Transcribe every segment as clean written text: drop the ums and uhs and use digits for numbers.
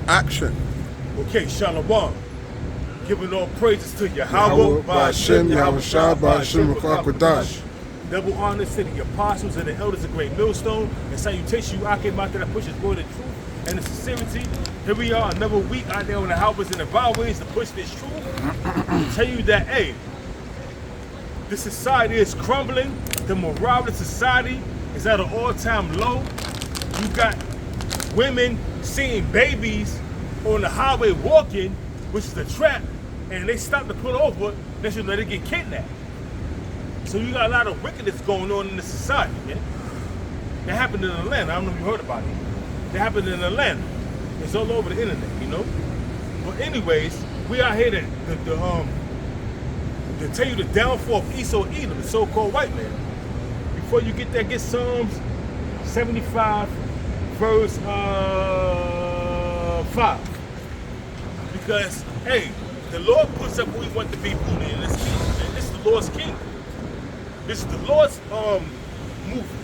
Action. Okay, Shalom. Giving all praises to Yahweh, Ba'ashem, Yahushua, Ba'ashem, Kwadash. Double honor to the apostles and the elders of Great Millstone. And salutation, you came out there that pushes word of truth and the sincerity. Here we are, another week out there on the highways and the byways to push this truth. To tell you that, hey, the society is crumbling. The morale of the society is at an all-time low. You got women seeing babies on the highway walking, which is a trap, and they stop to pull over, they should let it get kidnapped. So you got a lot of wickedness going on in the society, man. That happened in Atlanta. I don't know if you heard about it. That happened in Atlanta. It's all over the internet, you know. But anyways, we out here to tell you the downfall of Esau Edom, the so-called white man. Before you get there, get Psalms 75, verse 5. Because, hey, the Lord puts up who he wants to be ruled in this kingdom, man. This is the Lord's kingdom. This is the Lord's movement.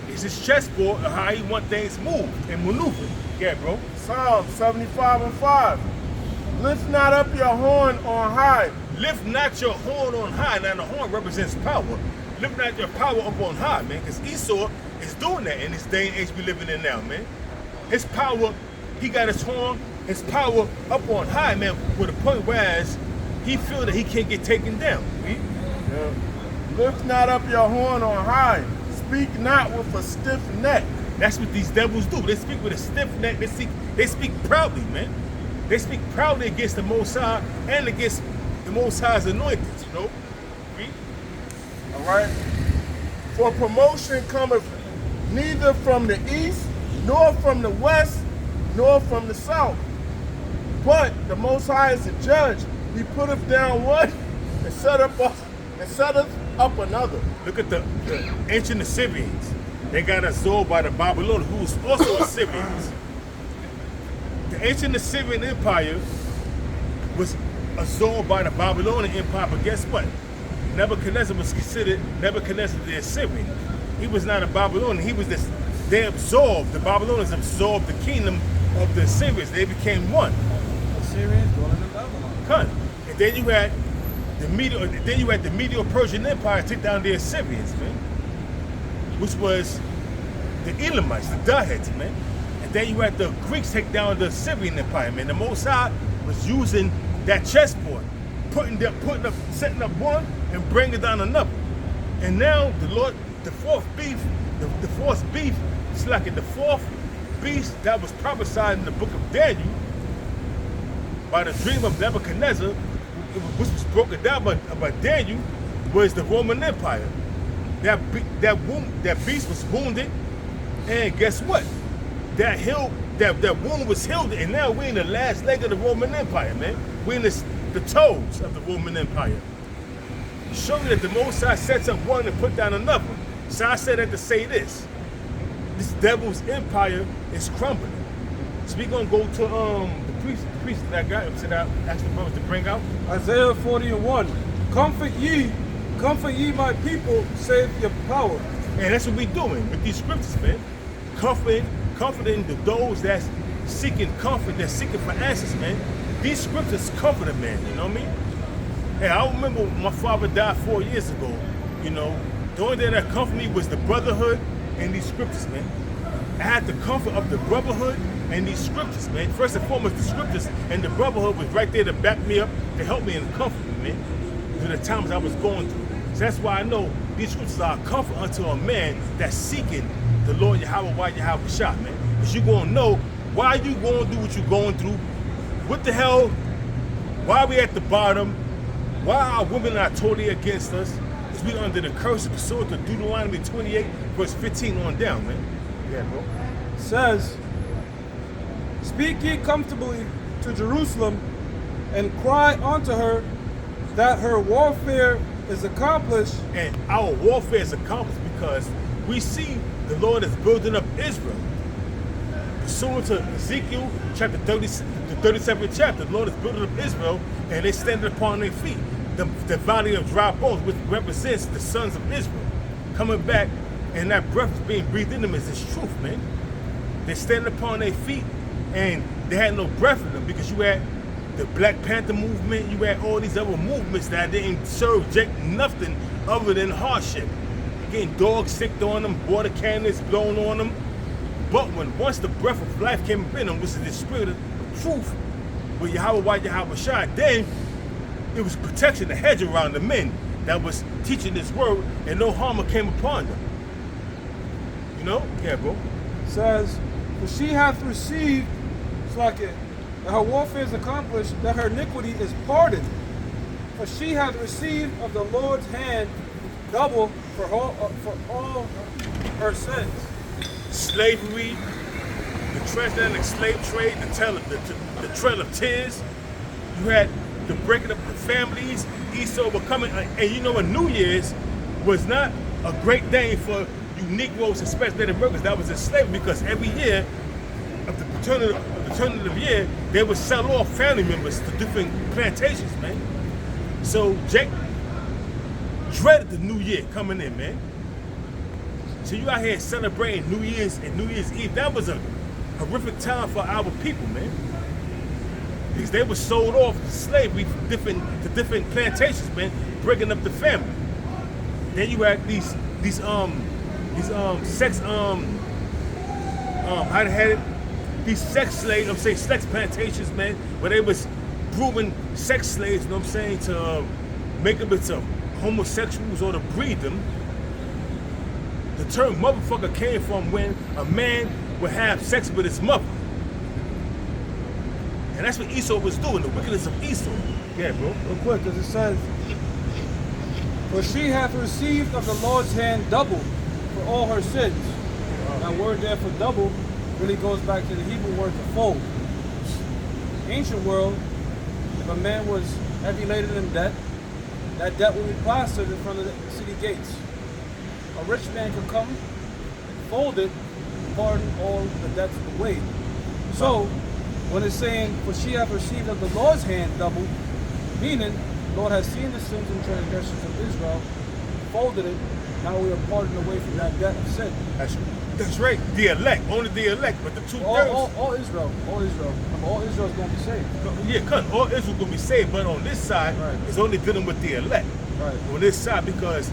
It's his chessboard of how he wants things moved and maneuvered. Yeah, bro. Psalm 75 and 5. Lift not up your horn on high. Lift not your horn on high. Now the horn represents power. Lift not your power up on high, man. Because Esau is doing that in this day and age we living in now, man. His power, he got his horn, his power up on high, man, with a point whereas he feel that he can't get taken down. Yeah. Lift not up your horn on high. Speak not with a stiff neck. That's what these devils do. They speak with a stiff neck. They speak proudly, man. They speak proudly against the Most High and against the Most High's anointed, you know? Read. All right. For promotion cometh neither from the east, nor from the west, nor from the south. But the Most High is a judge. He putteth down one and setteth up another. Look at the ancient Assyrians. They got absorbed by the Babylonians, who was also Assyrians. The ancient Assyrian Empire was absorbed by the Babylonian Empire, but guess what? Nebuchadnezzar was considered Nebuchadnezzar the Assyrian. He was not a Babylonian. He was this. They absorbed. The Babylonians absorbed the kingdom of the Assyrians. They became one. Assyrians dwelling in Babylon. And then you had the Medo-Persian Empire take down the Assyrians, man, which was the Elamites, the Dahites, man. And then you had the Greeks take down the Assyrian Empire, man. The Most High was using that chessboard, setting up one and bringing down another. And now the fourth beast, it's like the fourth beast that was prophesied in the book of Daniel by the dream of Nebuchadnezzar, which was broken down by Daniel, was the Roman Empire. That beast was wounded, and guess what? That wound was healed, and now we're in the last leg of the Roman Empire, man. We're in the toes of the Roman Empire. Show me that the Most High sets up one and put down another. So I said that to say this devil's empire is crumbling. So we're gonna go to the priest that I got him said I asked the brothers to bring out. Isaiah 40 and 1. Comfort ye my people, save your power. And that's what we're doing with these scriptures, man. Comforting those that's seeking comfort, that's seeking for answers, man. These scriptures comfort a man, you know what I mean? Hey, I remember when my father died 4 years ago, you know, the only thing that comforted me was the brotherhood and these scriptures, man. I had the comfort of the brotherhood and these scriptures, man. First and foremost, the scriptures and the brotherhood was right there to back me up, to help me and comfort me, man, through the times I was going through. So that's why I know these scriptures are a comfort unto a man that's seeking the Lord Yahweh Shah, man. Because you're going to know why you going through what you're going through. What the hell? Why are we at the bottom? Why are women are totally against us? Because we under the curse of the sword of Deuteronomy 28, verse 15 on down, man. Yeah, bro. Says, speak ye comfortably to Jerusalem, and cry unto her that her warfare is accomplished. And our warfare is accomplished because we see the Lord is building up Israel. Pursuant to Ezekiel chapter 30, the 37th chapter, the Lord is building up Israel, and they standing upon their feet. The valley of dry bones, which represents the sons of Israel, coming back, and that breath is being breathed in them is this truth, man. They stand upon their feet, and they had no breath in them because you had the Black Panther movement, you had all these other movements that didn't serve Jake nothing other than hardship. Getting dogs sicked on them, water cannons blown on them. But once the breath of life came up in them, which is the spirit of truth, with Yahweh Shai, then it was protection, the hedge around the men that was teaching this word, and no harm came upon them. You know? Yeah, bro. It says, for she hath received, it's like it, that her warfare is accomplished, that her iniquity is pardoned. For she hath received of the Lord's hand double for all her sins. Slavery, the transatlantic slave trade, the trail of tears. You had the breaking up of the families. Esau were coming, and you know, New Year's was not a great day for you Negroes, especially Native Americans that was enslaved, because every year of the turn of the year, they would sell off family members to different plantations, man. So Jake dreaded the New Year coming in, man. So you out here celebrating New Year's and New Year's Eve. That was a horrific time for our people, man. Because they were sold off to slavery to different plantations, man, breaking up the family. Then you had these sex how they had it? These sex plantations, man, where they was grooming sex slaves, you know what I'm saying, to make them into homosexuals or to breed them. The term motherfucker came from when a man would have sex with his mother. And that's what Esau was doing, the wickedness of Esau. Yeah, bro. Real quick, because it says, for she hath received of the Lord's hand double for all her sins. That word there for double really goes back to the Hebrew word to fold. Ancient world, if a man was heavy laden in debt, that debt would be plastered in front of the city gates. A rich man could come, fold it, and pardon all the debts away. So, when it's saying, for she hath received of the Lord's hand double, meaning, Lord has seen the sins and transgressions of Israel, folded it, now we are pardoned away from that debt of sin. That's right. The elect, only the elect, but the two-thirds. All Israel. All Israel is going to be saved. Yeah, cause all Israel going to be saved, but on this side, right, it's only dealing with the elect. Right. On this side, because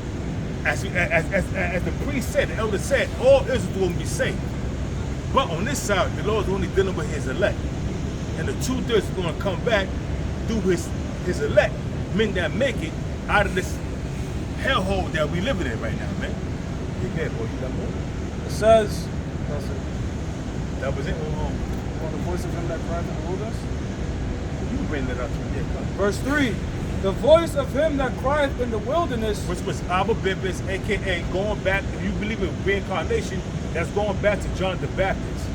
as the priest said, the elder said, all Israel going to be saved. But on this side, the Lord's only dealing with his elect. And the two-thirds is going to come back through his elect, men that make it out of this hellhole that we living in right now, man. Yeah, boy, you got more? It says, that was it. On the voice of him that cried in the wilderness. You bring that up to me. Verse 3, the voice of him that crieth in the wilderness. Which was Abba Biblis, a.k.a. going back, if you believe in reincarnation, that's going back to John the Baptist.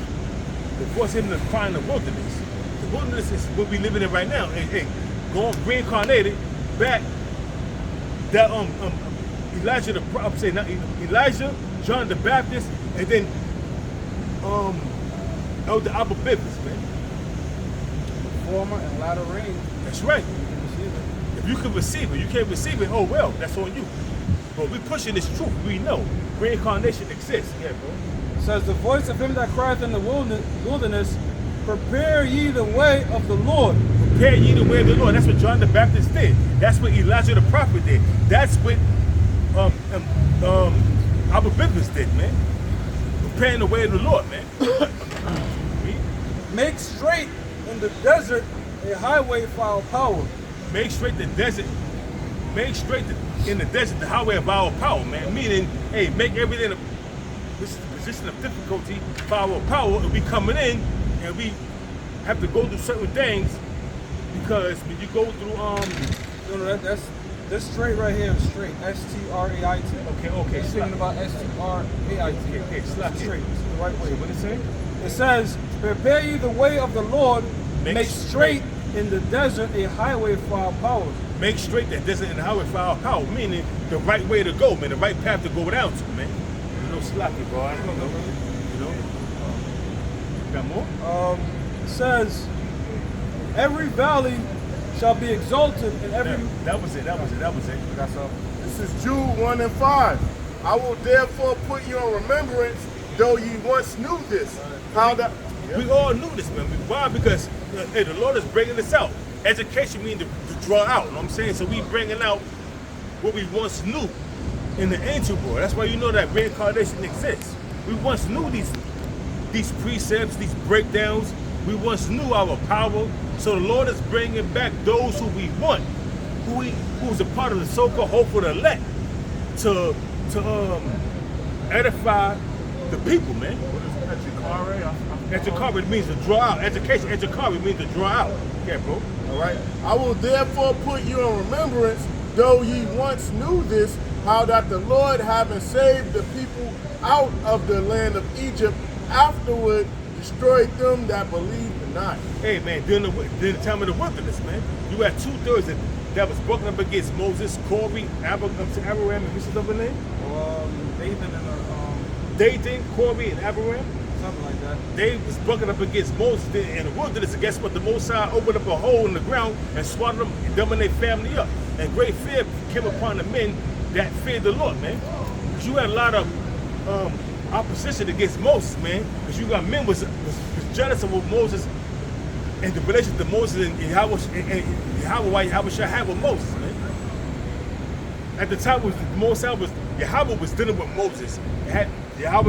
The voice of him that cried in the wilderness. The wilderness is what we living in right now. Hey, going reincarnated back. That Elijah the prophet, I'm saying not Elijah, John the Baptist, and then Elder Abba Biblis, man. Former and latter rain. That's right. If you can receive it, you can't receive it, oh well, that's on you. But we pushing this truth, we know. Reincarnation exists. Yeah, bro. It says, the voice of him that crieth in the wilderness, prepare ye the way of the Lord. Prepare ye the way of the Lord. That's what John the Baptist did. That's what Elijah the prophet did. That's what Abba Biblis did, man. Preparing the way of the Lord, man. Make straight in the desert a highway for our power. Make straight the desert. Make straight in the desert the highway of our power, man. Meaning, hey, make everything this is the position of difficulty for our power, and we coming in and we have to go through certain things, because when you go through that's this straight right here is straight. S-T-R-A-I-T. Okay. It's speaking about S-T-R-A-I-T. Okay, slap it. Straight. It's the right way. What it say? It says, prepare ye the way of the Lord, make straight in the desert a highway for our power. Make straight that desert and the highway for our power, meaning the right way to go, man, the right path to go down to, man. You know, slap it, bro. I don't know. You know? Got more? It says, every valley shall be exalted, and every... That was it. That's all. This is Jude 1 and 5. I will therefore put you on remembrance, though ye once knew this, How that? We all knew this, man. Why? Because hey, the Lord is bringing this out. Education means to draw out. You know what I'm saying? So we bringing out what we once knew in the ancient world. That's why you know that reincarnation exists. We once knew these precepts, these breakdowns. We once knew our power. So the Lord is bringing back those who we want, who's a part of the so-called hopeful elect, to edify the people, man. Educare means to draw out. Education, educare means to draw out. Yeah, bro. All right. I will therefore put you in remembrance, though ye once knew this, how that the Lord, having saved the people out of the land of Egypt, afterward destroyed them that believed not. Hey, man, during the time of the wilderness, man, you had 2/3 that was broken up against Moses, Corey, Abraham, and what's his other name? Dathan, Corey, and Abraham. Something like that. They was bucking up against Moses in the wilderness, and guess what? The Most High opened up a hole in the ground and swallowed them and their family up. And great fear came upon the men that feared the Lord, man. Because you had a lot of opposition against Moses, man. Because you got men was jealous of what Moses and the relationship that Moses and Yahweh had with Moses, man. At the time, Yahweh was dealing with Moses. Yahweh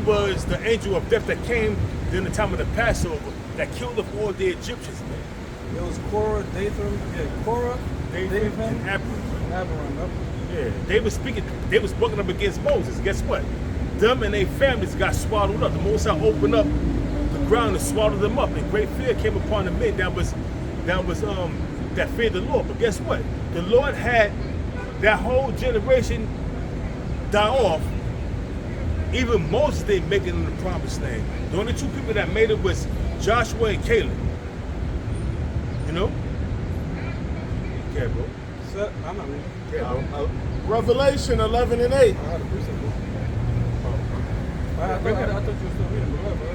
was the angel of death that came during the time of the Passover that killed off all the Egyptians, man. It was Korah, Dathan, and Abraham. Abraham. Yeah, they was bucking up against Moses. Guess what? Them and their families got swallowed up. The Most High opened up the ground and swallowed them up, and great fear came upon the men that feared the Lord. But guess what? The Lord had that whole generation die off. Even Moses didn't make it in the promised land. The only two people that made it was Joshua and Caleb. You know? Yeah, bro. So, I'm not reading. Yeah, bro. Revelation 11 and 8. I had a precept, bro. I thought you were still reading,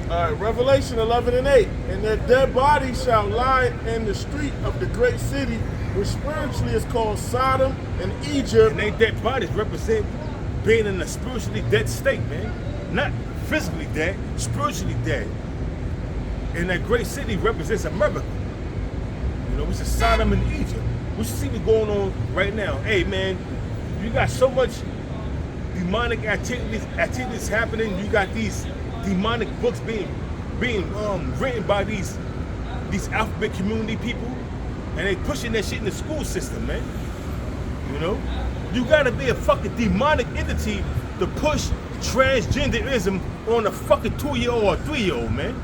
bro. All right, Revelation 11 and 8. And their dead bodies shall lie in the street of the great city, which spiritually is called Sodom and Egypt. And they dead bodies represent being in a spiritually dead state, man. Not physically dead, spiritually dead. And that great city represents America. You know, it's a Sodom and Egypt. We should see what's going on right now. Hey, man, you got so much demonic activities happening. You got these demonic books being written by these alphabet community people, and they pushing that shit in the school system, man. You know? You gotta be a fucking demonic entity to push transgenderism on a fucking 2-year-old or 3-year-old, man.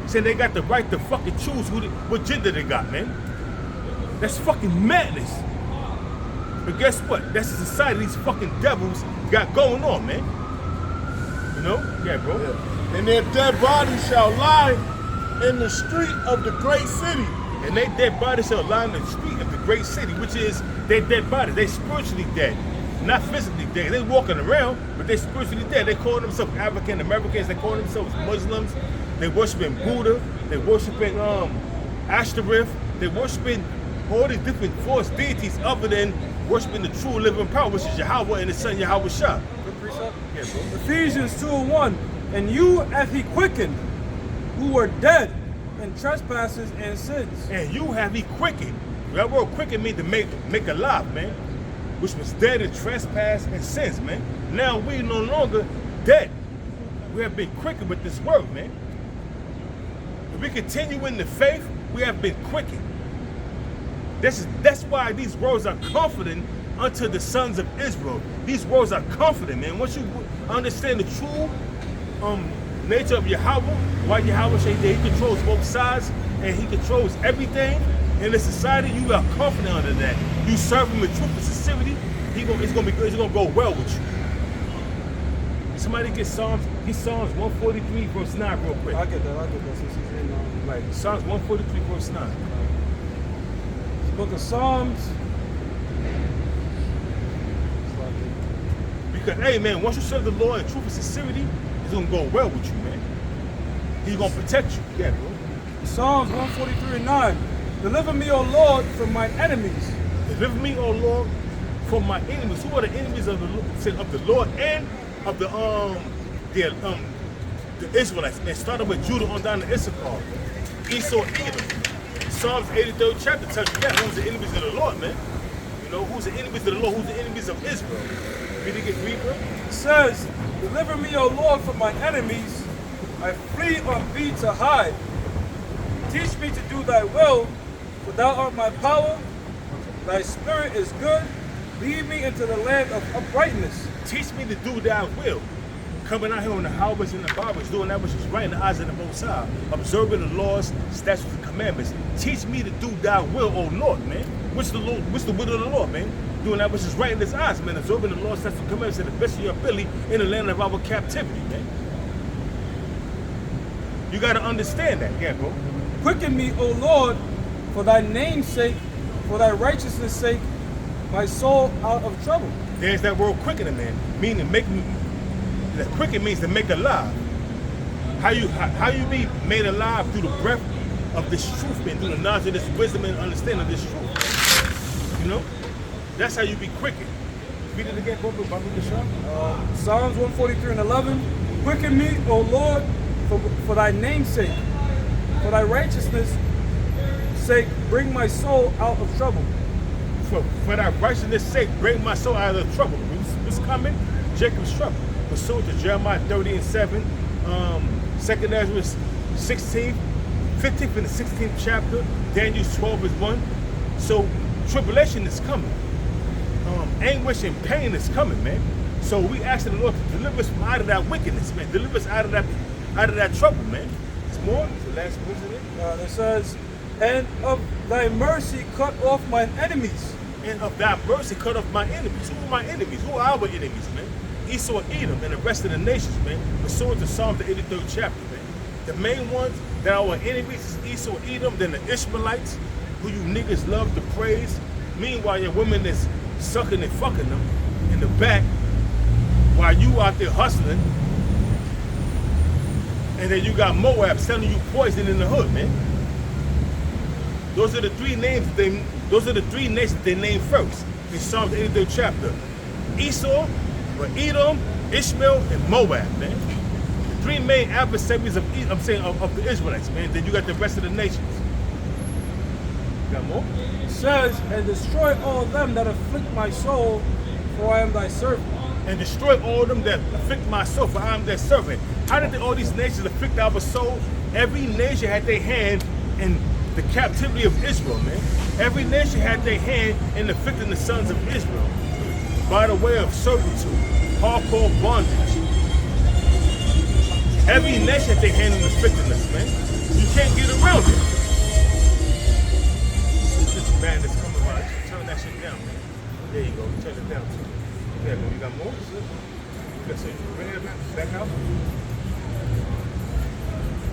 Saying they got the right to fucking choose what gender they got, man. That's fucking madness. But guess what? That's the society these fucking devils got going on, man. You know? Yeah, bro. Yeah. And their dead bodies shall lie in the street of the great city. And they dead bodies shall lie in the street of the great city, which is their dead bodies. They spiritually dead, not physically dead. They walking around, but they spiritually dead. They call themselves African Americans. They call themselves Muslims. They worshiping Buddha. They worshiping Ashtoreth. They worshiping all these different false deities other than worshiping the true living power, which is Yahweh and His Son Yahweh Shah. Good precept. Yeah, bro. Ephesians 2:1. And you hath He quickened, who were dead in trespasses and sins. And you have He quickened. That word quicken means to make alive, man. Which was dead in trespass and sins, man. Now we no longer dead. We have been quickened with this word, man. If we continue in the faith, we have been quickened. That's why these words are comforting unto the sons of Israel. These words are comforting, man. Once you understand the true nature of Yahweh, why Yahweh says that He controls both sides and He controls everything in the society, you are confident under that. You serve Him in truth and sincerity, it's gonna be good. It's gonna go well with you. Somebody get Psalms 143 verse 9 real quick. I get that since he's in Right, Psalms 143 verse 9. Book of Psalms. Because, hey, man, once you serve the Lord in truth and sincerity, it's going to go well with you, man. He's going to protect you. Yeah, bro. Psalms 143:9. Deliver me, O Lord, from my enemies. Deliver me, O Lord, from my enemies. Who are the enemies of the Lord and of the Israelites, and started with Judah on down to Issachar, Esau, Edom. Psalms 83rd chapter tells you that. Who's the enemies of the Lord, man? You know, who's the enemies of the Lord? Who's the enemies of Israel? Read, bro. It says, deliver me, O Lord, from my enemies. I flee on thee to hide. Teach me to do thy will, for thou art my power. Thy spirit is good. Lead me into the land of uprightness. Teach me to do thy will. Coming out here on the highways and the byways, doing that which is right in the eyes of the Most High, observing the laws, statutes, and commandments. Teach me to do thy will, O Lord, man. What's the will of the Lord, man? Doing that which is right in his eyes, man. Observing the laws, statutes, and commandments to the best of your ability in the land of our captivity, man. You got to understand that, yeah, bro. Quicken me, O Lord, for thy name's sake, for thy righteousness' sake, my soul out of trouble. There's that word quickening, man. Meaning make me. That quicken means to make alive. How you be made alive through the breath of this truth, man, through the knowledge of this wisdom and understanding of this truth. You know? That's how you be quickened. Read it again, Bobby Deshaun. Psalms 143 and 11. Quicken me, O Lord, for thy name's sake, for thy righteousness' sake, bring my soul out of trouble. For thy righteousness' sake, bring my soul out of trouble. What's coming? Jacob's trouble. Pursuant to Jeremiah 30 and 7, 2nd Ezra 16, 15th and the 16th chapter, Daniel 12 is 1. So tribulation is coming. Anguish and pain is coming, man. So we ask the Lord to deliver us from out of that wickedness, man. Deliver us out of that trouble, man. It's more. It's the last verse of it. It says, and of thy mercy cut off mine enemies. And of thy mercy cut off my enemies. Who are my enemies? Who are our enemies, man? Esau, Edom, and the rest of the nations, man. Pursuant to Psalm the 83rd chapter, man. The main ones that are our enemies is Esau, Edom, then the Ishmaelites, who you niggas love to praise. Meanwhile, your women is sucking and fucking them in the back while you out there hustling. And then you got Moab selling you poison in the hood, man. Those are the three names those are the three nations they named first in Psalm the 83rd chapter. Esau, Edom, Ishmael, and Moab, man. The three main adversaries of the Israelites, man. Then you got the rest of the nations. You got more? It says, and destroy all them that afflict my soul, for I am thy servant. And destroy all them that afflict my soul, for I am their servant. How did all these nations afflict our soul? Every nation had their hand in the captivity of Israel, man. Every nation had their hand in afflicting the sons of Israel by the way of servitude, hardcore bondage. Every nation had their hand in afflicting us, man. You can't get around it. This madness coming around. Turn that shit down, man. There you go. Turn it down too. Yeah, you got more? Let's see. Bring it back out.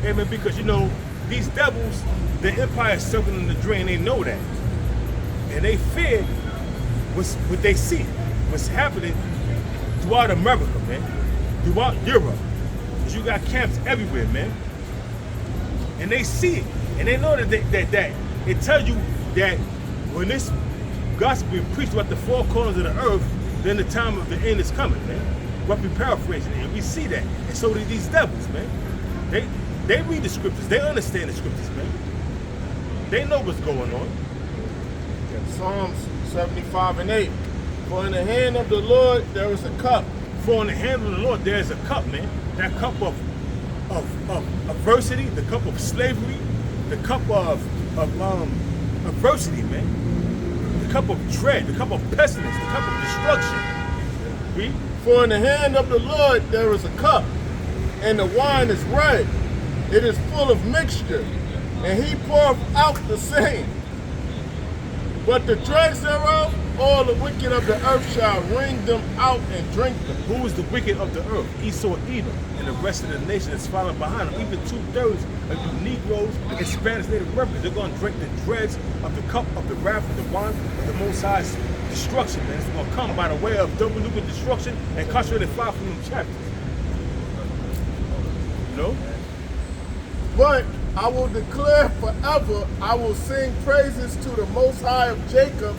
Hey, man, because you know, these devils, the empire is circling in the drain, they know that. And they fear what they see, what's happening throughout America, man. Throughout Europe. Because you got camps everywhere, man. And they see it. And they know that it tells you that when this gospel is preached about the four corners of the earth, then the time of the end is coming, man. Roughly paraphrasing it. And we see that. And so do these devils, man. They read the scriptures. They understand the scriptures, man. They know what's going on. Psalms 75 and 8. For in the hand of the Lord there is a cup. For in the hand of the Lord there is a cup, man. That cup of adversity, the cup of slavery, the cup of adversity, man. The cup of dread, the cup of pestilence, the cup of destruction. Read. For in the hand of the Lord there is a cup, and the wine is red. It is full of mixture, and he poureth out the same. But the dregs thereof, all the wicked of the earth shall wring them out and drink them. Who is the wicked of the earth? Esau, Edom, and the rest of the nation that's following behind them. Even 2/3 of you Negroes and Spanish Native Americans, they're going to drink the dregs of the cup of the wrath of the wine of the Most High's destruction, man. It's going to come by the way of double looping destruction and concentrated fire from them chapters. You know? But I will declare forever, I will sing praises to the Most High of Jacob.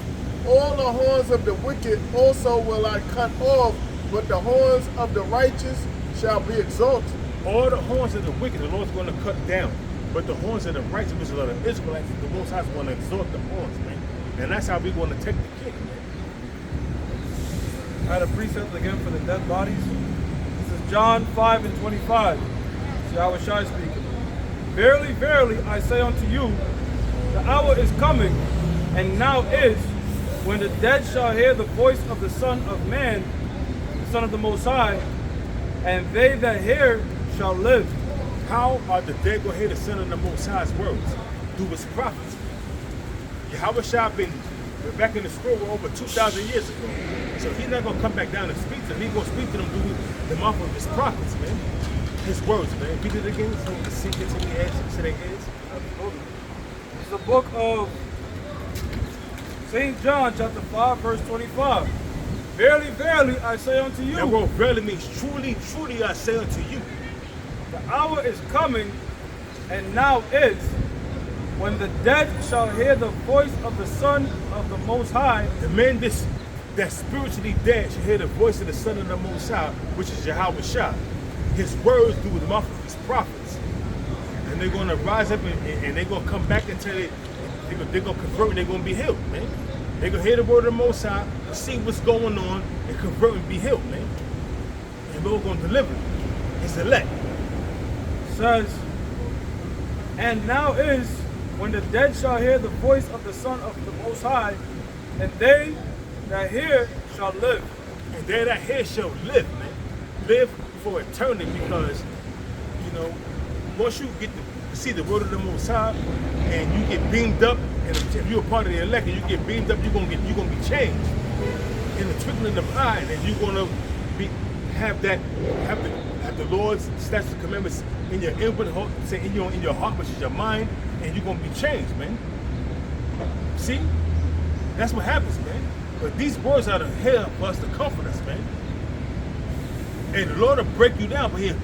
All the horns of the wicked also will I cut off, but the horns of the righteous shall be exalted. All the horns of the wicked, the Lord's going to cut down. But the horns of the righteous, which are the Israelites, the Most High is going to exalt the horns, man. And that's how we're going to take the king, man. I had a precept again for the dead bodies. This is John 5:25. Yahweh Shai speaking. Verily, verily, I say unto you, the hour is coming, and now is, when the dead shall hear the voice of the Son of Man, the Son of the Most High, and they that hear shall live. How are the dead going to hear the Son of the Most High's words? Through his prophets. Yahweh Shai been back in the scroll over 2,000 years ago. So he's not going to come back down and speak to them. He's going to speak to them through the mouth of his prophets, man. His words, man. Read it again so we can sink it to the edge, to their heads. It's the book of St. John, chapter 5, verse 25. Verily, verily, I say unto you. That word verily means truly, truly I say unto you. The hour is coming, and now is, when the dead shall hear the voice of the Son of the Most High. The man that's spiritually dead should hear the voice of the Son of the Most High, which is Yahweh Shai. His words through the mouth of his prophets. And they're going to rise up and they're going to come back and tell it, they're going to convert and they're going to be healed, man. They're going to hear the word of the Most High, see what's going on, and convert and be healed, man. And the Lord going to deliver his elect. Says, and now is, when the dead shall hear the voice of the Son of the Most High, and they that hear shall live. And they that hear shall live, man. Live for eternity, because, you know, once you get to see the word of the Most High, and you get beamed up, and if you're a part of the elect and you get beamed up, you're gonna be changed in the twinkling of an eye, and you're gonna have the Lord's statutes and commandments in your inward heart, say in your heart, which is your mind, and you're gonna be changed, man. See, that's what happens, man. But these words are here for us to comfort us, man. And the Lord will break you down, but He'll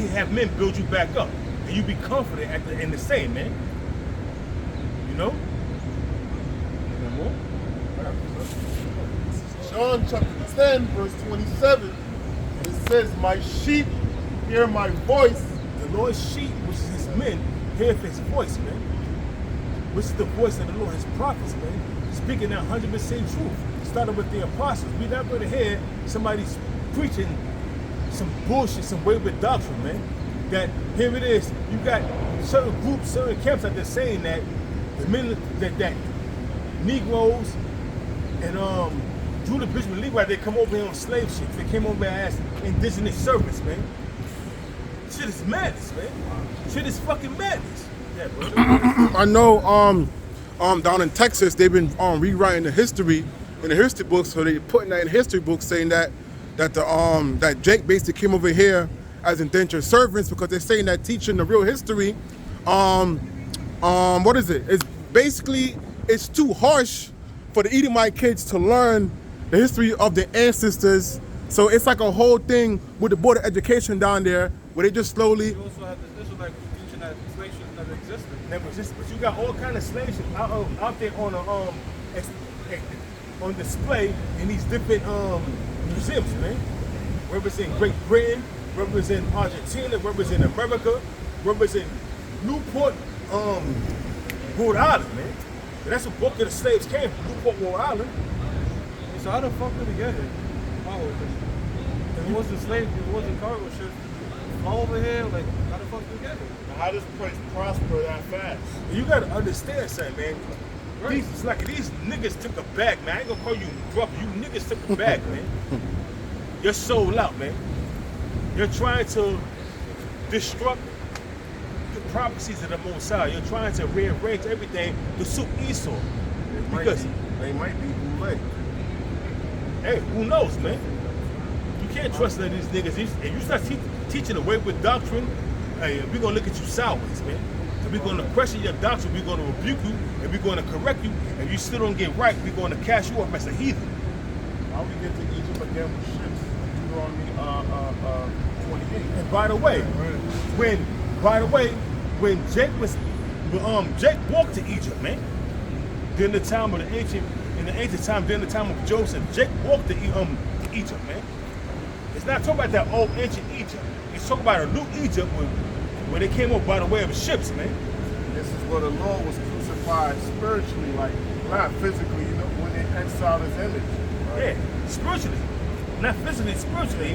have men build you back up, and you be comforted at the end the same, man. You know? John chapter 10, verse 27, it says, my sheep hear my voice. The Lord's sheep, which is his men, hear his voice, man. Which is the voice of the Lord, his prophets, man. Speaking that 100% truth. Starting with the apostles. We're not going to hear somebody preaching some bullshit, some wayward doctrine, man. That here it is, you got certain groups, certain camps out there saying that the men that Negroes and Judah, Benjamin, Levi, they come over here on slave ships. They came over as indigenous servants, man. Shit is madness, man. Shit is fucking madness. Yeah, bro. I know down in Texas they've been rewriting the history in the history books, so they're putting that in history books saying that Jake basically came over here as indentured servants, because they're saying that teaching the real history, what is it? It's basically, it's too harsh for the Edomite kids to learn the history of their ancestors. So it's like a whole thing with the Board of Education down there, where they just slowly. You also have this is like teaching that slave ships never existed. Never existed, but you got all kind of slave ships out there on display in these different museums, man. Represent Great Britain, represent Argentina, represent America, represent Newport, Rhode Island, man. And that's where both of the slaves came from, Newport, Rhode Island. So how the fuck did we get here? If it wasn't slave, if it wasn't cargo ships, all over here, like, how the fuck did we get here? How does this place prosper that fast? You gotta understand something, man. Right. These niggas took a bag, man. I ain't gonna call you rough. You niggas took a bag, man. You're sold out, man. You're trying to disrupt the prophecies of the Most High. You're trying to rearrange everything to suit Esau. Because they might be bootleg. hey, who knows, man? You can't trust none of these niggas. If you start teaching away with doctrine, hey, we're gonna look at you sideways, man. And we're gonna question your doctrine. We're gonna rebuke you, and we're gonna correct you. If you still don't get right, we're gonna cast you off as a heathen. How we get to Egypt again with ships? Deuteronomy 28. And by the way, when Jake walked to Egypt, man, during the time of during the time of Joseph, Jake walked to Egypt, man. It's not talking about that old ancient Egypt. It's talk about a new Egypt where they came up by the way of ships, man. This is where the Lord was crucified spiritually, like not physically, you know, when they exiled his image. Right? Yeah, spiritually. Not physically, spiritually. He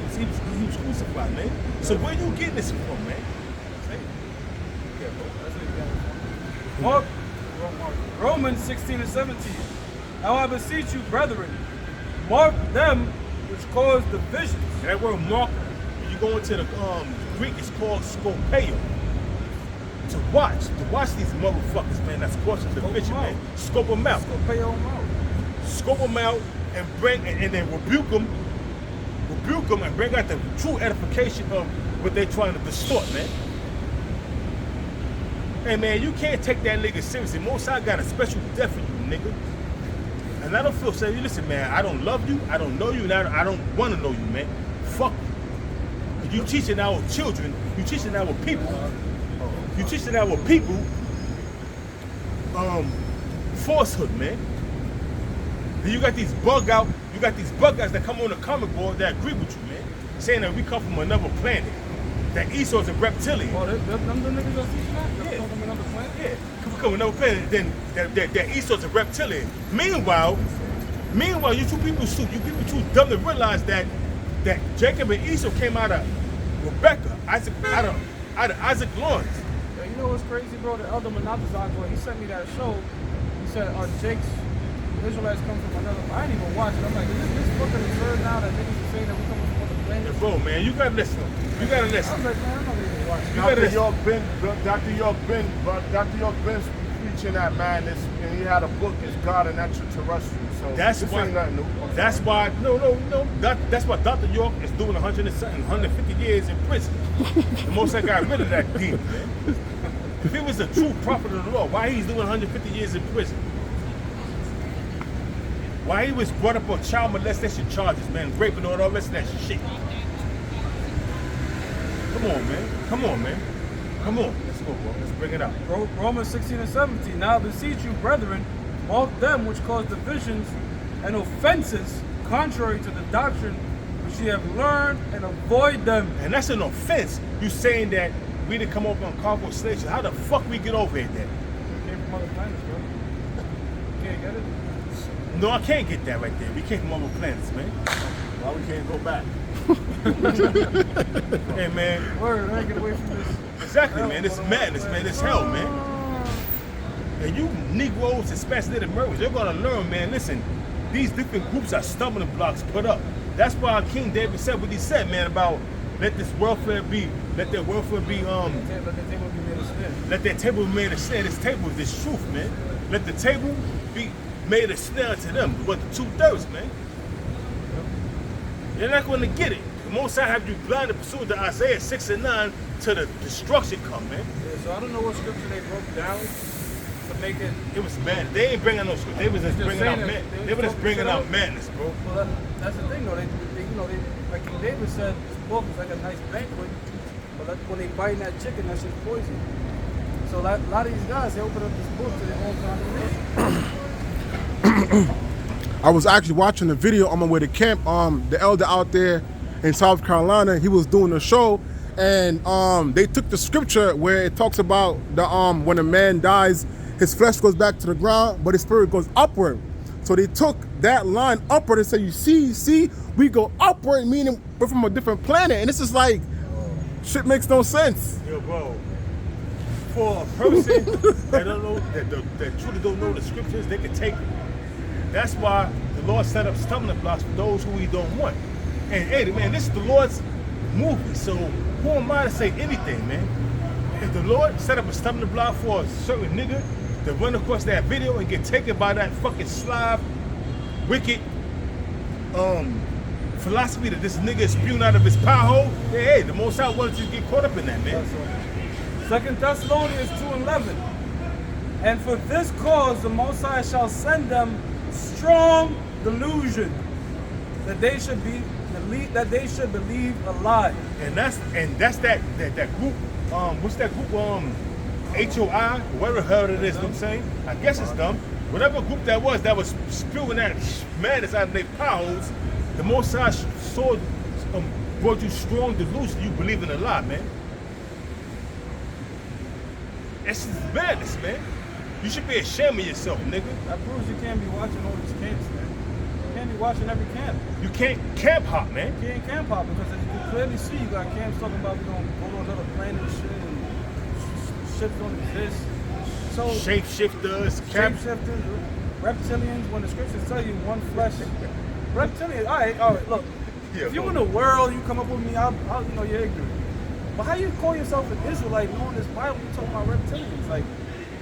was crucified, man. So where you getting this from, man? Mark, Romans 16 and 17. Now I beseech you, brethren, mark them which cause divisions. And that word mark, when you go into the Greek, it's called scopeo. To watch these motherfuckers, man. That's causing division, man. Scope them out. Scope them out and then rebuke them and bring out the true edification of what they're trying to distort, man. Hey, man, you can't take that nigga seriously. Most I got a special death for you, nigga. And I don't feel say, listen, man, I don't love you, I don't know you, and I don't want to know you, man. Fuck you. You teaching our children, you teaching our people, falsehood, man. Then you got these bug guys that come on the comic board that agree with you, man, saying that we come from another planet, that Esau's a reptilian. Oh, them the niggas that's teaching that? Yeah. Come from another planet? Yeah, we come from another planet, then that Esau's a reptilian. Meanwhile, you people too dumb to realize that Jacob and Esau came out of Rebecca, out of Isaac loins. Yeah, you know what's crazy, bro? The elder Menatazak, he sent me that show. He said, Jake's Israelites come from another. I didn't even watch it. I'm like, is this fucking absurd now that niggas are saying that we come from other planets? Bro, man, you gotta listen. You gotta I listen. was like, man, I'm not even watching. Dr. York Ben's preaching that, man, and he had a book, it's God and Extraterrestrial. So That's this why. ain't nothing new. That's why. No. That's why Dr. York is doing 150 years in prison. The most I got rid of that demon, man. If he was a true prophet of the Lord, why he's doing 150 years in prison? Why he was brought up on child molestation charges, man, raping all the rest of that shit. Come on, man. Come on. Let's go, bro. Let's bring it out. Romans 16 and 17. Now I beseech you, brethren, mark them which cause divisions and offenses contrary to the doctrine which ye have learned, and avoid them. And that's an offense. You saying that we didn't come up on cargo slaves. How the fuck we get over here then? We came from other planets, bro. You can't get it? No, I can't get that right there. We came from other planets, man. Why we can't go back? Hey, man. Word, I get away from this. Exactly, man. It's madness, man. It's hell, man. And you Negroes and Spanish Americans, you're gonna learn, man. Listen, these different groups are stumbling blocks put up. That's why King David said what he said, man, about let their welfare be, Let the table be made of sin. let their table be made a snare. This table is this truth, man. Let the table be made a snare to them. What the 2/3, man. You're not gonna get it. The Most High have you blinded pursuant to Isaiah 6 and 9 till the destruction come, man. Yeah, so I don't know what scripture they broke down to make it. It was mad. They ain't bringing no script. They was just bringing out saying madness. that They were just bringing out shit madness, bro. Well, that's the thing, though. They like King David said, this book is like a nice banquet, but when they biting that chicken, that shit's poison. So a lot of these guys, they open up this book to their own condemnation. I was actually watching a video on my way to camp. The elder out there in South Carolina, he was doing a show, and they took the scripture where it talks about the when a man dies, his flesh goes back to the ground, but his spirit goes upward. So they took that line upward and said, you see, we go upward, meaning we're from a different planet. And this is like, shit makes no sense. Yo, bro. For a person that don't know, that truly don't know the scriptures, they can take it. That's why the Lord set up stumbling blocks for those who He don't want. And hey, man, this is the Lord's movie, so who am I to say anything, man? If the Lord set up a stumbling block for a certain nigga to run across that video and get taken by that fucking Slav, wicked philosophy that this nigga is spewing out of his pie hole, hey, the Most High wanted you to get caught up in that, man. 2 Thessalonians 2:11. And for this cause the Most High shall send them strong delusion that they should believe a lie. And that's that group. What's that group? HOI, whatever the hell it is. You know what I'm saying? I guess it's them. Whatever group that was spewing that madness out of their piles. The Most High saw brought you strong delusion. You believe in a lie, man. That's just madness, man. You should be ashamed of yourself, nigga. That proves you can't be watching all these camps, man. You can't be watching every camp. You can't camp hop, man. You can't camp hop because as you can clearly see, you got camps talking about we gonna go to another planet and shit, and shit don't exist. So Shapeshifters, shapeshifters, reptilians. When the scriptures tell you one flesh, reptilians. All right. Look, Yeah, if you bro. in the world, you come up with me, I'll you know, you're ignorant. But how you call yourself an Israelite knowing this Bible? You talking about reptilians? Like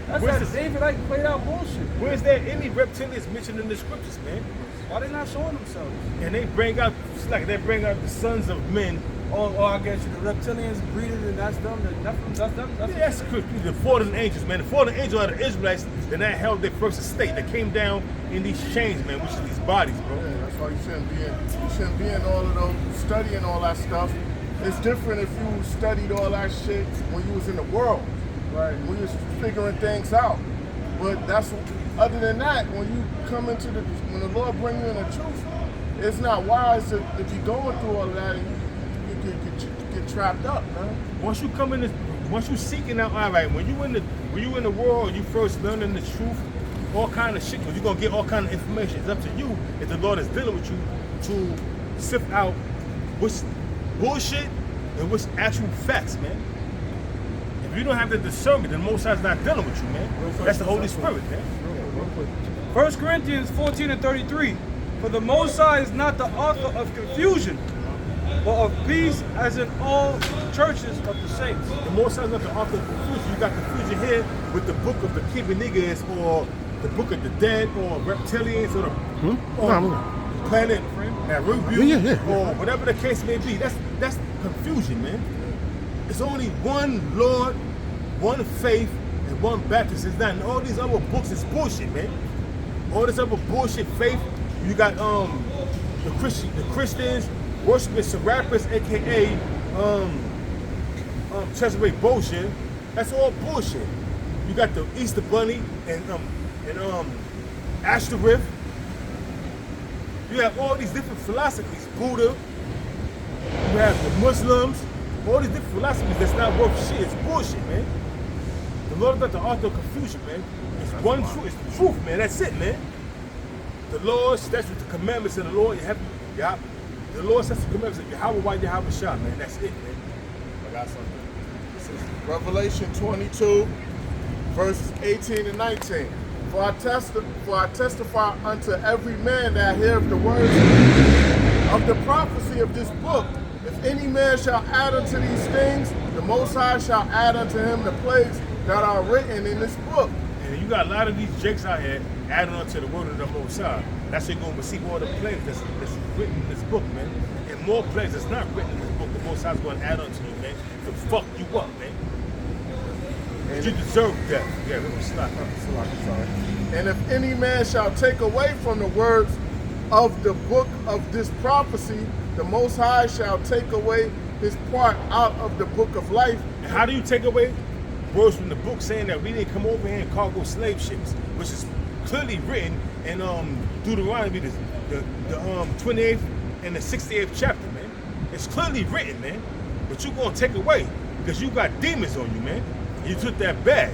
that's Where's that this- David like played out bullshit. Where's there any reptilians mentioned in the scriptures, man? Why they not showing themselves? And they bring out, it's like they bring out the sons of men. Oh, I get you. The reptilians breeded, and that's them. That's them. Yeah, that's the fallen angels, man. The fallen angels are the Israelites that held their first estate. That came down in these chains, man, which is these bodies, bro. Yeah, that's why you shouldn't be in all of those studying all that stuff. It's different if you studied all that shit when you was in the world, right? When you was figuring things out. But that's other than that, when you come into when the Lord bring you in the truth, it's not wise to be going through all of that and you get trapped up, man. Once you come in, once you seeking out, all right. When you in the world, you first learning the truth, all kind of shit. Because you're gonna get all kind of information. It's up to you if the Lord is dealing with you to sift out what's bullshit and what's actual facts, man. If you don't have the discernment, then Most High's not dealing with you, man. That's the Holy Spirit, man. 1 Corinthians 14 and 33. For the Most High is not the author of confusion, but of peace, as in all churches of the saints. The Most High's not the author of confusion. You got confusion here with the book of the Kibanigas or the book of the dead or reptilians or the planet Narubu Yeah. or whatever the case may be. That's confusion, man. It's only one Lord, one faith, and one baptism. It's not in all these other books. It's bullshit, man. All this other bullshit faith. You got the Christians worshiping Serapis, aka Cesare Borgia. That's all bullshit. You got the Easter Bunny and Ashtoreth. You have all these different philosophies. Buddha. You have the Muslims. All these different philosophies that's not worth shit. It's bullshit, man. The Lord is not the author of confusion, man. It's one truth. It's the truth, man. That's it, man. The Lord, that's what the commandments of the Lord. The Lord sets the commandments of Yahweh, Yahweh Shah, man. That's it, man. I got something. This is Revelation 22, verses 18 and 19. For I testify unto every man that heareth the words of the prophecy of this book. If any man shall add unto these things, the Most High shall add unto him the plagues that are written in this book. And you got a lot of these jakes out here adding on to the word of the Most High. That's why you're going to receive all the plagues that's written in this book, man. And more plagues that's not written in this book, the Most High's going to add on to you, man, to fuck you up, man. And you deserve death. Yeah, we're going to stop. Sorry. And if any man shall take away from the words of the book of this prophecy, the Most High shall take away his part out of the book of life. And how do you take away words from the book saying that we didn't come over here in cargo slave ships, which is clearly written in Deuteronomy, the 28th and the 68th chapter, man. It's clearly written, man. But you're going to take away because you got demons on you, man. You took that bag.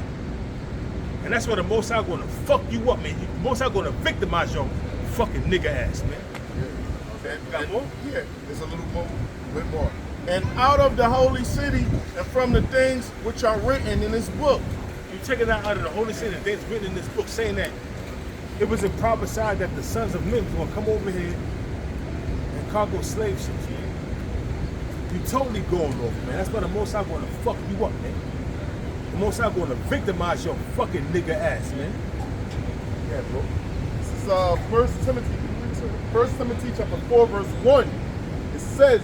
And that's why the Most High going to fuck you up, man. The Most High going to victimize your fucking nigga ass, man. Got more? Yeah, there's a little more, bit more. And out of the holy city and from the things which are written in this book. You taking that out of the Holy City, the things written in this book saying that it was prophesied that the sons of men were going to come over here and cargo slave ships, man. You totally going off, man. That's why the Most High going to fuck you up, man. The Most High going to victimize your fucking nigga ass, man. Yeah, bro. This is 1 Timothy chapter 4, verse 1. It says,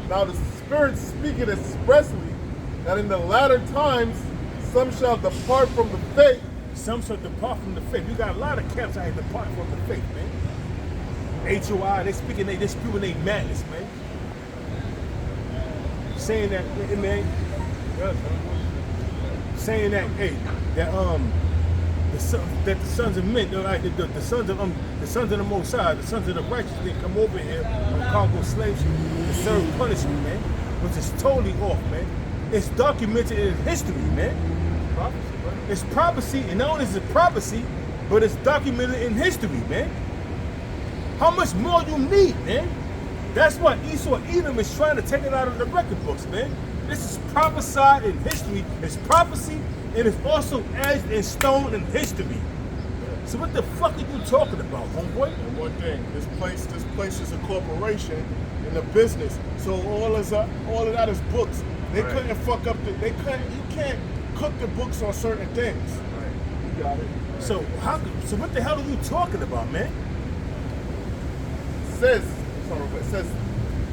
now the Spirit speaketh expressly that in the latter times some shall depart from the faith. Some shall depart from the faith. You got a lot of camps out here departing from the faith, man. HOI, they spewing their madness, man. Saying that, man, saying that, hey, that that the sons of men, the sons of the Most High, the sons of the righteous, they come over here on cargo slave ship to serve punishment, man, which is totally off, man. It's documented in history, man. Prophecy, right? It's prophecy, and not only is it prophecy, but it's documented in history, man. How much more you need, man? That's why Esau Edom is trying to take it out of the record books, man. This is prophesied in history. It's prophecy, and it's also etched in stone in history. So what the fuck are you talking about, homeboy? And one thing, this place is a corporation and a business. So all of that is books. They Right. couldn't fuck up you can't cook the books on certain things. Right. You got it. So what the hell are you talking about, man? It says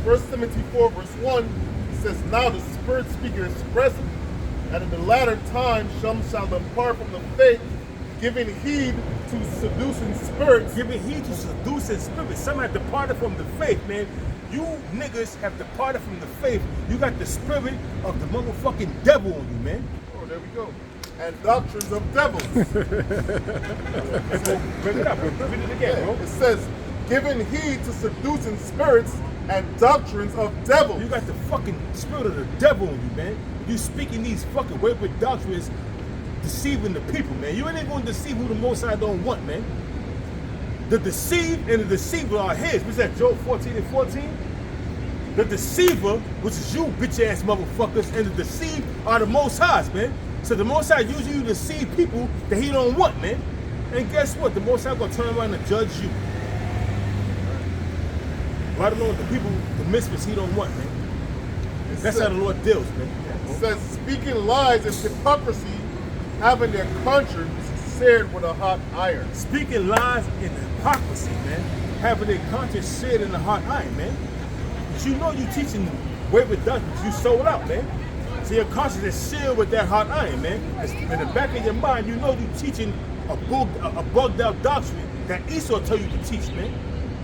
1 Timothy 4 verse 1, it says, now the Spirit speaker expresseth, and in the latter time some shall depart from the faith, giving heed to seducing spirits. Giving heed to seducing spirits. Some have departed from the faith, man. You niggas have departed from the faith. You got the spirit of the motherfucking devil on you, man. Oh, there we go. And doctrines of devils. Bring it up, bring it again, bro. It says, giving heed to seducing spirits and doctrines of devils. You got the fucking spirit of the devil on you, man. You speaking these fucking wayward doctrines, deceiving the people, man. You ain't even going to deceive who the Most High don't want, man. The deceived and the deceiver are his. What's that, Job 14 and 14? The deceiver, which is you bitch-ass motherfuckers, and the deceived are the Most Highs, man. So the Most High usually you deceive people that he don't want, man. And guess what? The Most High gonna turn around and judge you. Right along with the people, the misfits he don't want, man. That's how the Lord deals, man. It says, speaking lies and hypocrisy, having their conscience seared with a hot iron. Speaking lies and hypocrisy, man. Having their conscience seared in a hot iron, man. But you know you teaching wayward doctrines. You sold out, man. So your conscience is seared with that hot iron, man. In the back of your mind, you know you teaching a bugged out doctrine that Esau told you to teach, man,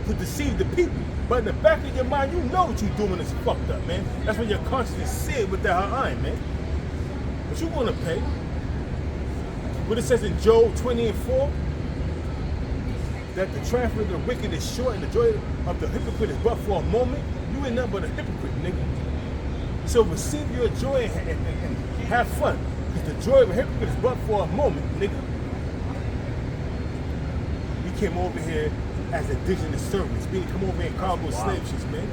to deceive the people. But in the back of your mind, you know what you're doing is fucked up, man. That's when your conscience is seared with that hot iron, man. But you gonna pay. What it says in Job 20 and 4, that the traffic of the wicked is short and the joy of the hypocrite is but for a moment. You ain't nothing but a hypocrite, nigga. So receive your joy and have fun. Because the joy of a hypocrite is but for a moment, nigga. We came over here as indigenous servants. We didn't come over here in cargo slave ships, man.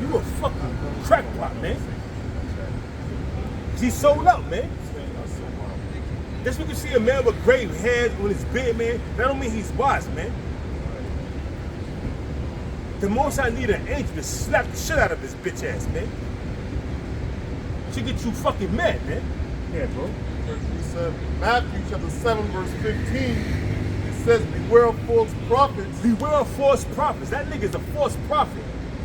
You a fucking crackpot, man. He sold out, man. That's when you see a man with gray hairs on his beard, man. That don't mean he's wise, man. The most I need an angel to slap the shit out of his bitch ass, man. She get you fucking mad, man. Yeah, bro. He said, Matthew chapter 7 verse 15, it says, beware of false prophets. Beware of false prophets. That nigga's a false prophet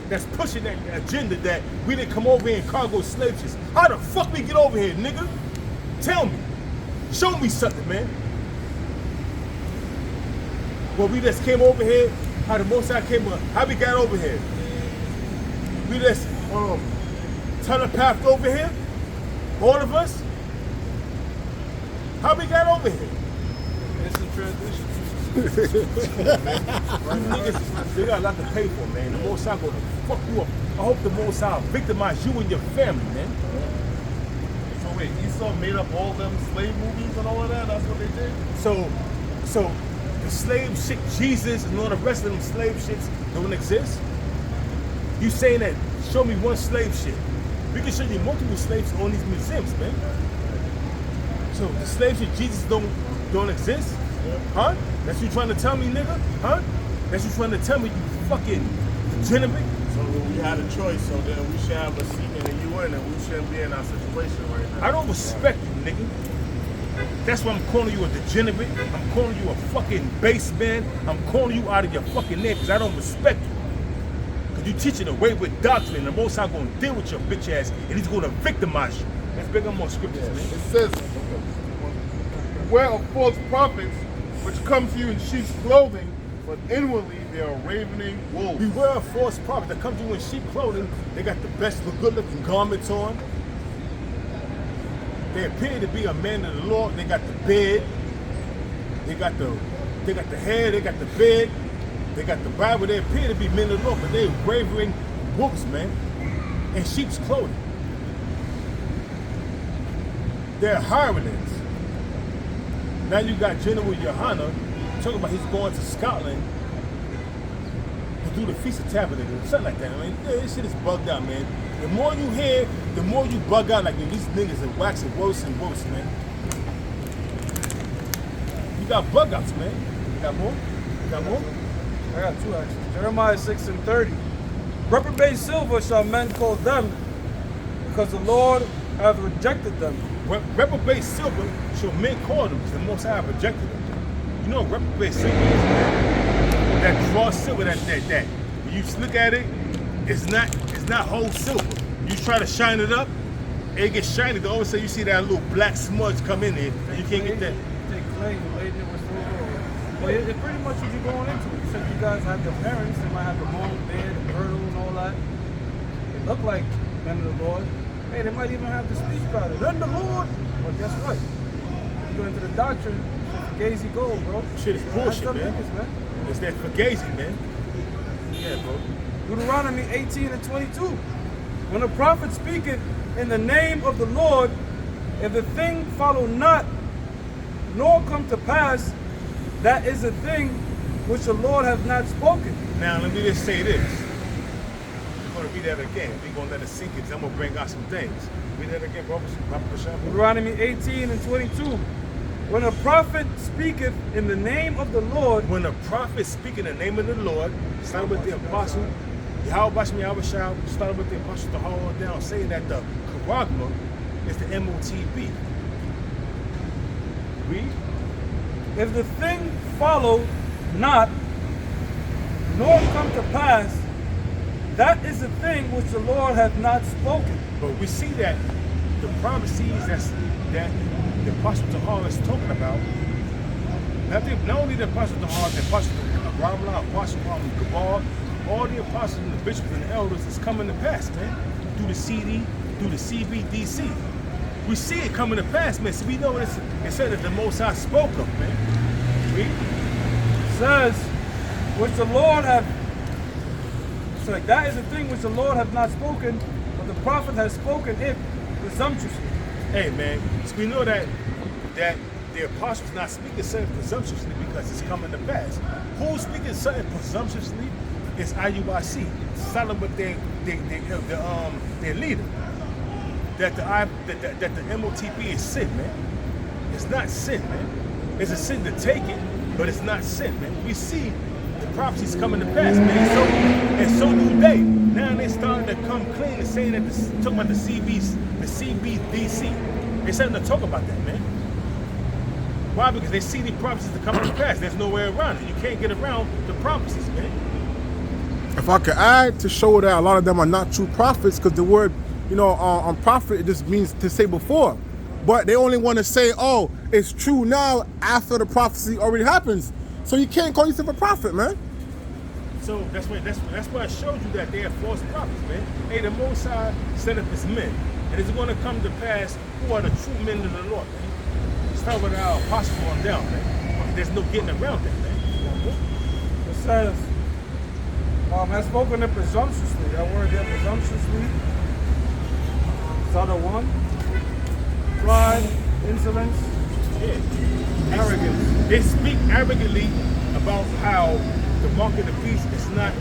that's pushing that agenda that we didn't come over here in cargo slave ships. How the fuck we get over here, nigga? Tell me. Show me something, man. Well, we just came over here. How the Most High came up. How we got over here? We just telepath over here? All of us? How we got over here? It's a transition. Niggas, they got a lot to pay for, man. The Most High gonna fuck you up. I hope the Most High victimize you and your family, man. So wait, Esau made up all them slave movies and all of that? That's what they did? So the slave ship Jesus and all the rest of them slave ships don't exist? You saying that, show me one slave ship. We can show you multiple slaves on these museums, man. So the slave ship Jesus don't exist? Huh? That's you trying to tell me, nigga? Huh? That's you trying to tell me, you fucking degenerate? So we had a choice, so then we should have a seat in the UN and we shouldn't be in our situation right now. I don't respect you, nigga. That's why I'm calling you a degenerate. I'm calling you a fucking base man. I'm calling you out of your fucking name because I don't respect you. Because you teaching a wayward doctrine and the Most High gonna deal with your bitch ass and he's gonna victimize you. Let's bring up more scriptures, man. It says, beware of false prophets which come to you in sheep's clothing, but inwardly they are ravening wolves. Beware of false prophets that come to you in sheep clothing. They got the best, good looking garments on. They appear to be a man of the Lord. They got the beard. They got the hair, they got the beard, they got the Bible. They appear to be men of the Lord, but they're wavering wolves, man, in sheep's clothing. They're hirelings. Now you got General Johanna talking about he's going to Scotland to do the Feast of Tabernacles, something like that. I mean, this shit is bugged out, man. The more you hear, the more you bug out. Like, these niggas are waxing worse and worse, man. You got bug outs, man. You got more? You got more? I got two actually. Jeremiah 6:30. Reprobate silver shall men call them, because the Lord hath rejected them. Reprobate silver shall men call them, because the Most High have rejected them. You know what reprobate silver is, man? That raw silver, that. When you look at it, it's not whole silver. You try to shine it up, it gets shiny. Then all of a sudden you see that little black smudge come in there, and you can't get that. Take clay and laden it with silver. Well, it's pretty much what you're going into. You said you guys have your parents, they might have the long beard, the girdle, and all that. They look like men of the Lord. Hey, they might even have the speech pattern. Then the Lord. But guess what? You go into the doctrine, it's Fugazi gold, bro. Shit is bullshit, man. Niggas, man. It's that Fugazi, man. Yeah, bro. Deuteronomy 18:22. When a prophet speaketh in the name of the Lord, if the thing follow not, nor come to pass, that is a thing which the Lord hath not spoken. Now, let me just say this. We're going to read that again. We're going to let it sink in, 'cause I'm going to bring out some things. Read that again, bro. Deuteronomy 18:22. When a prophet speaketh in the name of the Lord, When a prophet speak in the name of the Lord, started with the apostle, Yahweh started with the apostle to hold on down, saying that the charagma is the MOTB. Read. if the thing follow not, nor come to pass, that is the thing which the Lord hath not spoken. But we see that the prophecies that the apostle Tahar is talking about, not only the apostle Tahar, the apostle Ramla, apostle Gabar, all the apostles and the bishops and the elders is coming to pass, man, through the CD, through the CBDC. We see it coming to pass, man. So we know it's said that the Most High spoke of, man. Read. Says, which the Lord hath, so like, that is the thing which the Lord hath not spoken, but the prophet has spoken it presumptuously. Hey, man, so we know that the apostles not speaking something presumptuously because it's coming to pass. Who's speaking something presumptuously? It's IUIC, selling with their leader. That the MOTP is sin, man. It's not sin, man. It's a sin to take it, but it's not sin, man. We see the prophecies coming to pass, man. And so do they. Now they're starting to come clean and saying that talking about the CBDC. They're starting to talk about that, man. Why? Because they see the prophecies that come to pass. There's no way around it. You can't get around the prophecies, man. If I could add to show that a lot of them are not true prophets, because the word, on prophet, it just means to say before. But they only want to say, oh, it's true now after the prophecy already happens. So you can't call yourself a prophet, man. So that's why I showed you that they are false prophets, man. Hey, the Most High set up his men. And it's going to come to pass who are the true men of the Lord, man. Start with our apostle on down, man. There's no getting around that, man. It says, has spoken it presumptuously. That word there, presumptuously. Is other one. Pride, insolence, Arrogance. They speak arrogantly about how the mark of the beast is not,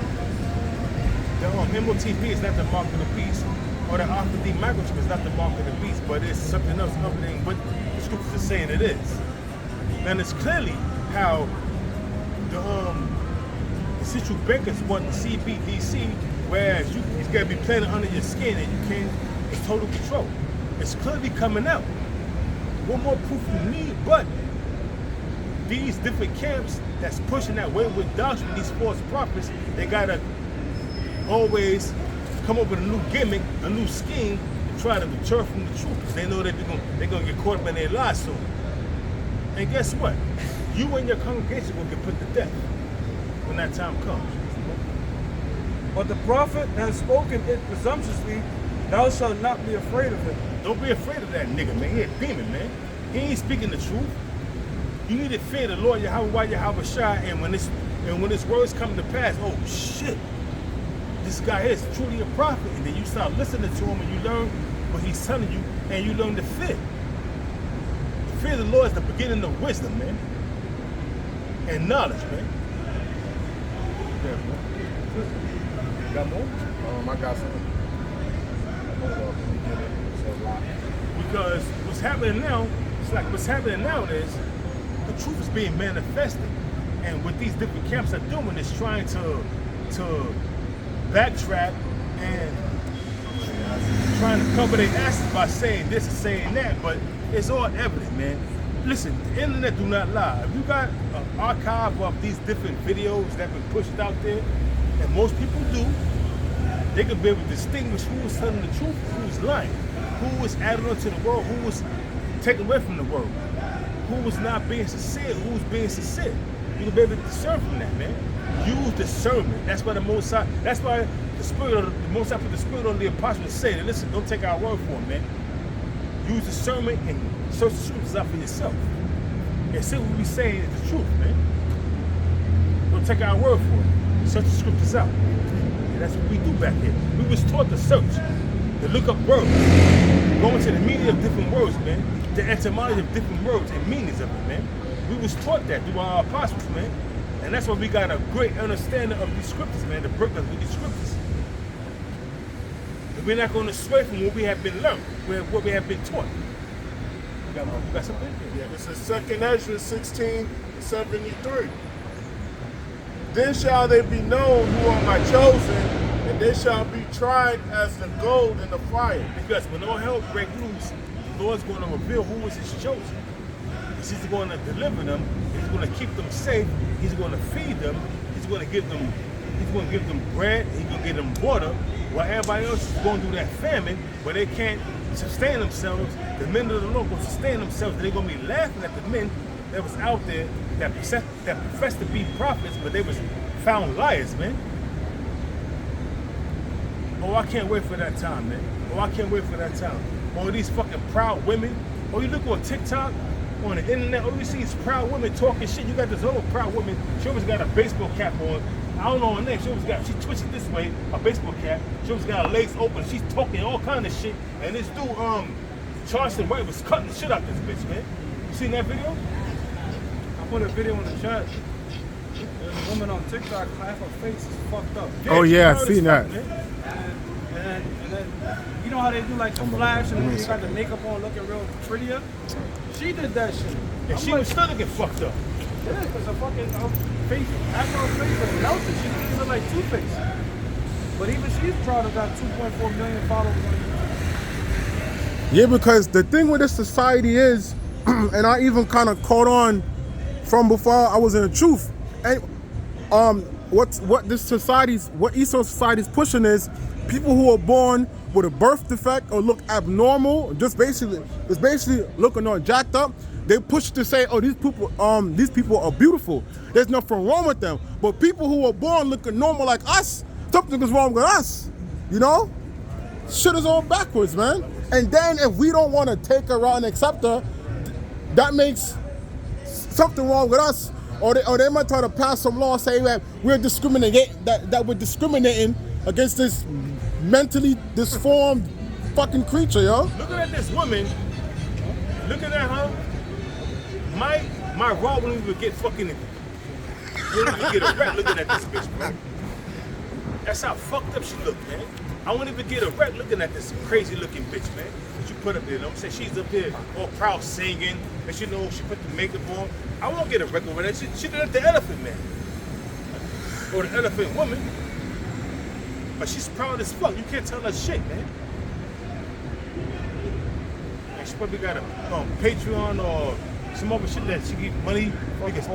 the MOTP is not the mark of the beast, or the Alpha D microchip is not the mark of the beast, but it's something else other than what the scriptures are saying it is. And it's clearly how the central bankers want the CBDC, whereas it's got to be planted under your skin and you can't, it's total control. It's clearly coming out. What more proof you need but these different camps that's pushing that wayward doctrine, these false prophets, they got to always come up with a new gimmick, a new scheme to try to deter from the truth, because they know that they're going to get caught up in their lies soon. And guess what? You and your congregation will get put to death when that time comes. but the prophet has spoken it presumptuously. Thou shalt not be afraid of him. Don't be afraid of that nigga, man. He a demon, man. He ain't speaking the truth. You need to fear the Lord Yahweh Shai, and when this words come to pass, oh shit, this guy here is truly a prophet, and then you start listening to him and you learn what he's telling you, and you learn to fear. The fear of the Lord is the beginning of wisdom, man, and knowledge, man. Yeah, man. Got more? I got some. Hold up, let me get it. It's a lot. Because what's happening now is the truth is being manifested, and what these different camps are doing is trying to backtrack and trying to cover their asses by saying this and saying that, but it's all evident, man. Listen, the internet do not lie. If you got an archive of these different videos that been pushed out there, and most people do, they can be able to distinguish who is telling the truth, who is lying, who is adding on to the world, who is taken away from the world, who was not being sincere, who was being sincere. You can be able to discern from that, man. Use discernment. That's why the Most High, that's why the Most High put the spirit on the apostles to say that, listen, don't take our word for it, man. Use discernment and search the scriptures out for yourself. And see what we saying is the truth, man. Don't take our word for it. Search the scriptures out. And that's what we do back here. We was taught to search, to look up words, go into the meaning of different words, man, the etymology of different words and meanings of it, man. We was taught that through our apostles, man. And that's why we got a great understanding of these scriptures, man, the breakdown with these scriptures. And we're not going to sway from what we have been learned, what we have been taught. You got something? Yeah, this is 2nd Ezra 16:73. Then shall they be known who are my chosen, and they shall be tried as the gold in the fire. Because when all hell breaks loose, the Lord's going to reveal who is his chosen. He's going to deliver them. He's going to keep them safe. He's going to feed them. He's going to give them bread. He's going to give them water. While everybody else is going through that famine where they can't sustain themselves, the men of the Lord will sustain themselves. They're going to be laughing at the men that was out there that professed to be prophets, but they was found liars, man. Oh, I can't wait for that time, man. Oh, I can't wait for that time. Oh, these fucking proud women. Oh, you look on TikTok, on the internet, oh, you see these proud women talking shit. You got this old proud woman. She always got a baseball cap on. I don't know her name. She twisted this way, a baseball cap. She always got her legs open. She's talking all kind of shit. And this dude, Charleston White, was cutting the shit out this bitch, man. You seen that video? I put a video in the chat. There's a woman on TikTok, half her face is fucked up. Oh yeah, I seen that. And then, you know how they do like the flash and then you got the makeup on looking real prettier? She did that shit. And she was still looking fucked up. Yeah, because her fucking face, after her face was melted, she didn't look like Two-Face. But even she's proud of that 2.4 million followers on YouTube. Yeah, because the thing with this society is, and I even kind of caught on from before I was in the truth, and what Eastern society's pushing is people who are born with a birth defect or look abnormal, just basically looking all jacked up. They push to say, oh, these people are beautiful. There's nothing wrong with them. But people who are born looking normal like us, something is wrong with us. You know? Shit is all backwards, man. And then if we don't want to take her out and accept her, that makes something wrong with us. Or they might try to pass some law saying that we're discriminating, that we're discriminating against this mentally disformed fucking creature, yo. Looking at this woman, looking at her, my raw wouldn't even get fucking, wouldn't even get erect looking at this bitch, bro. That's how fucked up she look, man. I wouldn't even get erect looking at this crazy looking bitch, man. That you put up there, you know what I'm saying? She's up there all proud singing, and she know she put the makeup on. I won't get erect over that. She did the elephant man. Or the elephant woman. But she's proud as fuck. You can't tell her shit, man. And she probably got a Patreon or some other shit that she get money. Because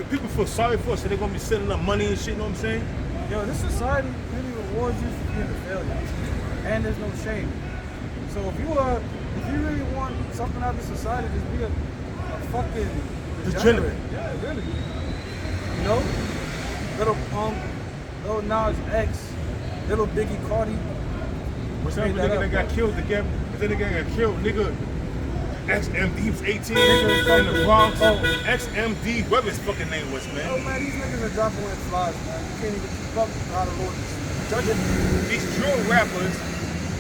people feel sorry for her, so they're gonna be sending her money and shit, you know what I'm saying? Yo, this society really rewards you for being a failure. And there's no shame. So if you really want something out of society, just be a fucking degenerate. Yeah, really. You know? Little Pump, Lil Nas X, Little Biggie Cardi. What's up with nigga that got killed again? If that nigga got killed, nigga, XMD, he was 18 Niggas in the Bronx. Oh. XMD, whatever his fucking name was, Oh man. man, these niggas are dropping like flies, man. You can't even keep up with how the Lord is judging. These drill rappers,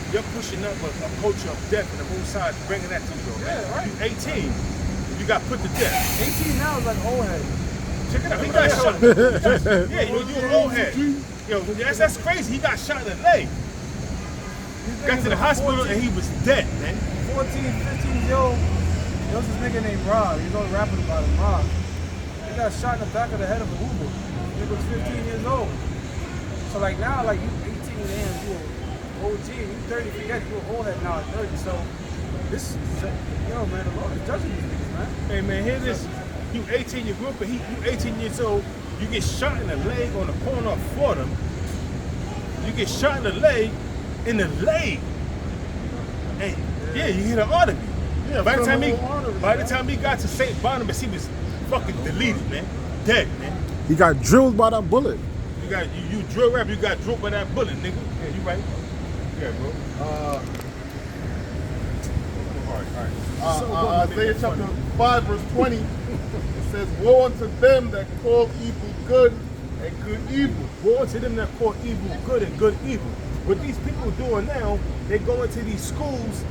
they're pushing up a culture of death, and the Most High is bringing that to you, man. Yeah, right. You 18, you got put to death. 18 now is like old head. Check it out, he got shot. Yeah, you an old head. Yo, that's crazy. He got shot in the leg. Got to the hospital and he was dead, man. 14, 15 years old. There was this nigga named Rob. He's always rapping about him, Rob. He got shot in the back of the head of an Uber. Nigga was 15 years old. So like now, like you 18, man, you an OG, you 30, forget you an old head now at 30. So this is, yo man, the Lord is judging these niggas, man. Hey man, hear this. You 18, you grew up, you 18 years old, you get shot in the leg on the corner of Fordham. You get shot in the leg, and yeah, you hit an artery. Yeah, by the femoral artery, time he got to St. Barnabas, he was fucking deleted, man. Dead, man. He got drilled by that bullet. You drill rap, you got drilled by that bullet, nigga. Yeah, you right. Yeah, bro. Isaiah chapter 5, verse 20, it says, woe unto them that call evil good and good evil. Woe unto them that call evil good and good evil. What these people doing now, they go into these schools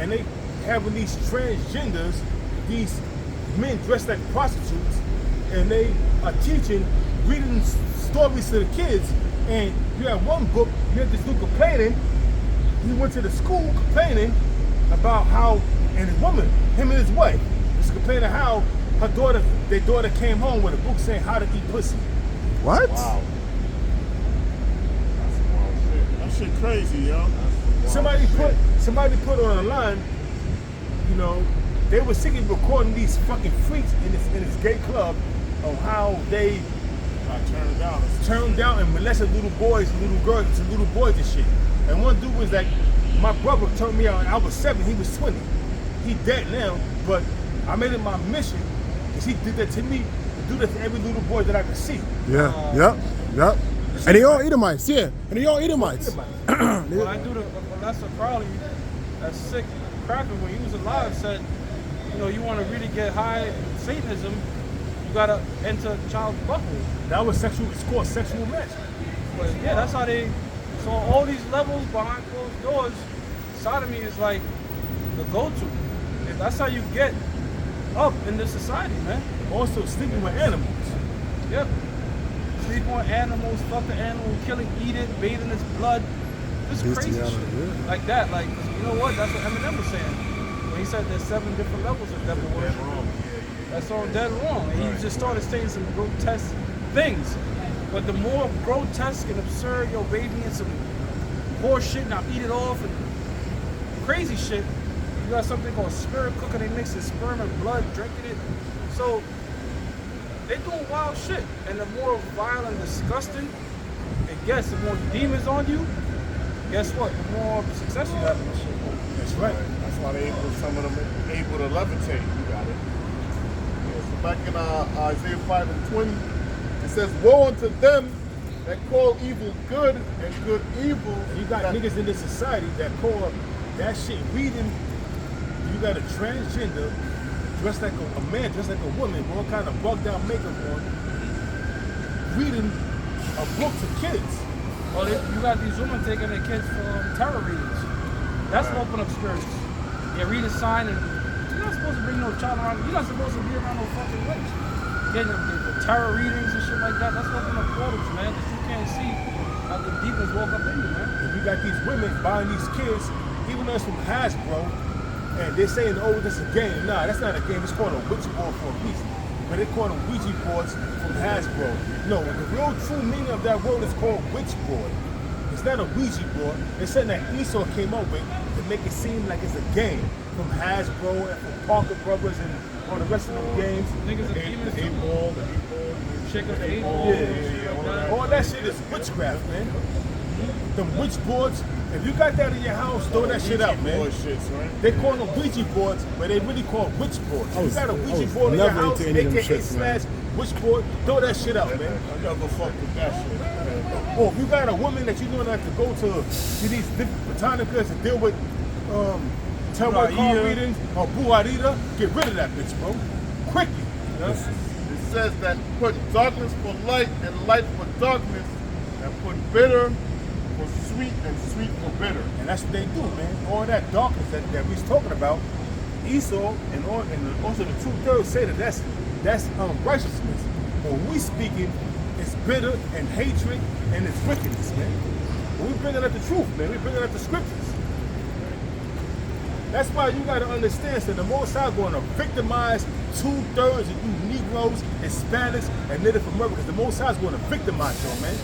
and they having these transgenders, these men dressed like prostitutes, and they are teaching, reading stories to the kids. And you have one book, you have this dude complaining, he went to the school complaining about how, and his woman, him and his wife, was complaining how their daughter came home with a book saying how to eat pussy. What? Wow. That's wild shit. That shit crazy, yo. Somebody put on a line, you know, they were singing, recording these fucking freaks in this gay club of how they turned down and molested little boys and little girls and little boys and shit. And one dude was like, my brother told me I was 7, he was 20. He dead now, but I made it my mission, because he did that to me, to do that to every little boy that I could see. Yeah, yep. And they all Edomites, yeah. And they all Edomites. When I do that's a Crowley, that's sick. Cracker, when he was alive, said, you know, you want to really get high in Satanism, you gotta enter child buckle. That was sexual, it's called sexual magic. But yeah, that's how they, so all these levels behind closed doors, sodomy is like the go-to. And that's how you get up in this society, man. Also sleeping with animals. Yep. Sleep on animals, fuck the animal, kill it, eat it, bathe in its blood. This crazy Bestiality, shit. yeah. Like that, like, you know what? That's what Eminem was saying. When he said there's 7 different levels of devil worship. That's all dead wrong. And he just started saying some grotesque things. But the more grotesque and absurd, yo, baby, and some horse shit, and I'll eat it off, and crazy shit, you got something called spirit cooking. They mix the sperm and blood, drinking it. So they doing wild shit. And the more vile and disgusting it gets, the more demons on you, guess what? The more success you have in this shit. That's right. That's why some of them able to levitate. You got it. Yeah, so back in Isaiah 5 and 20, it says, woe unto them that call evil good and good evil. You got niggas in this society that call that shit reading. You got a transgender dressed like a man, dressed like a woman, with all kind of bugged out makeup on, reading a book to kids. Well, you got these women taking their kids for tarot readings. That's an open up spirits. You read a sign and you're not supposed to bring no child around. You're not supposed to be around no fucking witch. Getting the tarot readings and shit like that. That's open up portals, man. That you can't see how the demons walk up in you, man. And you got these women buying these kids, even though it's from Hasbro, and they're saying, oh, this is a game. Nah, that's not a game. It's called a witch board for a reason. But they call them Ouija boards from Hasbro. No, the real true meaning of that word is called witch board. It's not a Ouija board. It's something that Esau came up with to make it seem like it's a game from Hasbro and from Parker Brothers and all the rest of them games. Niggas are demons. The 8-ball, the 8-ball. Shake up the 8 ball. Yeah. All that shit is witchcraft, man. Them witch boards, if you got that in your house, throw that shit out, man. Right? They call them Ouija boards, but they really call witch boards. If you got a Ouija board in your never house, into any of them aka shits, slash witch board, throw that shit out, man. I never fuck with that shit. Or if you got a woman that you know that to go to these different botanicas and deal with Termites, card Buharia. readings, or Buharita, get rid of that bitch, bro. Quickly. You know? It says that put darkness for light and light for darkness, and put bitter for sweet and sweet for bitter. And that's what they do, man. All that darkness that we was talking about, Esau and also the 2/3 say that that's righteousness. But when we speaking, it's bitter and hatred and it's wickedness, man. When we bringing up the truth, man, we bringing up the scriptures. That's why you gotta understand that the Most High going to victimize 2/3 of you Negroes, Hispanics, and Native Americans. The Most High is going to victimize y'all, man.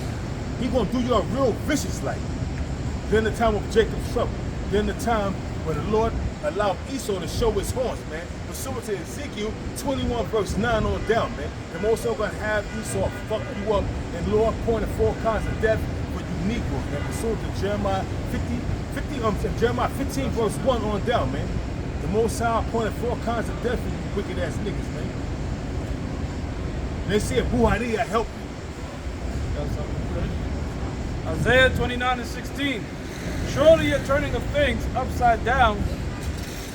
He gonna do y'all real vicious like. During the time of Jacob's trouble, during the time when the Lord allowed Esau to show his horns, man. Pursuant to Ezekiel 21 verse 9 on down, man. The Most High gonna have Esau fuck you up and Lord appointed 4 kinds of death for you Negroes, man. Pursuant to Jeremiah Jeremiah 15 verse 1 on down, man. The Most High appointed 4 kinds of death for you wicked ass niggas, man. They said, Buharia help you. Isaiah 29:16. Surely your turning of things upside down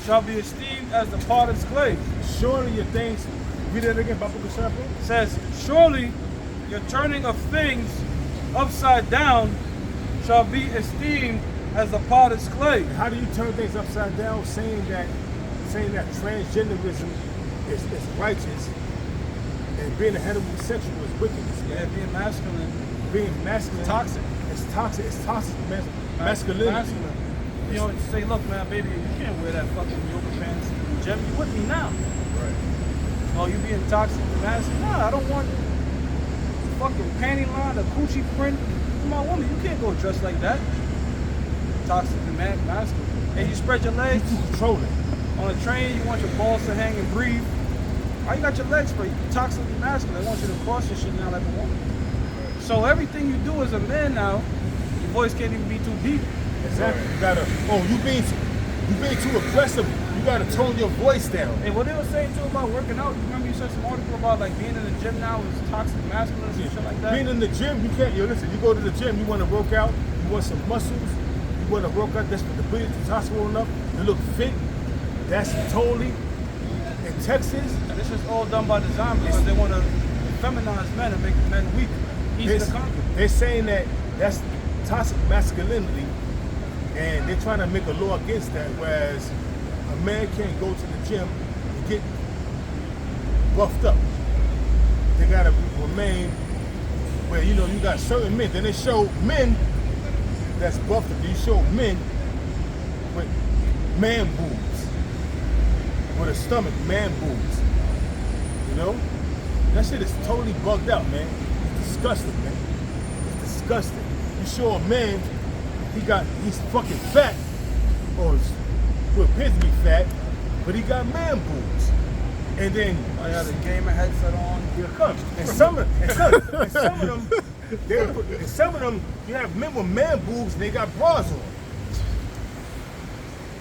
shall be esteemed as the potter's clay. Surely your things, read that again, Bible Shampoo. It says, surely your turning of things upside down shall be esteemed as the potter's clay. How do you turn things upside down, saying that transgenderism is righteous and being a heterosexual is wickedness, Yeah, man? being masculine. Being masculine, Toxic. It's toxic. It's toxic masculinity. Masculine. You know, say, look, man, baby, you can't wear that fucking yoga pants to the gym. You with me now? Right. Oh, you being toxic and masculine? Nah, I don't want the fucking panty line, the coochie print. You're my woman. You can't go dressed like that. Toxic and masculine. And you spread your legs You too controlling. on a train. You want your balls to hang and breathe. Why you got your legs spread? You toxic and masculine. They want you to cross your shit now like a woman. So everything you do as a man now, your voice can't even be too deep. Exactly. You gotta. Oh, you being too aggressive. You gotta tone your voice down. And what they were saying too about working out, you remember you said some article about like being in the gym now is toxic masculine and shit like that? Being in the gym, you can't. Yo, listen. You go to the gym. You want to work out. You want some muscles. You want to work out. That's what the booty is hospital enough to look fit. That's totally in Texas. And this is all done by design because they want to feminize men and make men weak, easy to conquer. They're saying that that's toxic masculinity, and they're trying to make a law against that. Whereas a man can't go to the gym and get buffed up. They gotta remain where you got certain men. Then they show men that's buffed up. You show men with man boobs, with a stomach, man boobs. You know, that shit is totally bugged out, man. It's disgusting, man. It's disgusting. You show a man, he's fucking fat, or what appears to be fat, but he got man boobs. And then I got a gamer headset on. here it comes. And some of them, you have men with man boobs and they got bras on.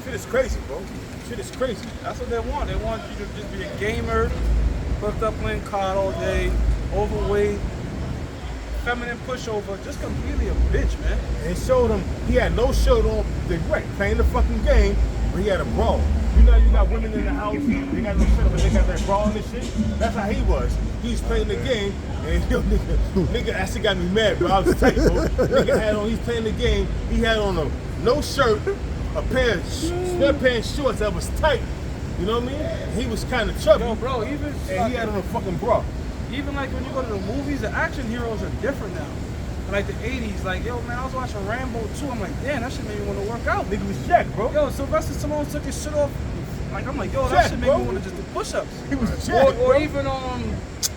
Shit is crazy, bro. Shit is crazy. That's what they want. They want you to just be a gamer, hooked up playing COD all day, overweight, feminine pushover, just completely a bitch, man. And it showed him he had no shirt on. They right playing the fucking game, but he had a bra. You know, you got women in the house, they got no shirt, but they got that bra on and shit. That's how he was. He was playing the game, and yo, nigga actually got me mad, bro. I was tight, bro. Nigga had on, he's playing the game. He had on no shirt, a pair of sweatpants shorts that was tight. You know what I mean? He was kind of chubby. Yo, bro, even And he had on a fucking bra. even like when you go to the movies, the action heroes are different now. Like the 80s, like, yo, man, I was watching Rambo 2. I'm like, damn, that shit made me want to work out. Nigga was jacked, bro. Yo, Sylvester Stallone took his shit off. Like, I'm like, yo, that Jack, shit made bro. me want to just do push-ups. He was jacked, Or bro. even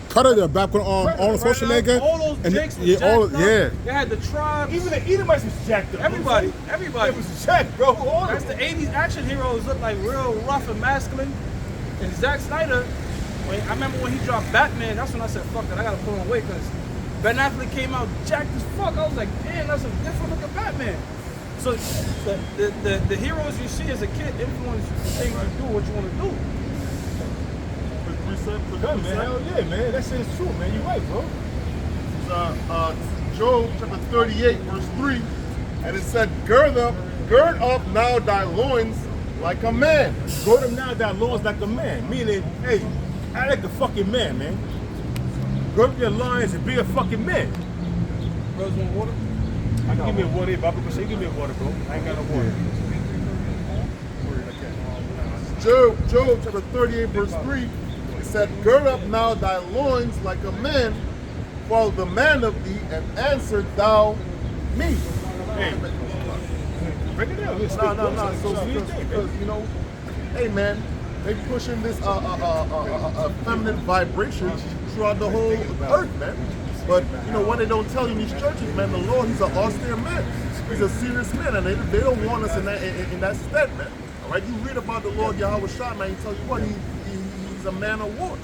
Predator back when Arnold Schwarzenegger. all those and jakes were yeah, jacked up. yeah. They had the tribes. Even the Edomites was jacked up. Everybody. It was jacked, bro. All That's of the them. 80s action heroes look like real rough and masculine. And Zack Snyder, I remember when he dropped Batman, that's when I said, fuck it, I gotta put on weight because Ben Affleck came out jacked as fuck. I was like, damn, that's a different looking Batman. So the heroes you see as a kid influence the things you do, what you want to do. Yeah, man. Hell yeah, man. That shit is true, man. You're right, bro. Job chapter 38, verse 3, and it said, Gird up now thy loins, like a man. Gird up now thy loins like a man. Meaning, hey, act like a fucking man, man. Gird up your loins and be a fucking man. Brothers want water? I can give me a water, Bobby. Give me a water, bro. I ain't got no water. Job chapter 38 verse 3, it said, gird up now thy loins like a man, follow the man of thee, and answer thou me. Hey, break it down. No. So, because, you know, hey man, they pushing this feminine vibration throughout the whole earth, man. But you know what they don't tell you in these churches, man, the Lord, he's an austere man. He's a serious man, and they don't want us in that stead, man. All right, you read about the Lord Yahweh Shah, man, he tells you what, he's a man of war.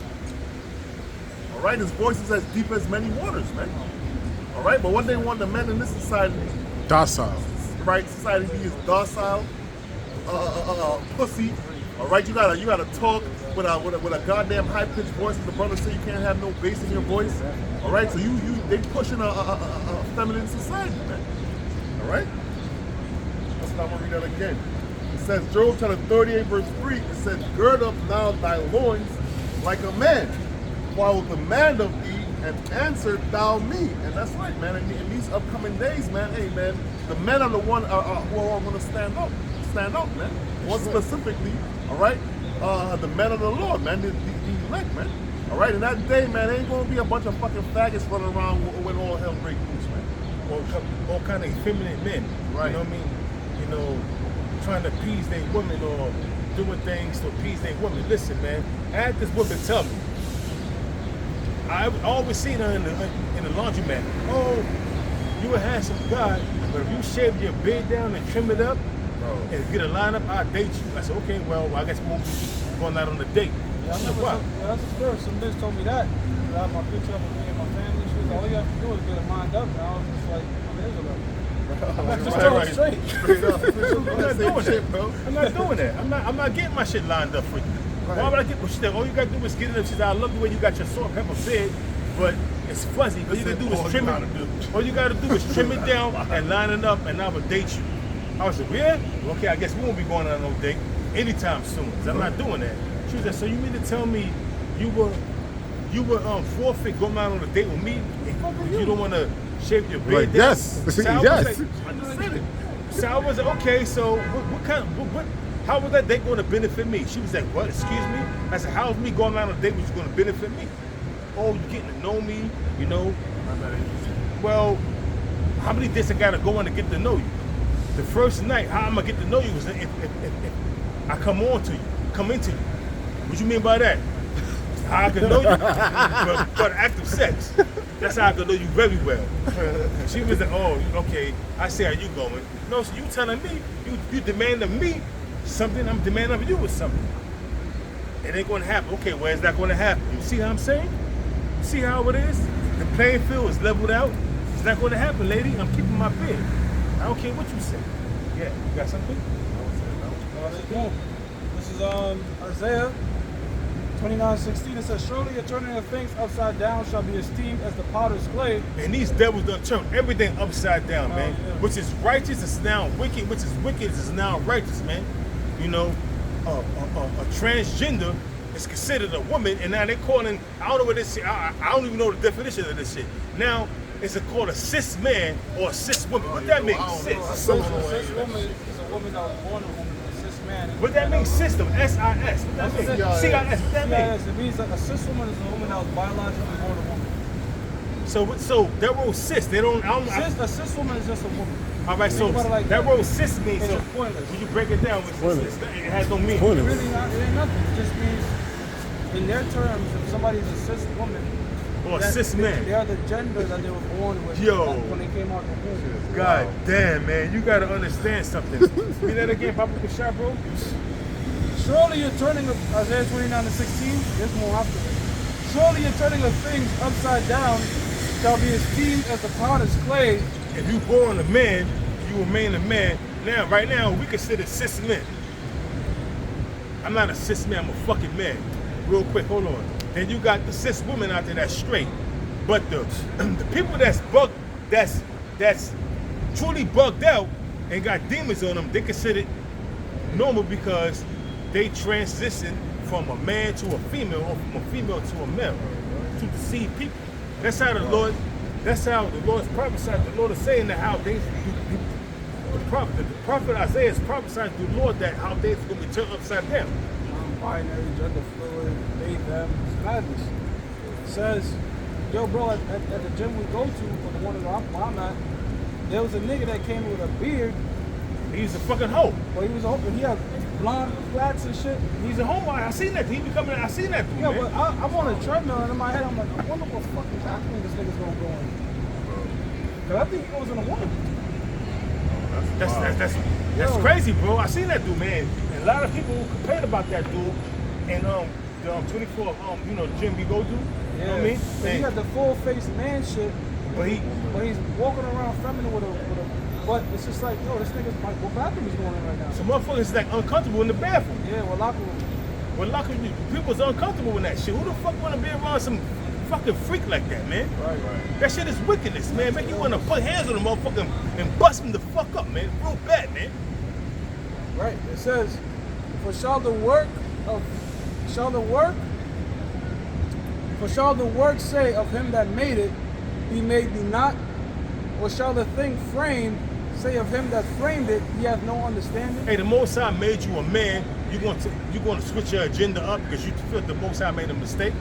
All right, his voice is as deep as many waters, man. All right, but what they want the men in this society, Docile. right, society to be is docile, pussy. All right, you gotta talk with a goddamn high pitched voice. As the brother said, you can't have no bass in your voice. All right, so they pushing a feminine society, man. All right, that's not gonna read that again. It says Job chapter 38 verse 3. It says, gird up now thy loins like a man, follow the man of thee, and answer thou me. And that's right, man. In these upcoming days, man, hey man, the men are the one who are gonna stand up, man. More specifically, all right, the men of the Lord, man, the elect, man. All right, in that day, man, ain't gonna be a bunch of fucking faggots running around when all hell breaks loose, man. All kind of effeminate men. Right. You know what I mean? You know, trying to appease their women or doing things to appease their women. Listen, man, I had this woman tell me. I always seen her in the laundromat. Oh, you a handsome guy, but if you shave your beard down and trim it up and get a lineup, I'll date you. I said, okay, well, I guess we won't be going out on a date. Yeah, She said, why? that's the story. Some bitch told me that. I have my picture up with me and my family. She was like, all you have to do is get it lined up. And I was just like, just tell her straight. I'm not doing that, bro. I'm not doing that. I'm not getting my shit lined up for you. Why would I get? Well, she said, all you gotta do is get it up. She said, I love the way you got your salt and pepper beard, but it's fuzzy. All you gotta do is trim it. All you gotta do is trim it down and line it up, and I will date you. I was like, yeah, okay. I guess we won't be going on no date anytime soon. Cause I'm not doing that. She was like, so you mean to tell me you were forfeit going out on a date with me? If you don't want to shave your beard Right, down? yes. So I was Yes. like, I just said it. So I was like, okay, so what kind of, what how was that date going to benefit me? She was like, what, excuse me? I said, how's me going out on a date was going to benefit me? Oh, you getting to know me, you know? Well, how many days I got to go on to get to know you? The first night, how I'm going to get to know you is if I come into you. What you mean by that? How I can know you, but active sex. That's how I can know you very well. She was like, oh, okay. I say, are you going? No, so you telling me, you demand of me something, I'm demanding of you with something. It ain't going to happen. Okay, well, it's not going to happen. You see how I'm saying? You see how it is? The playing field is leveled out. It's not going to happen, lady. I'm keeping my bid. I don't care what you say. Yeah, you got something? This is Isaiah 29:16. It says, surely your turning of things upside down shall be esteemed as the potter's clay. And these devils done turn everything upside down, man. Yeah. Which is righteous is now wicked, which is wicked is now righteous, man. You know, a transgender is considered a woman, and now they're calling, I don't know what this shit, I don't even know the definition of this shit. Now, it's called a cis man or a cis woman. What that means, cis? A cis woman is a woman that was born a woman. A cis man is What that means, system, S-I-S. What that means? C-I-S, what that means? CIS. It means that a cis woman is a woman that was biologically born a woman. So that word cis, they don't, A cis woman is just a woman. all right, so Think about it like that that. word cis means, It's so just pointless. when you break it down, it has no meaning. Pointless. It really not, it ain't nothing. It just means, in their terms, if somebody's a cis woman, Or a cis man. they are the gender that they were born with Yo. when they came out the womb. God damn, man, you gotta understand something. Read that again, Papa Bashar, bro. Surely you're turning of Isaiah 29:16. There's more after this. Surely you're turning of things upside down shall be esteemed as the potter's clay. If you born a man, you remain a man. Now, right now, we consider cis men. I'm not a cis man, I'm a fucking man. Real quick, hold on. Then you got the cis woman out there that's straight. But the people that's bugged, that's truly bugged out and got demons on them, they consider normal because they transition from a man to a female or from a female to a male to deceive people. That's how the Lord is prophesied. The Lord is saying that how things the prophet Isaiah is prophesying to the Lord that how things are going to be turned upside down. Binary, gender fluid, they, them, it's madness. It says, yo, bro, at the gym we go to, or the one where I'm at, there was a nigga that came with a beard. He's a fucking hoe. But he was a hoe, he had blonde plaits and shit. He's a homo. I seen that. I seen that dude, Yeah, man. but I'm on a treadmill, and in my head, I'm like, I wonder what fucking bathroom this nigga's gonna go in. Cause I think he goes in a woman. That's crazy, bro. I seen that dude, man. And a lot of people complain about that dude. And the 24, gym we go to. You know what I mean? So he got the full face man shit, But he's walking around feminine with a. But it's just like, yo, this nigga's like, what bathroom is going in right now? some motherfuckers is like uncomfortable in the bathroom. Yeah, well, locker room. Well, locker room, people's uncomfortable in that shit. Who the fuck want to be around some fucking freak like that, man? Right. That shit is wickedness, man. Make you want to put hands on the motherfucker and bust him the fuck up, man. Real bad, man. Right. It says, for shall the work say of him that made it, he made me not? Or shall the thing framed say of him that framed it, he hath no understanding? Hey, the Most High made you a man. You're going to switch your agenda up because you feel the Most High made a mistake?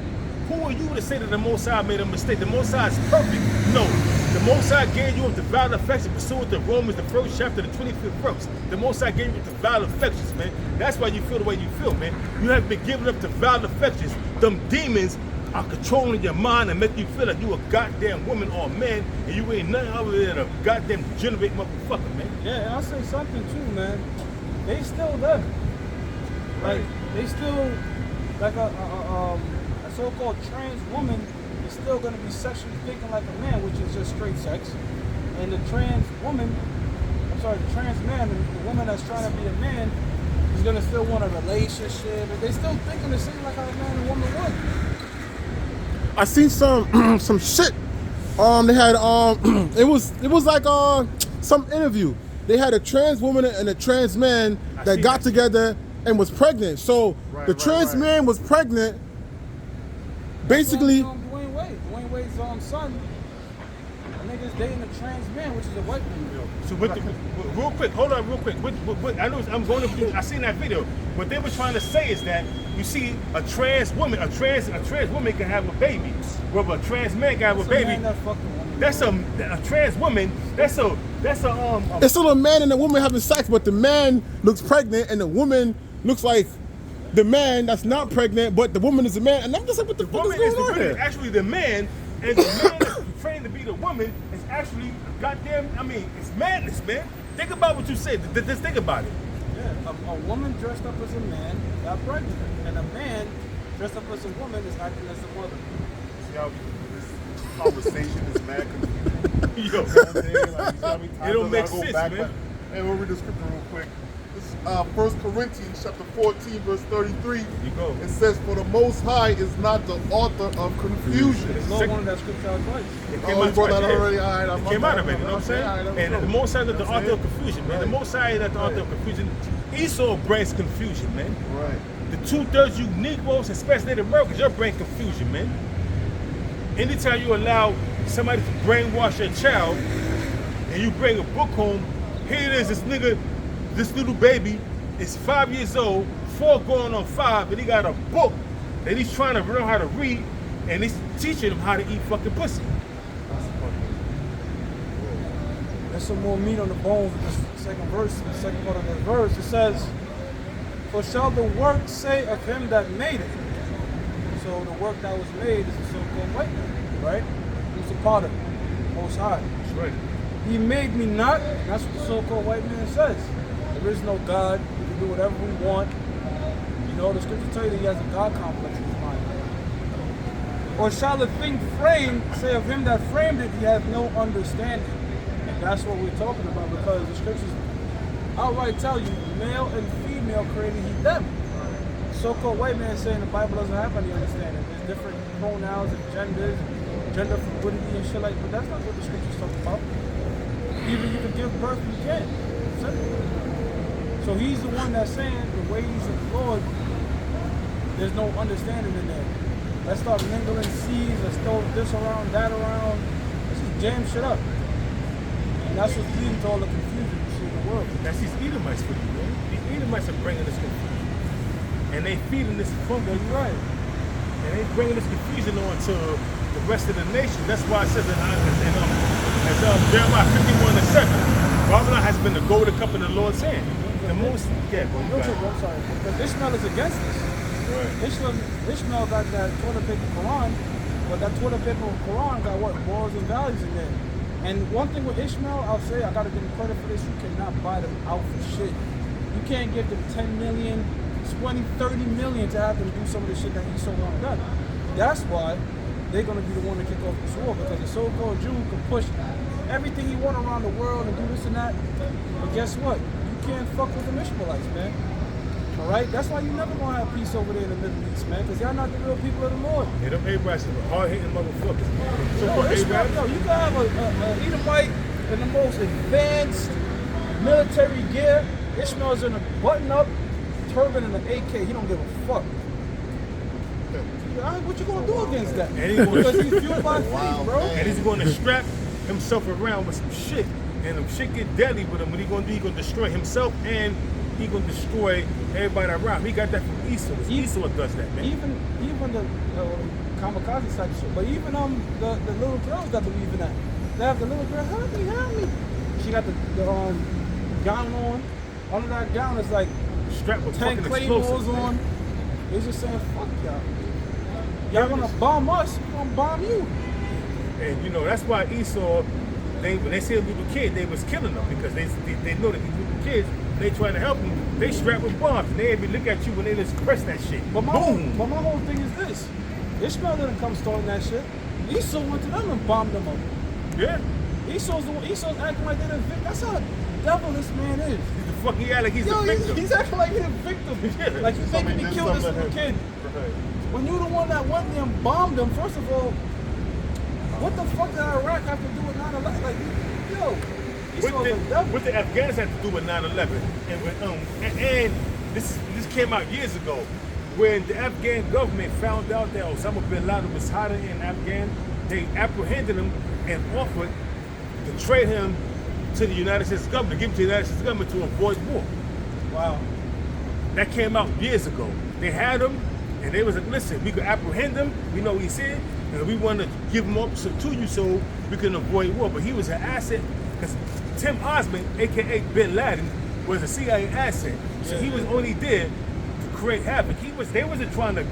Who are you to say that the Most High made a mistake? The Most High is perfect. No, the Most High gave you up to vile affections pursuant to Romans, the 1st chapter, the 25th verse. The Most High gave you up to vile affections, man. That's why you feel the way you feel, man. You have been given up to vile affections. Them demons are controlling your mind and make you feel like you a goddamn woman or a man and you ain't nothing other than a goddamn degenerate motherfucker, man. Yeah, and I'll say something too, man. They still them. Like, they still, like a so-called trans woman is still going to be sexually thinking like a man, which is just straight sex. And the trans man, the woman that's trying to be a man, is going to still want a relationship. And they still thinking the same like how a man and woman would. I seen some some shit. They had it was like some interview. They had a trans woman and a trans man that got together and was pregnant. So the trans man was pregnant. Basically, Dwayne Wade's son, the nigga's dating a trans man, which is a white man. So, real quick, hold on, real quick. I know I'm going to. I seen that video. What they were trying to say is that you see a trans woman can have a baby, whether a trans man can have a baby. That's a trans woman. That's a. It's still a man and a woman having sex, but the man looks pregnant and the woman looks like the man that's not pregnant, but the woman is a man. And I'm just like, what the fuck is going on here? Actually the man, and the man that's trained to be the woman is actually goddamn. I mean, it's madness, man. Think about what you said. Just think about it. Yeah, a woman dressed up as a man got pregnant, and a man dressed up as a woman is acting as a mother. See how this conversation is mad confusing? Yo, it don't make sense, man. Hey, we'll read the scripture real quick. This is 1 Corinthians chapter 14, verse 33. You go. It says, for the Most High is not the author of confusion. There's no one that scripture out twice. It came out brought that twice, already. yeah. All right, It came out of it, you know what I'm saying? And the Most High is not the author of confusion, man. The Most High is not the author of confusion. Esau brings confusion, man. Right. The 2/3 you Negroes, especially Native Americans, you're bringing confusion, man. Anytime you allow somebody to brainwash your child and you bring a book home, here it is, this little baby is 5 years old, 4 going on 5, and he got a book that he's trying to learn how to read, and he's teaching him how to eat fucking pussy. There's some more meat on the bones with this second verse, the second part of that verse. It says, for shall the work say of him that made it? So the work that was made is the so-called white man, right? Who's a part of it, Most High. That's right. He made me not. That's what the so-called white man says. There is no God. We can do whatever we want. You know, the scripture tell you that he has a God complex in his mind. Or shall the thing framed say of him that framed it, he hath no understanding? And that's what we're talking about, because the scriptures outright tell you, male and female created he them. The so-called white man is saying the Bible doesn't have any understanding. There's different pronouns and genders, gender fluidity and shit like that, but that's not what the scriptures talk about. Even you can give birth, you can't. Simple. So he's the one that's saying the ways of the Lord, there's no understanding in there. Let's start mingling seeds, let's throw this around, that around. Let's just jam shit up. And that's what's leading to all the confusion you see in the world. That's these Edomites for you, man. These Edomites are bringing this confusion. And they feeding this fungus. That's right. And they bringing this confusion on to the rest of the nation. That's why it says in Jeremiah 51:7, Babylon has been the golden cup in the Lord's hand. The most, yeah, bro, you Real got quick, it. I'm sorry. Because Ishmael is against this. Ishmael got that toilet paper Quran, but that toilet paper Quran got what? Morals and values in there. And one thing with Ishmael, I'll say, I gotta give him credit for this, you cannot buy them out for shit. You can't give them 10 million, 20, 30 million to have them do some of the shit that Esau want done. That's why they're gonna be the one to kick off this war, because the so-called Jew can push everything he want around the world and do this and that. But guess what? You can't fuck with the Ishmaelites, man. Alright? That's why you never gonna have peace over there in the Middle East, man, because y'all not the real people of the Lord. Yeah, them Abrahams are hard-hitting motherfuckers, man. So No, for Ishmael, Abraham, no, you can have a Edomite in the most advanced military gear. Ishmael's in a button-up turban and an AK. He don't give a fuck. What you gonna do against that? And he gonna- Because he's fueled by faith, bro. and he's going to strap himself around with some shit. And them shit get deadly with him. What he gonna do? He gonna destroy himself and he gonna destroy everybody around. He got that from Esau. Esau does that, man. Even the kamikaze type shit. But even the little girls that believe in that. They have the little girl, help me. She got the gown on. Under that gown is like Strapped with 10 fucking claymores explosives, man. on. They're just saying, fuck y'all. Y'all gonna bomb us, we gonna bomb you. And you know that's why Esau, when they see a little kid, they was killing them because they know that these little kids, they trying to help them. They strapped with bombs and they even look at you when they just press that shit. But my Boom. whole thing is this: Ishmael didn't come starting that shit. Esau went to them and bombed them up. Yeah. Esau's acting like they're the victim. That's how devil this man is. He's the fucking guy like he's Yo, the victim. he's acting like he's a victim. Yeah. Like you thinking he killed this little kid. When you the one that went there and bombed them, first of all, what the fuck did Iraq have to do with 9/11? Like, yo, Esau's a devil. What did Afghanistan have to do with 9/11? And this came out years ago when the Afghan government found out that Osama bin Laden was hiding in Afghan. They apprehended him and offered to trade him to the United States government, give him to the United States government to avoid war. Wow. That came out years ago. They had him, and they was like, listen, we could apprehend him, we know he's here, and we want to give him up to you so we can avoid war. But he was an asset, because Tim Osman, a.k.a. Bin Laden, was a CIA asset. So he was only there to create havoc. They wasn't trying to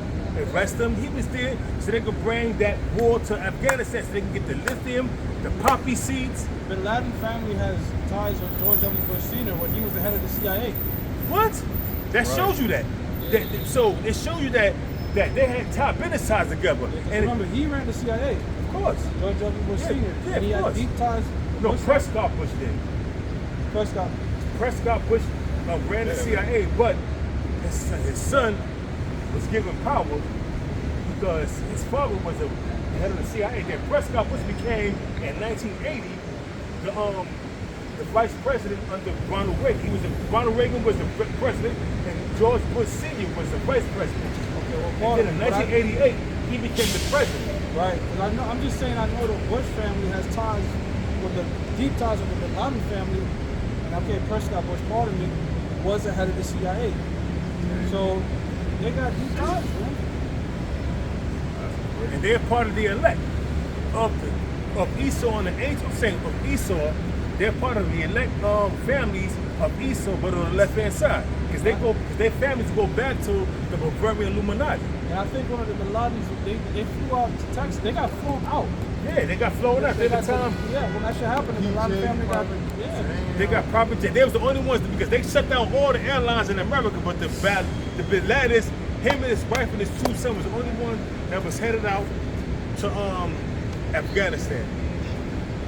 arrest him. He was there so they could bring that war to Afghanistan so they can get the lithium, the poppy seeds. Bin Laden family has ties with George W. Bush Sr. when he was the head of the CIA. What? That shows you that. So it shows you that they had business ties together. And Remember, he ran the CIA. of course. George W. Bush Yeah, Sr. yeah, and he of had course. deep ties. No, Bush- Prescott Bush did. Prescott. Prescott Bush ran the CIA, but his son was given power because his father was the head of the CIA. Then Prescott Bush became, in 1980, the vice president under Ronald Reagan. Ronald Reagan was the president, and George Bush Sr. was the vice president. And then in 1988, he became the president. Right. 'Cause I'm just saying, I know the Bush family has ties with the deep ties with the Bin Laden family. And okay, Prescott Bush, pardon me, was the head of the CIA. So they got deep ties, man. And they're part of the elect of Esau and the angel. I'm saying of Esau, they're part of the elect families of Esau, but on the left hand side, because their families go back to the Bavarian Illuminati. And I think one of the Bin Ladens, they flew out to Texas. They got flown out. Yeah, they got flown out. They got time. Yeah, when that shit happened, the Bin Laden family got. Yeah. They got proper jet. They was the only ones because they shut down all the airlines in America, but the Bin Ladens, him and his wife and his two sons was the only one that was headed out to Afghanistan.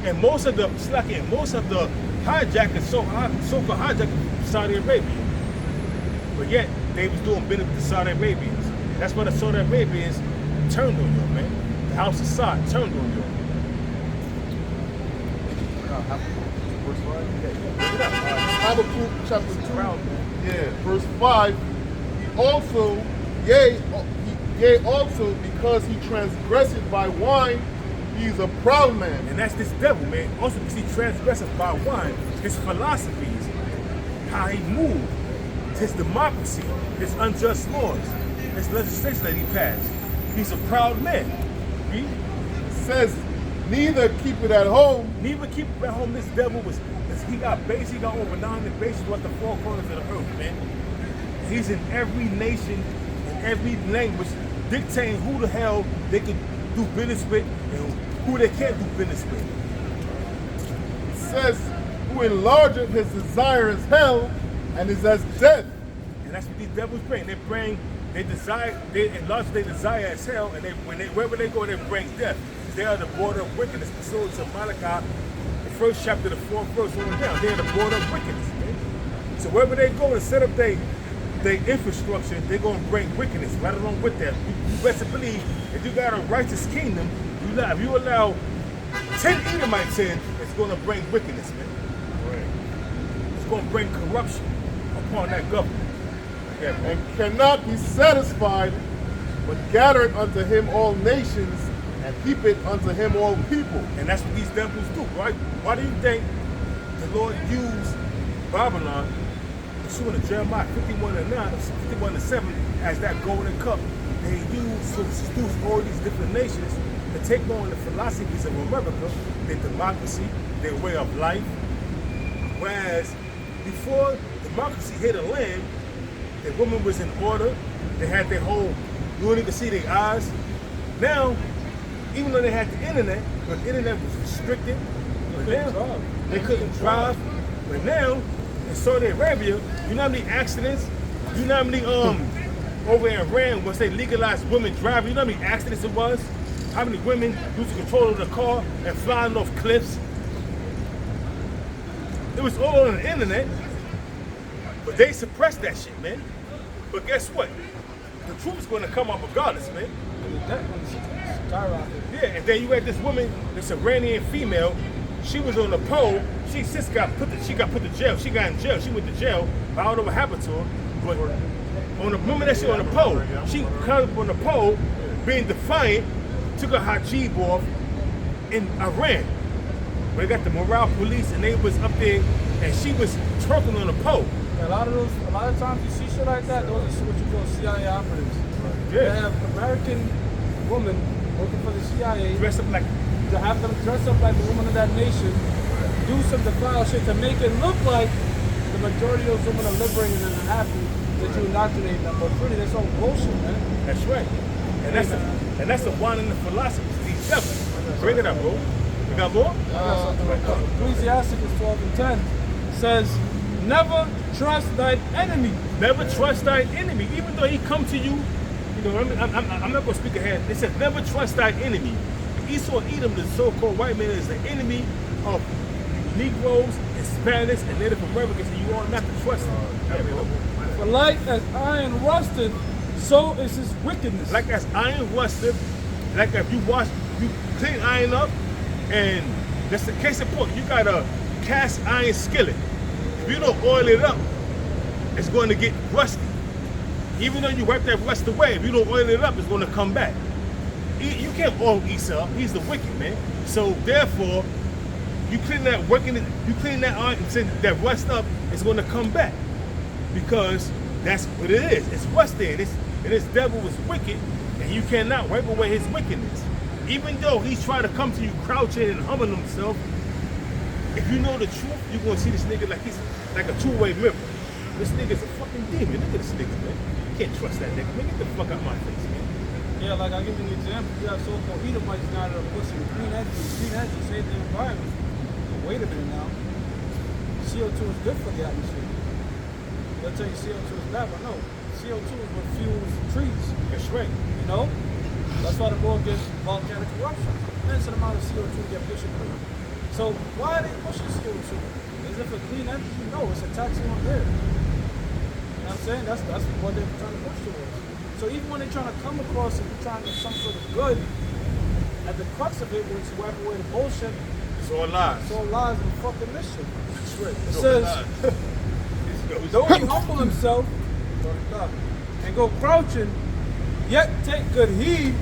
And most of the hijackers, so-called hijackers from Saudi Arabia. But yet they was doing business with the Saudi Arabians. That's why the Saudi Arabians turned on you, man. The House of Saud turned on you. Habakkuk chapter 2. Yeah, verse 5. He also, yea, also because he transgressed by wine, he is a proud man. And that's this devil, man. Also because he transgresses by wine, his philosophies, how he moved, his democracy, his unjust laws, his legislation that he passed. He's a proud man. Read. Says, neither keep it at home. Neither keep it at home. This devil he got over 900 bases throughout the four corners of the earth, man. He's in every nation, in every language, dictating who the hell they can do business with and who they can't do business with. It says, who enlargeth his desire is hell and is as death. And that's what these devils bring. They enlarge their desire as hell, and wherever they go, they bring death. They are the border of wickedness. The souls of Malachi, the first chapter, the 4th verse on down. They are the border of wickedness, man. So wherever they go and set up their infrastructure, they're going to bring wickedness right along with that. You best believe if you got a righteous kingdom, if you allow 10 Edomites in, it's going to bring wickedness, man. Right. It's going to bring corruption upon that government. Yeah, and cannot be satisfied, but gathereth unto him all nations, and heapeth unto him all people. And that's what these devils do, right? Why do you think the Lord used Babylon, pursuant to Jeremiah 51:7, as that golden cup? They used to seduce all these different nations to take on the philosophies of America, their democracy, their way of life. Whereas before democracy hit a land, the woman was in order. They had their whole, you wouldn't even see their eyes. Now, even though they had the internet, but the internet was restricted, they couldn't drive. But now, in Saudi Arabia, you know how many accidents? You know how many over in Iran, once they legalized women driving, you know how many accidents it was? How many women losing control of the car and flying off cliffs? It was all on the internet. But they suppressed that shit, man. But guess what? The truth is going to come up regardless, man. Yeah, and then you had this woman, this Iranian female. She was on the pole. She got put to jail. She got in jail. She went to jail. I don't know what happened to her. But on the moment that she on the pole, she climbed up on the pole, being defiant, took her hijab off in Iran. But they got the morale police, and they was up there, and she was twerking on the pole. A lot of times you see shit like that, those are what you call CIA operatives. Yeah. They have American women working for the CIA. Dress up like, to have them dress up like the women of that nation, do some defile shit to make it look like the majority of those women are liberated and are happy that you indoctrinate them. But really, that's all bullshit, man. That's right. And that's the one in the philosophies. These devils. Bring it up, bro. You got more? Ecclesiasticus 12:10 says, never trust thine enemy. Never trust thine enemy. Even though he come to you, I'm not going to speak ahead. It says, never trust thine enemy. Esau and Edom, the so-called white man, is the enemy of Negroes, Hispanics, and Native Americans, and you ought not to trust them. For like as iron rusted, so is his wickedness. Like as iron rusted, like if you clean iron up, and that's the case in point. You got a cast iron skillet. If you don't oil it up, it's going to get rusty. Even though you wipe that rust away, if you don't oil it up, it's going to come back. You can't oil Esau. He's the wicked man. So therefore, you clean that iron, that rust up, it's going to come back, because that's what it is. It's rusty, and this devil is wicked, and you cannot wipe away his wickedness. Even though he's trying to come to you crouching and humbling himself, if you know the truth, you're going to see this nigga like he's like a two-way mirror. This nigga's a fucking demon. Look at this nigga, man. You can't trust that nigga. Man, get the fuck out my face, man. Yeah, like I'll give you an example. You have so-called Edomites now that are pushing green energy, save the environment. But wait a minute now. CO2 is good for the atmosphere. They'll tell you CO2 is bad, but no. CO2 is what fuels trees. That's right. You know? That's why the world gets volcanic eruption. Immense amount of CO2 get pushed through. So why are they pushing CO2? Is it for clean energy? No, it's a tax on there. You know what I'm saying? That's what they're trying to push towards. So even when they're trying to come across and trying to do some sort of good, at the crux of it, when you wipe away the bullshit, it's all lies. It's all lies and fucking mischief. That's right. It says, Though he humble himself and go crouching, yet take good heed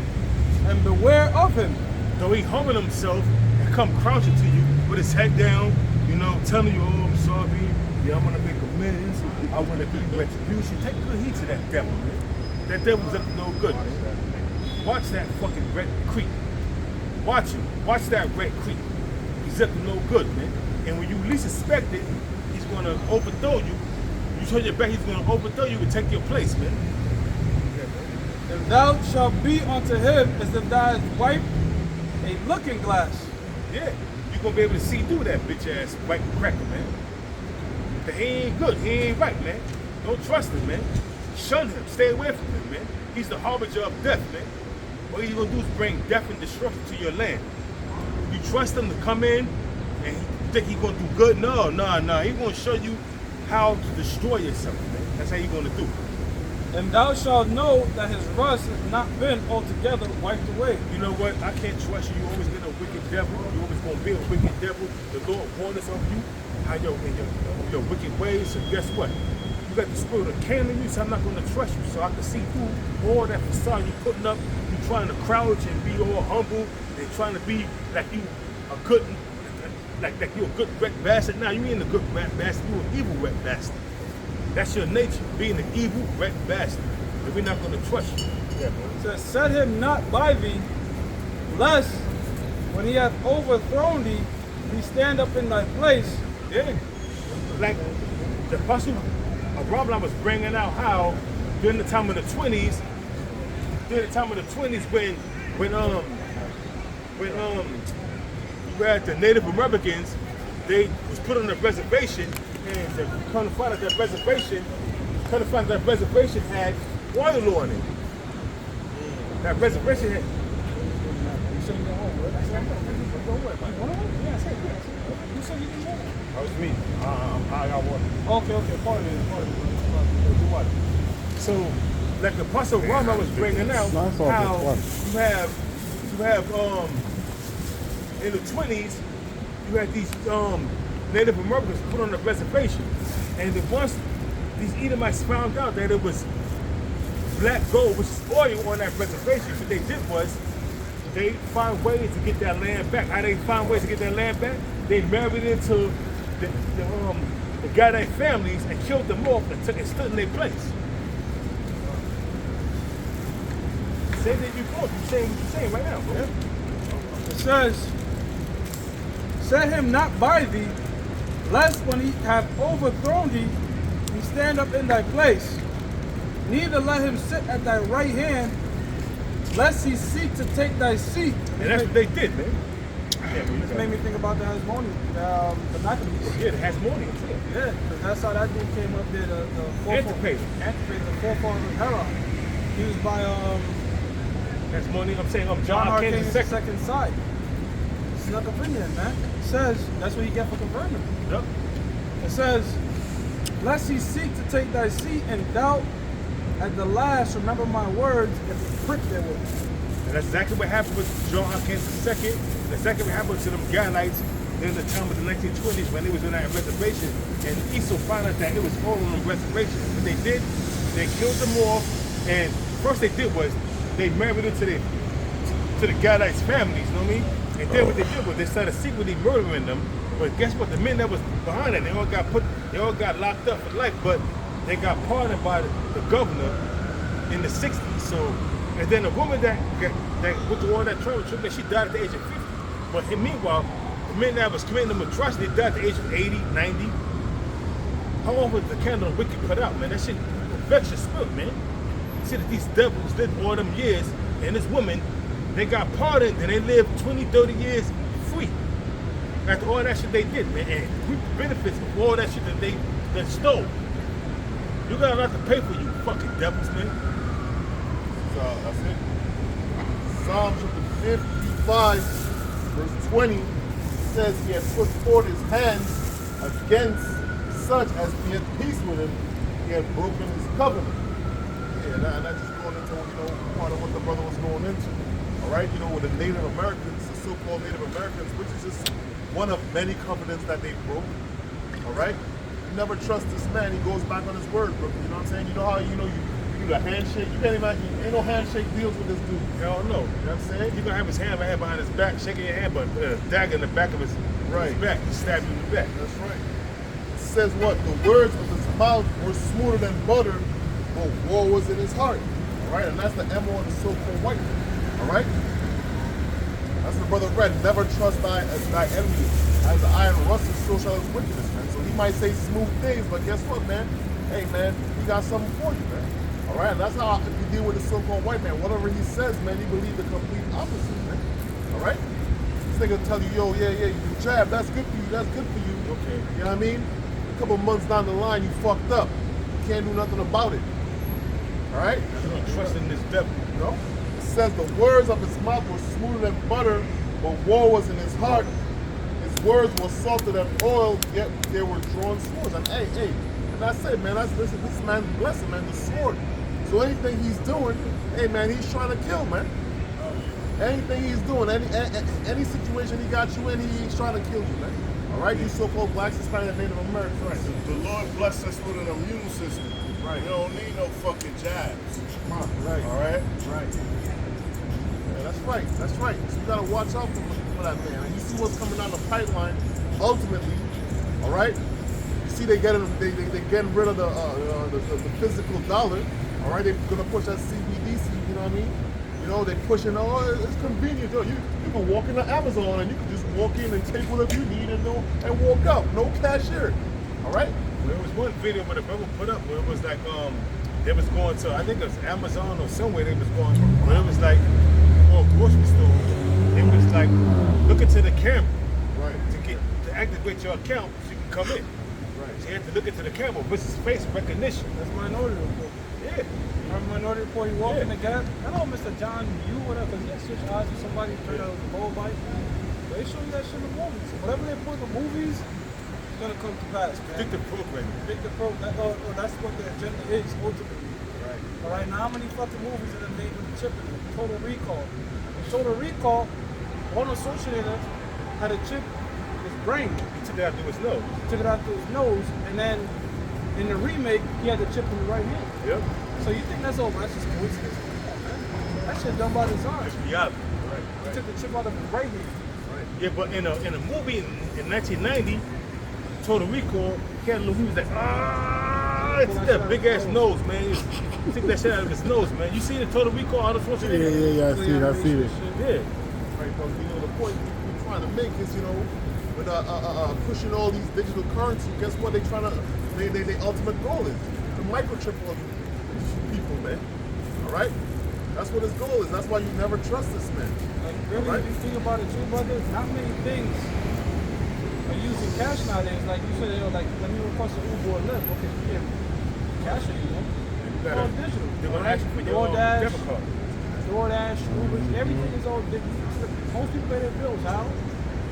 and beware of him. Though he humble himself and come crouching to you with his head down, you know, telling you, oh, I'm sorry, yeah, I'm gonna make amends, I wanna give you retribution. Take good heed to that devil, man. That devil's up to no good, man. Watch that fucking red creep. Watch him. Watch that red creep. He's up to no good, man. And when you least expect it, he's gonna overthrow you. You turn your back, he's gonna overthrow you and take your place, man. And thou shalt be unto him as if thou hast wiped a looking glass. Yeah, you're gonna be able to see through that bitch ass white cracker, man. But he ain't good, he ain't right, man. Don't trust him, man. Shun him, stay away from him, man. He's the harbinger of death, man. What he's gonna do is bring death and destruction to your land. You trust him to come in and you think he's gonna do good? No. He's gonna show you how to destroy yourself, man. That's how he's gonna do. And thou shalt know that his rust has not been altogether wiped away. You know what? I can't trust you. You always been a wicked devil. You always gonna be a wicked devil. The Lord warned us of you, how your wicked ways. So guess what? You got the spirit of Cain in you, so I'm not gonna trust you. So I can see through all that facade you putting up. You trying to crouch and be all humble and trying to be like you a good, like you a good red bastard. Now you ain't a good red bastard. You an evil red bastard. That's your nature, being an evil red bastard. And we're not gonna trust you. Yeah, bro. It says, set him not by thee, lest when he hath overthrown thee, he stand up in thy place. Yeah. Like the apostle of Robin was bringing out how during the time of the 20s, when you had the Native Americans, they was put on a reservation, and they come to find out that reservation had oil on it. That reservation had. That was me. I got water. Okay, pardon me. So, like the Apostle Rama was bringing out, how you have in the 20s, you had these Native Americans put on a reservation, and then once these Edomites found out that it was black gold, which is oil on that reservation, what they did was they find ways to get that land back. How they find ways to get that land back? They married into the Gaddite families and killed them off and stood in their place. Say that you're saying what you're saying right now, bro. It says, set him not by thee, lest when he hath overthrown thee, he stand up in thy place. Neither let him sit at thy right hand, lest he seek to take thy seat. And that's what they did, man. This made me think about the Hasmoneans, the Maccabees. Yeah, the Hasmoneans, Yeah, because that's how that dude came up there, the Antipater, the forefather of Herod. He was by Hasmoneans. I'm saying John John Hyrcanus Hyrcanus second side. Snuck up in there, man. It says that's what you get for converting him. Yep. It says, lest he seek to take thy seat and doubt at the last, remember my words, and be pricked therewith. And that's exactly what happened with John Hyrcanus II. And exactly what happened to them Gadites during the time of the 1920s when they was on that reservation. And Esau found out that it was all on the reservation. What they did, they killed them off. And first they did was they married into the Gadites' families, you know what I mean? And then what they did was they started secretly murdering them. But guess what? The men that was behind it, they all got locked up for life, but they got pardoned by the governor in the 60s. So, and then the woman that went through all that trauma treatment, she died at the age of 50. But meanwhile, the men that was committing them atrocity, they died at the age of 80, 90. How often is the candle of wicked put out, man? That shit affects your spirit, man. You see that these devils did all them years, and this woman, they got pardoned, and they lived 20, 30 years free. After all that shit they did, man, and reap the benefits of all that shit that stole. You got a lot to pay for, you fucking devils, man. So that's it. Psalms 55, verse 20 says he had put forth his hands against such as be at peace with him. He had broken his covenant. Yeah, and that's just going into, part of what the brother was going into. All right, with the Native Americans, the so-called Native Americans, which is just one of many covenants that they broke. All right, never trust this man. He goes back on his word, bro. You know what I'm saying? You know how you do the handshake. You can't even. Ain't no handshake deals with this dude. Hell no. You know what I'm saying? You're gonna have his hand behind his back, shaking your hand, but a dagger in the back of his back, stab you in the back. That's right. It says what? The words of his mouth were smoother than butter, but war was in his heart. All right, and that's the MO of the so-called white man. All right. That's the brother read. Never trust thy enemy, as the iron rusts, so shall his wickedness, man. So he might say smooth things, but guess what, man? Hey, man, he got something for you, man. All right, and that's how you deal with the so-called white man. Whatever he says, man, you believe the complete opposite, man. All right? This nigga tell you, yo, yeah, you jab, that's good for you, that's good for you. Okay. You know what I mean? A couple months down the line, you fucked up. You can't do nothing about it. All right? You don't trust in this devil. No? It says the words of his mouth were smoother than butter, but war was in his heart. His words were salter than oil, yet they were drawn swords. And hey, and that's it, man. This man's blessing, man, the sword. So anything he's doing, hey, man, he's trying to kill, man. Anything he's doing, any situation he got you in, he's trying to kill you, man. All right, you so-called blacks, Hispanic, and Native Americans. Right. The Lord bless us with an immune system. Right. You don't need no fucking jabs. Right. All right? Right. Yeah, that's right. That's right. So you gotta watch out for that man. And you see what's coming down the pipeline. Ultimately, all right. You see they getting rid of the physical dollar. All right. They're gonna push that CBDC. You know what I mean? You know, they pushing. Oh, it's convenient. Yo, you can walk into Amazon and you can just walk in and take whatever you need and walk out. No cashier. All right. There was one video where the brother put up where it was like they was going to, I think it was Amazon or somewhere they was going, where it was like or a grocery store. It was like looking to the camera, Right. to activate your account so you can come in. Right. So you have to look into the camera, which is face recognition. That's Minority Report. Yeah. Remember Minority Report, he walked in the gap. Hello, Mr. John, you whatever, because he had switched eyes with somebody, turned out it was a bold bike. They show you that shit in the movies. Whatever they put in the movies, it's gonna come to pass, man. Predictive programming. That's what the agenda is, ultimately. Right. All right, now how many fucking movies are they made with the chip in it? Total Recall. In Total Recall, Arnold Schwarzenegger had a chip in his brain. He took it out through his nose. Took it out through his nose, and then in the remake, he had the chip in the right hand. Yep. So you think that's all? That's just coincidence. That shit done by design. It's reality. He took the chip out of his right hand. Yeah, but in a movie in 1990, Total Recall, he was like, it's that big ass nose, man. He took that shit out of his nose, man. You see the Total Recall, Arnold Schwarzenegger? Yeah, I see it. Yeah. Right, but you know the point we're trying to make is, you know, with pushing all these digital currency, guess what they trying to? Their ultimate goal is to microchip all these people, man. All right, that's what his goal is. That's why you never trust this man. Like really, Right. if you think about it too, brother, not many things are using cash nowadays. Like you said, like let me request an Uber or Lyft. Okay, you can't cash it, you know. It's all digital. They're gonna ask you for your DoorDash, debit card. DoorDash, Uber, everything is all digital. Most people pay their bills how?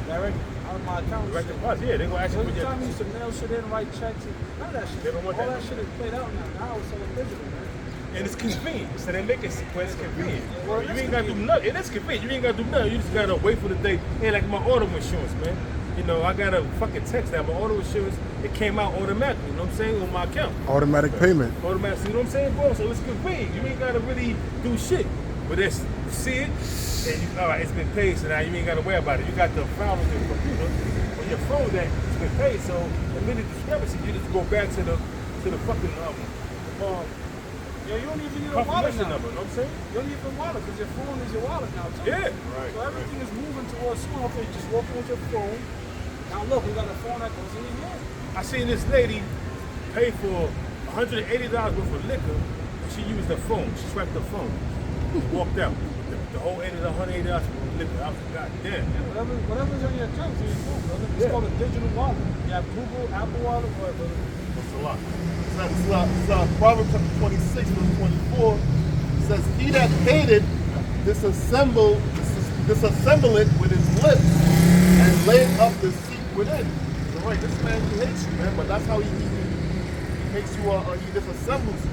Direct out of my account. Direct deposit, yeah, they're gonna ask you for Every your. time you used to mail shit in, write checks, none of that shit. They don't want all that. that shit is played out now. Now it's all digital, man. And it's convenient. So they make it when it's convenient. Well, You it's ain't gotta do convenient. nothing. It is convenient. You ain't gotta do nothing. You just gotta wait for the day. And like my auto insurance, man. You know, I got a fucking text that my auto insurance, it came out automatically, you know what I'm saying, on my account. Automatic payment. Automatically, you know what I'm saying, bro? So it's convenient. You ain't gotta really do shit. But it's see it, and you, all right, it's been paid, so now you ain't gotta worry about it. You got the file on your computer, on your phone that it's been paid, so the minute discrepancy, you just go back to the fucking Yo, you don't even need a wallet confirmation now. number, you know what I'm saying? You don't need a wallet because your phone is your wallet now too. Yeah. So everything is moving towards small things. Just walk in with your phone. Now look, we got a phone that goes in your hand. I seen this lady pay for $180 worth of liquor. She used her phone. She swiped her phone. Walked out. The whole $180 worth of liquor. I was like, God damn. Yeah, whatever's on your account is on your phone, brother. It's called a digital wallet. You have Google, Apple Wallet, whatever. That's a lot. It's Proverbs chapter 26, verse 24 says, "He that hated disassemble it with his lips and laid up the seat within." You're right. This man, he hates you, man. But that's how he makes you. He disassembles you.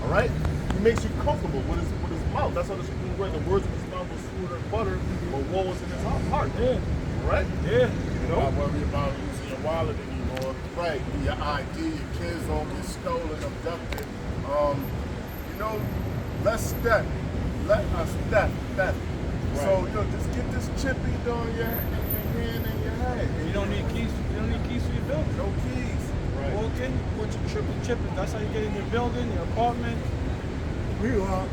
All right. He makes you comfortable with his mouth. That's how the Supreme Word. The words of his mouth was smoother than butter, but war was in his heart. Yeah. All right. Yeah. You Don't know? worry about losing your wallet anymore. Right, your ID, your kids don't get stolen, abducted. You know, less theft. Let us theft. So, just get this chip either on your hand and your head. You don't need keys. You don't need keys for your building. No keys. Right. Walk in, you put your triple chip in. That's how you get in your building, your apartment.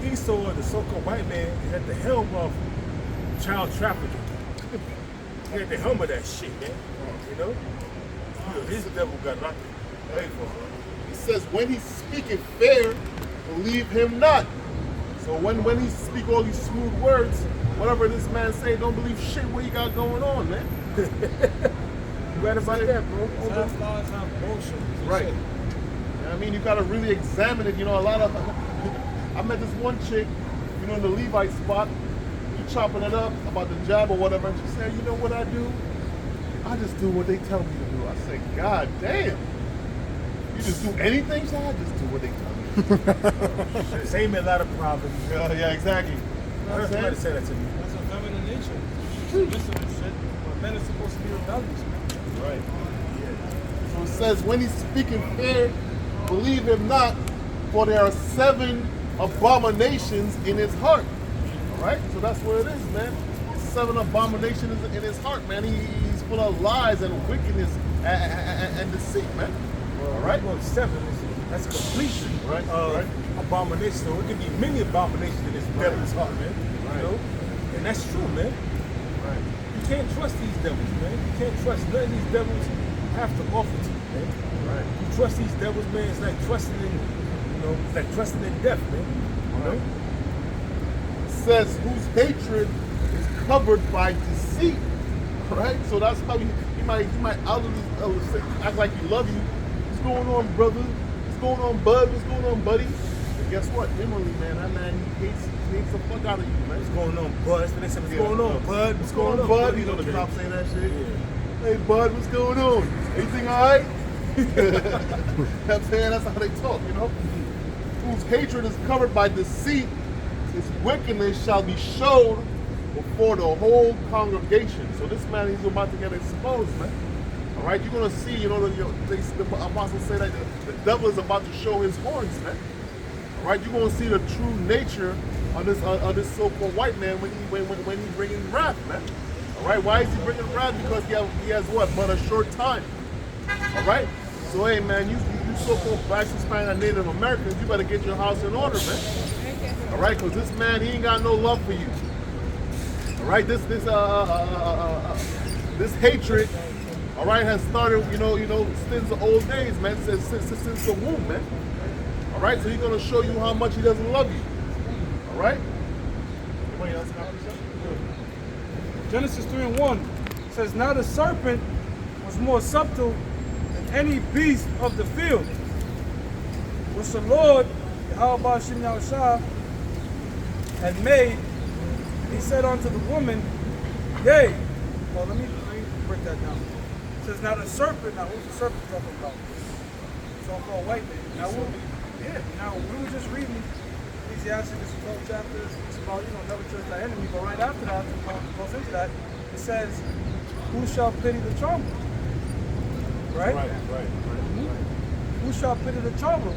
Esau, the so-called white man, had the helm of child trafficking. He had the helm of that shit, man. You know? His devil got locked away for him. He says, when he's speaking fair, believe him not. So when he speak all these smooth words, whatever this man say, don't believe shit what he got going on, man. You right about that, bro. Half lies, half bullshit. Right. I mean, you gotta really examine it. You know, a lot of. I met this one chick, you know, in the Levite spot. We chopping it up about the job or whatever, and she said, "You know what I do? I just do what they tell me to do." I said, "God damn, you just do anything?" So I just do what they tell me. Same in a lot of proverbs. Yeah, exactly. You know what I'm saying? Somebody said that to me. That's a feminine nature. Submissive and shit. But men are supposed to be rebellious, man. Right. So it says, when he's speaking fair, believe him not, for there are 7 abominations in his heart. All right? So that's what it is, man. 7 abominations in his heart, man. He's full of lies and wickedness and deceit, man. All right? Well, 7 that's completion, Right, of right. abomination. So it could be many abominations in this devil's heart, man. Right. You know? And that's true, man. Right. You can't trust these devils, man. You can't trust none of these devils have to offer to you, man. Right. You trust these devils, man, it's like trusting in, you know, it's like trusting in death, man. You know? It says, whose hatred is covered by deceit. Right? So that's how he might outwardly act like he love you. What's going on, brother? What's going on, bud? What's going on, buddy? But guess what? Inwardly, man, that man, he hates the fuck out of you, man. What's going on, bud? That's what they say. What's Yeah. going on, bud? What's going on, bud? You know the cops say that shit. Hey, bud, what's going on? Anything all right? I'm saying that's how they talk, you know? Whose hatred is covered by deceit, his wickedness shall be showed before the whole congregation. So this man, he's about to get exposed, man. All right, you're gonna see, you know, the apostles say that the devil is about to show his horns, man. All right, you're gonna see the true nature of this so-called white man when he bringing wrath, man. All right, why is he bringing wrath? Because he has what, but a short time. All right, so hey, man, you so-called blacks, Hispanic, and Native Americans, you better get your house in order, man. All right, because this man, he ain't got no love for you. All right, this hatred, all right, has started, you know, since the old days, man, since the womb, man. All right, so he's gonna show you how much he doesn't love you. All right. Anybody else got something? Genesis 3:1 says, now the serpent was more subtle than any beast of the field, which the Lord, Yahweh Shem Yahushua, had made. He said unto the woman, yea. Well, let me break that down. It says, now the serpent, now who's the serpent talking about? So-called white man. Now we were just reading Ecclesiastes 12 chapters. It's about, never trust thy enemy. But right after that, it goes into that, it says, who shall pity the charmer? Right? Who shall pity the charmer?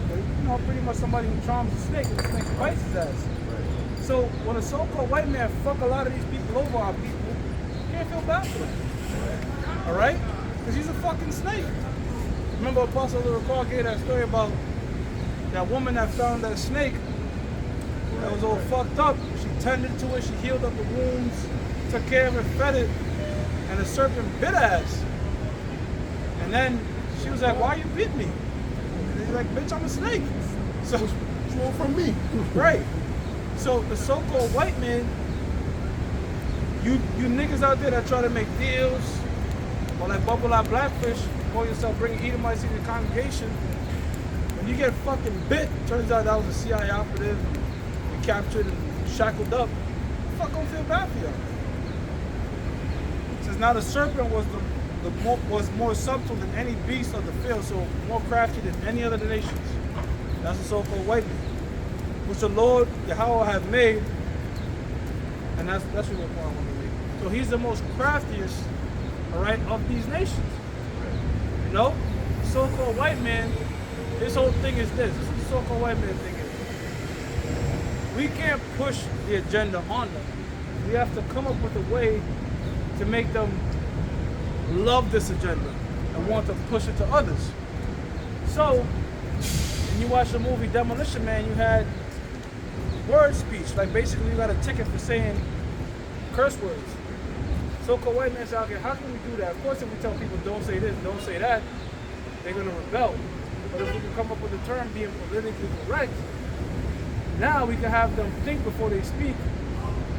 Pretty much somebody who charms a snake and the snake bites his ass. So when a so-called white man fuck a lot of these people over our people, you can't feel bad for him. All right? Because he's a fucking snake. Remember Apostle Recall gave that story about that woman that found that snake that was all fucked up. She tended to it, she healed up the wounds, took care of it, fed it, and the serpent bit her ass. And then she was like, why you bit me? And he's like, bitch, I'm a snake. So What you want from me? right. So the so-called white man, you niggas out there that try to make deals, or like Bubble Out Blackfish, call yourself bringing Edomites in your congregation, when you get fucking bit, turns out that was a CIA operative, you captured and shackled up, fuck don't feel bad for y'all. It says now the serpent was more subtle than any beast of the field, so more crafty than any other nations. That's the so-called white man, which the Lord Yahweh have made, and that's really what I want to read. So he's the most craftiest, all right, of these nations. so-called white man, his whole thing is this. This is the so-called white man thing is. We can't push the agenda on them. We have to come up with a way to make them love this agenda and want to push it to others. So, when you watch the movie Demolition Man, you had word speech. Like basically you got a ticket for saying curse words. So-called white man said, okay, how can we do that? Of course, if we tell people don't say this, don't say that, they're gonna rebel. But if we can come up with a term being politically correct, now we can have them think before they speak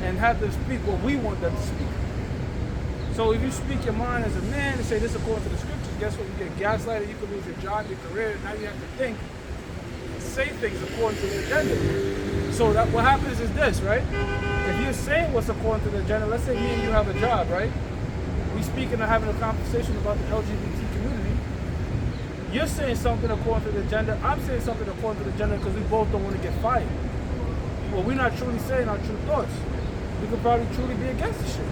and have them speak what we want them to speak. So if you speak your mind as a man and say this according to the scriptures, guess what? You get gaslighted, you could lose your job, your career, now you have to think and say things according to the agenda. So that what happens is this, right? If you're saying what's according to the agenda, let's say me and you have a job, right? We speaking and having a conversation about the LGBT community. You're saying something according to the agenda, I'm saying something according to the agenda because we both don't want to get fired. Well, we're not truly saying our true thoughts. We could probably truly be against the shit.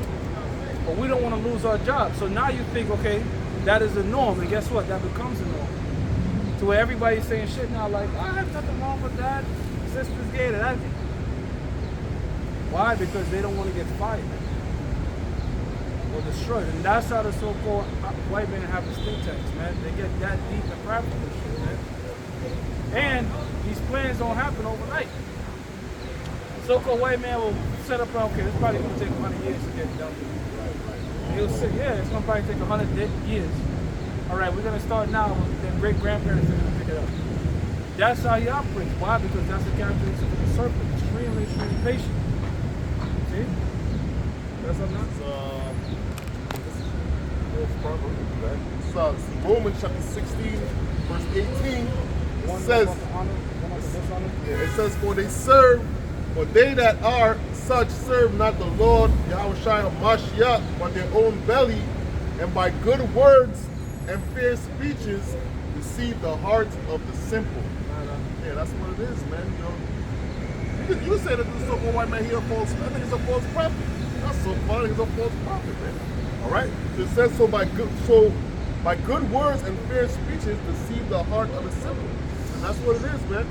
But we don't want to lose our job. So now you think, okay, that is the norm, and guess what? That becomes a norm. To where everybody's saying shit now like, I have nothing wrong with that, sister's gay, that. Why? Because they don't want to get fired or destroyed. And that's how the so-called white men have the think tanks, man. They get that deep and practical shit, man. And these plans don't happen overnight. So-called white man will set up, okay, this probably going to take 100 years to get done. He'll say, yeah, it's going to probably take 100 years. All right, we're going to start now. Then great-grandparents are going to pick it up. That's how he operates. Why? Because that's the characteristic of the serpent. Extremely, extremely patient. See? That's up now? It's Romans chapter 16, verse 18. It says, it says, for they that are such serve not the Lord Yahushua Mashiach, but their own belly, and by good words and fair speeches deceive the hearts of the simple. Yeah, that's what it is, man. You know, you say that the so-called white man here false. I think it's a false prophet. That's so funny. He's a false prophet, man. All right. It says by good words and fair speeches deceive the heart of the simple, and that's what it is, man.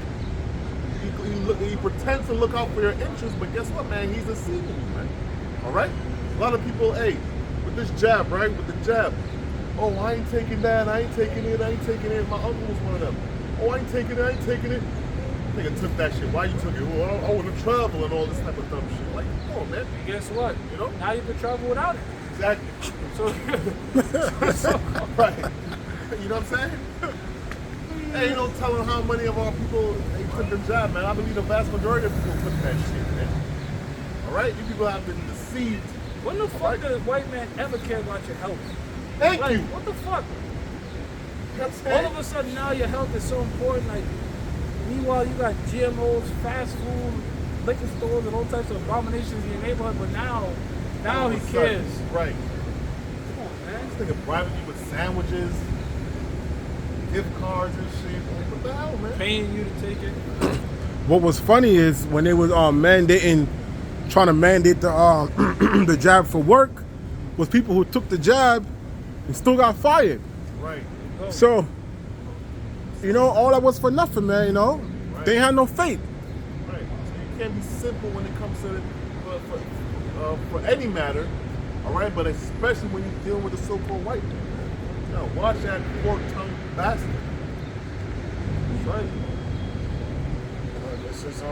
He pretends to look out for your interests, but guess what, man? He's deceiving you, man. All right? A lot of people, hey, with this jab, right? With the jab. Oh, I ain't taking that. I ain't taking it. I ain't taking it. My uncle was one of them. Oh, I ain't taking it. I ain't taking it. Nigga took that shit. Why you took it? Oh, I want to travel and all this type of dumb shit. Like, come on, man. And guess what? You know? Now you can travel without it. Exactly. So, right. You know what I'm saying? Ain't no telling how many of our people took the job, man. I believe the vast majority of people took that shit, man. All right? You people have been deceived. when the fuck does a white man ever care about your health? Thank Like, you. what the fuck? That's All of a sudden now your health is so important. Like, meanwhile you got GMOs, fast food, liquor stores, and all types of abominations in your neighborhood. But now he cares. Right. Come on, man. This nigga bribing you with sandwiches, gift cards and shit. Like, what the hell, man? Paying you to take it. What was funny is when they was trying to mandate the the jab for work, was people who took the jab and still got fired. Right. So, you know, all that was for nothing, man. You know, Right. they had no faith. Right. So you can't be simple when it comes to for any matter, all right? But especially when you're dealing with the so-called white man. Now, watch that fork-tongued bastard. That's right. This is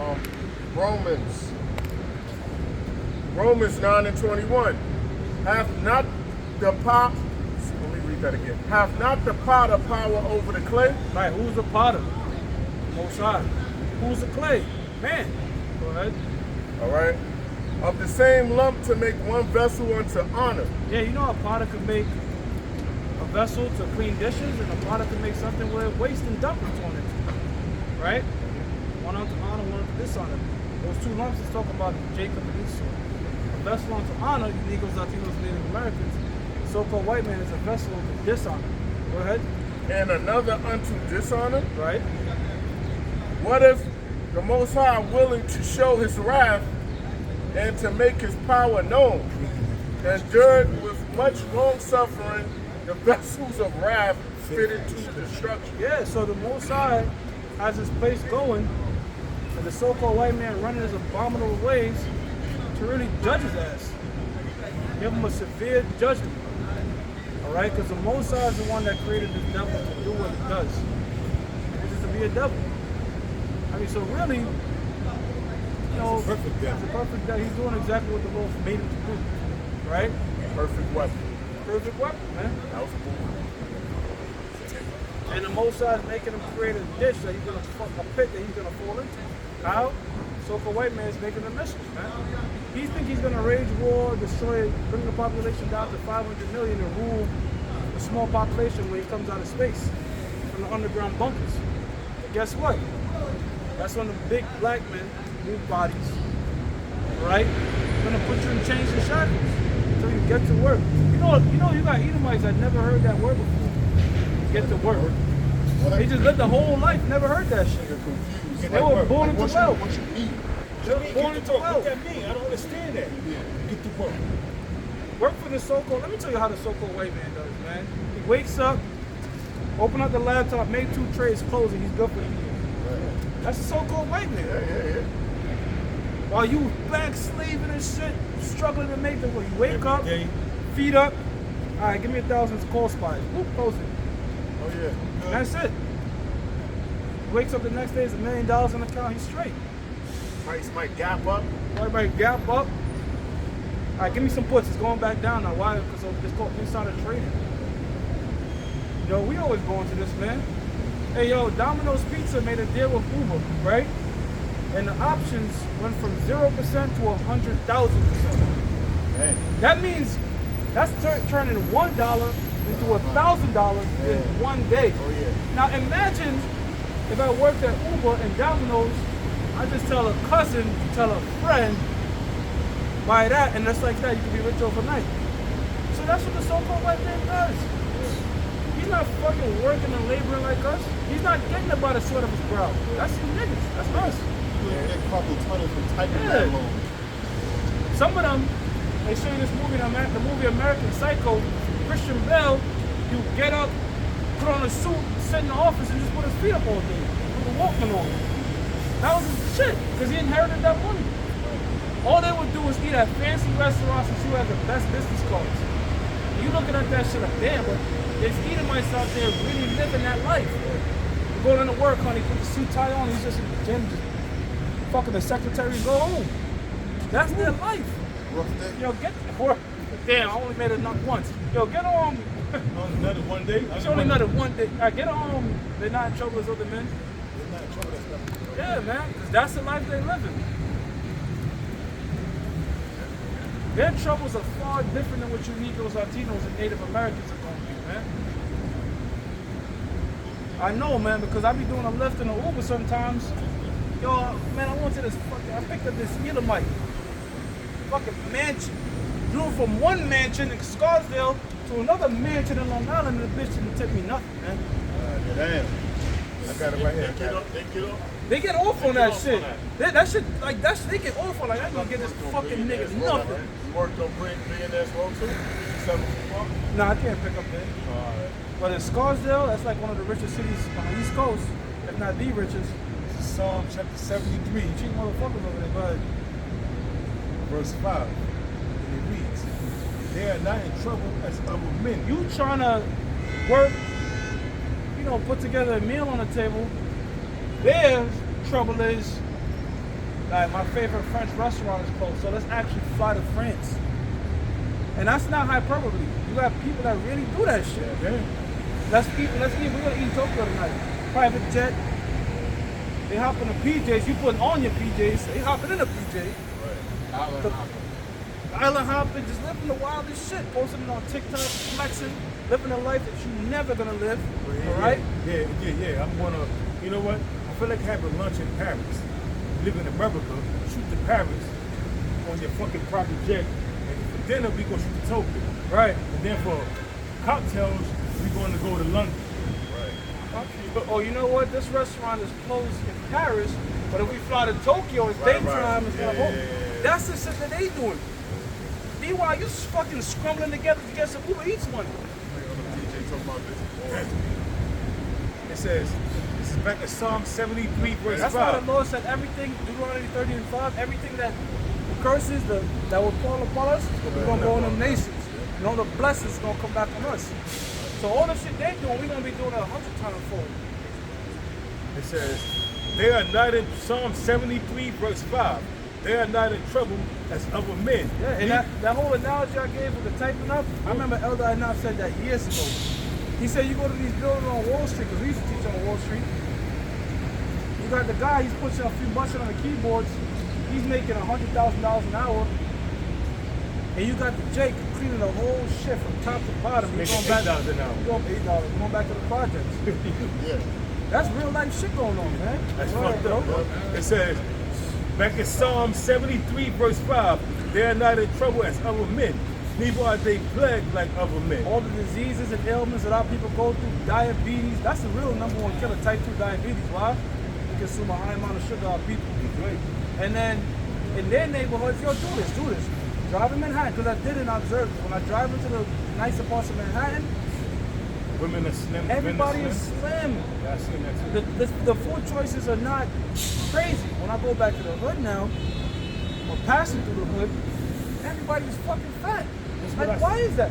Romans 9 and 21. Hath not the pot, let me read that again. Hath not the potter power over the clay? Right, who's the potter? Most High. Who's the clay? Man. Go ahead. All right. Of the same lump to make one vessel unto honor. Yeah, you know a potter could make a vessel to clean dishes, and a potter could make something with waste and dump it on it. Right? One unto honor, one unto dishonor. Those two lumps is talking about Jacob and Esau. A vessel unto honor, you Negroes, Latinos, Native Americans. The so-called white man is a vessel unto dishonor. Go ahead. And another unto dishonor. Right? What if the Most High willing to show his wrath and to make his power known, endured with much long suffering the vessels of wrath fitted to destruction. Yeah, so the Mossad has this place going, and the so-called white man running his abominable ways to really judge his ass. Give him a severe judgment. All right, because the Mossad is the one that created the devil to do what he does, which is to be a devil. I mean, so really, you know, It's a perfect devil. It's a perfect devil. He's doing exactly what the Lord made him to do, right? Perfect weapon. Perfect weapon, man. That was cool. And the Mossad is making him create a dish that he's gonna a pit that he's gonna fall into. How? So-called white man is making a mission, man. He thinks he's gonna rage war, destroy, bring the population down to 500 million and rule a small population when he comes out of space from the underground bunkers. But guess what? That's when the big black men move bodies, right? Gonna put you in chains and shackles until you get to work. You got Edomites that never heard that word before. Get to work. They just lived the whole life, never heard that shit. They were born into wealth. What you eat? Born into What wealth. that mean? I don't understand that. Get to work. Work for the so-called, let me tell you how the so-called white man does, man. He wakes up, open up the laptop, make 2 trays, close it, he's good for the year. That's the so-called white man. Yeah. While you back slaving and shit, struggling to make the work. You wake Every up, day. feet up, all right, give me 1,000 call spies. Whoop, close it. Oh yeah. And that's it. Wakes up the next day, it's $1 million in the account, he's straight. Price might gap up. Everybody gap up. All right, give me some puts. It's going back down now. Why? Because it's called insider trading. Yo, we always go into this, man. Hey, yo, Domino's Pizza made a deal with Uber, right? And the options went from 0% to 100,000%. That means that's turning $1 into $1,000 in one day. Oh yeah. Now imagine if I worked at Uber and Domino's, I just tell a cousin, tell a friend, buy that, and just like that, you can be rich overnight. So that's what the so-called white man does. He's not fucking working and laboring like us. He's not getting it by the sweat of his brow. That's you niggas. That's us. Get carpal tunnel from typing Yeah. that long. Some of them, they show you this movie, the movie American Psycho, Christian Bale, you get up, put on a suit, sit in the office, and just put his feet up all day. With a Walkman on. That was his shit, because he inherited that money. All they would do is eat at fancy restaurants and see who had the best business cards. You looking at that shit like, damn, but there's Edomites out there really living that life. You go into work, honey, put the suit tie on, he's just in the gym, just fucking the secretary and go home. That's their life. Rough day. Yo, get work. Damn, I only made it not once. Yo, get on. Another one day. It's only another one day. Get on. They're not in trouble as other men. They're not in trouble, that's not- Yeah, man, because that's the life they live in. Their troubles are far different than what you Negroes, Latinos, and Native Americans are going through, man. I know, man, because I be doing a Lyft and a Uber sometimes. Yo, man, I went to this I picked up this Edomite fucking mansion. Drove from one mansion in Scarsdale to another mansion in Long Island, and the bitch didn't tip me nothing, man. Damn. I got it right here. They get up. They get off on that shit. That shit, like, they get off on, like, I'm gonna get this fucking nigga nothing. You worked on billionaire's road too? 7 o'clock? Nah, I can't pick up there. Alright. But in Scarsdale, that's like one of the richest cities on the East Coast, if not the richest. This is Psalm chapter 73, Cheap motherfuckers over there, but verse 5. And it reads, they are not in trouble as other men. you trying to work, put together a meal on the table. Their trouble is, like, my favorite French restaurant is closed, so let's actually fly to France. And that's not hyperbole. You got people that really do that shit. Okay? Let's eat. We're gonna eat in Tokyo tonight. Private jet. They hop in the PJs. You putting on your PJs. They hopping in the PJ. Island hopping, just living the wildest shit. Posting it on TikTok, flexing, living a life that you never gonna live. All right? Yeah. I'm gonna, you know what? I feel like having lunch in Paris. You live in America, shoot to Paris on your fucking private jet, and for dinner we gonna shoot to Tokyo. Right. And then for cocktails, we gonna go to London. Oh, you know what? This restaurant is closed in Paris, but if we fly to Tokyo, it's Right, daytime. right. It's gonna Yeah, open. yeah, yeah. That's the shit that they doing. Meanwhile, you fucking scrambling together to get some Uber Eats money. talking about this. It says, this is back in Psalm 73, verse That's why 5. the Lord said everything, Deuteronomy 30 and 5, everything that the curses that will fall upon us, we're going to go on the nations. And all the blessings going to come back on us. So all the shit they're doing, we're going to be doing it 100 times forward. It says, they are not in Psalm 73, verse 5. They are not in trouble as other men. Yeah, and that whole analogy I gave with the typing up, I remember Elder Inaf said that years ago. He said you go to these buildings on Wall Street, because we used to teach on Wall Street. You got the guy, he's pushing a few buttons on the keyboards. He's making $100,000 an hour. And you got the Jake cleaning the whole shit from top to bottom. You're Making going back $8 an hour. You're going $8. You're going back to the projects. Yeah. That's real life shit going on, man. That's Right, fucked up, bro. It says, back in Psalm 73, verse 5, they are not in trouble as other men, neither are they plagued like other men. All the diseases and ailments that our people go through, diabetes, that's the real number one killer, type 2 diabetes. Why? We consume a high amount of sugar, our people. And then in their neighborhoods, yo, do this. Drive in Manhattan, because I did it and I observed it. When I drive into the nicer parts of Manhattan, Women are slim. everybody men are is slim. Yeah, I seen that too. The food choices are not crazy. When I go back to the hood now, or passing through the hood, everybody's fucking fat. what Like, I why is that?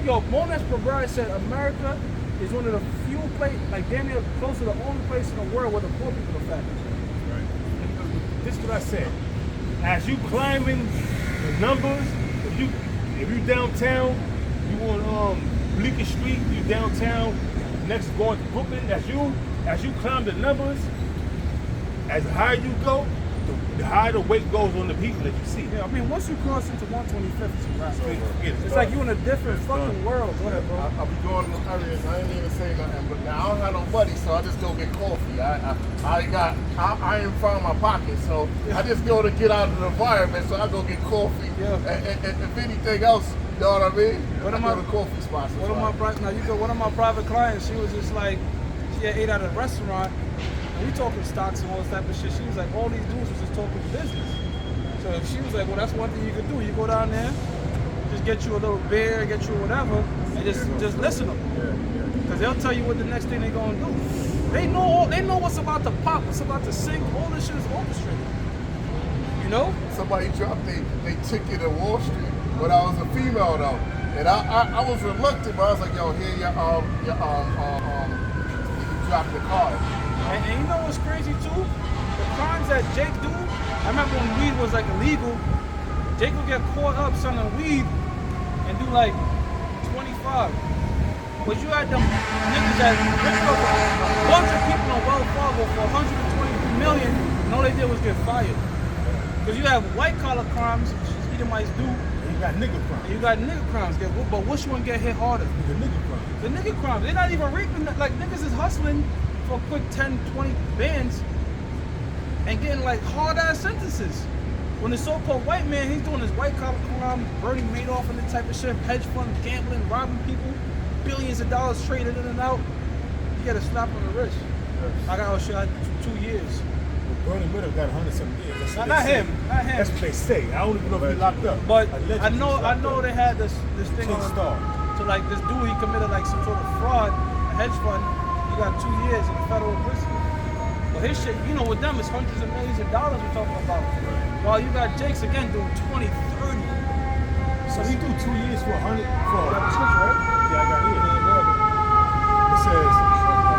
Yo, Monash Probra said America is one of the few places, like damn near close to the only place in the world where the poor people are fat. This is what I said. As you climbing the numbers, if you downtown, you on Bleecker Street, you downtown, next going to Brooklyn, as you climb the numbers, as high you go, the higher the weight goes on the people that you see. Yeah, I mean, once you cross into 125th, it's a wrap. Forget it. It's like you in a different fucking world. Go ahead, bro. I'll be going to the areas. I ain't even say nothing, but now I don't have no money, so I just go get coffee. I ain't found my pocket, so I just go to get out of the environment. So I go get coffee. Yeah. And if anything else, you know what I mean? What I am go I- to coffee spots. One of my one of my private clients, she was just like, she had ate at a restaurant, and we talking stocks and all this type of shit. She was like, all these dudes was just talking business. So she was like, well, that's one thing you can do. You go down there, just get you a little beer, get you whatever, and just listen to them. Because they'll tell you what the next thing they're gonna do. They know what's about to pop, what's about to sink. All this shit is orchestrated. You know? Somebody dropped they ticket at Wall Street, but I was a female though, and I was reluctant, but I was like, yo, here you drop the card. And you know what's crazy too? The crimes that Jake do, I remember when weed was like illegal, Jake would get caught up selling weed and do like 25. But you had them niggas that ripped up a bunch of people on Wells Fargo for 123 million, and all they did was get fired. Because you have white collar crimes, which Edomites do, And you got nigga and crime. you got nigga crimes, but which one get hit harder? The nigga crime. The nigga crimes, they're not even reaping, like niggas is hustling for a quick 10, 20 bands and getting like hard ass sentences. When the so-called white man, he's doing his white collar crime, Bernie Madoff and that type of shit, hedge fund, gambling, robbing people, billions of dollars traded in and out, you get a slap on the wrist. I got 2 years. Bernie Madoff got 100-something years. That's what Not they say. him, not him. That's what they say. I don't even know if he locked up. But Allegedly I he's know locked up. they had this thing King on Star. to like this dude, he committed like some sort of fraud, a hedge fund. He got 2 years in the federal prison. But his shit, you know, with them, it's hundreds of millions of dollars we're talking about. While you got Jake's again doing 20, 30. So he do 2 years for 100 for. You got the switch, right? Yeah, I got it. It says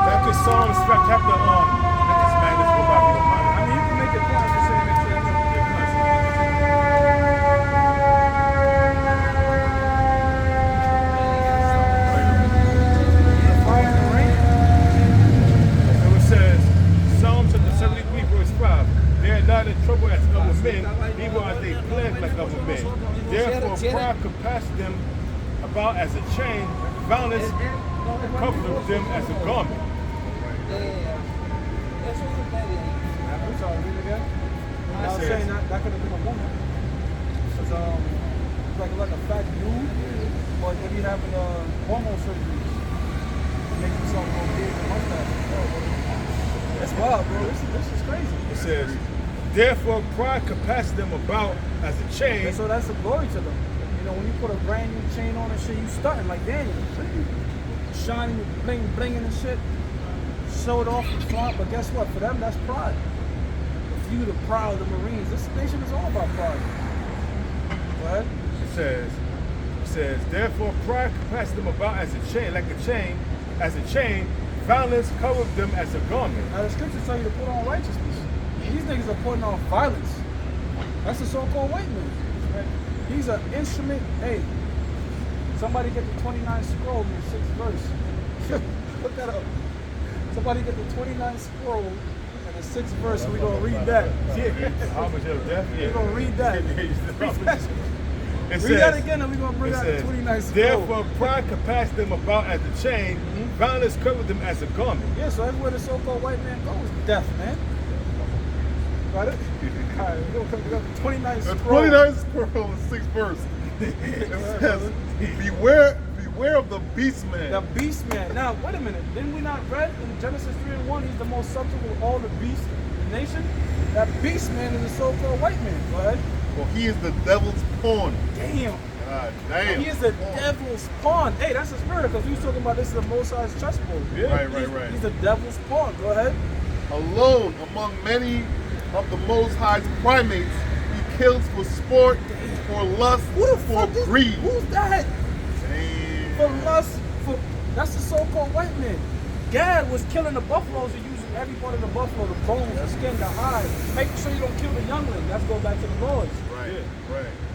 back in Psalms chapter Niggas Magnus go by your mind. I mean, you can make it point, just saying make sure you don't get the fire and the rain. So it says, Psalm chapter 73, verse 5, they are not in trouble as other men, neither are they plagued like other men. Therefore pride compassed them about as a chain, violence comforts them as a garment. I'm sorry, read it again. I was says- saying that could have been a woman. Because it's like a fat dude, but they be having hormone surgery. Make themselves go big and mustache. That's wild, bro. This is crazy. It says, therefore pride compassed them about as a chain. And so that's a glory to them. You know, when you put a brand new chain on and shit, you stunting like Daniel. shining, blinging and shit. Show it off and flaunt, but guess what? For them, that's pride. For you, the pride of the Marines. This nation is all about pride. Go ahead. It says, therefore pride compasses them about as a chain, violence covered them as a garment. Now the scriptures tell you to put on righteousness. These niggas are putting on violence. That's the so-called white man. He's an instrument. Hey, somebody get the 29th scroll in the 6th verse. Look that up. Somebody get the 29th scroll in the 6th verse, and we're going to read that. How much of death? We're going to read that. Read that again, and we're going to bring out the 29th scroll. Therefore, pride compasses them about as a chain, violence covered them as a garment. Yeah, so everywhere the so-called white man goes, death, man. Got it? All right, we're going to come to the 29th The scroll. 29th scroll, the 6th verse. It says, beware of the beast man. The beast man. Now, wait a minute. Didn't we not read in Genesis 3:1, he's the most subtle of all the beasts in the nation? That beast man is the so-called white man. Go ahead. For he is the devil's pawn. Damn. God damn. He is the devil's pawn. Hey, that's his murder, because we was talking about this is the Most High's chessboard. Yeah. Right. He's the devil's pawn. Go ahead. Alone among many of the Most High's primates, he kills for sport, for lust, for greed. Who's that? Damn. For lust, that's the so-called white man. Gad was killing the buffaloes and using every part of the buffalo, the bones, the skin, the hide, making sure you don't kill the youngling. That's going back to the lords. Right.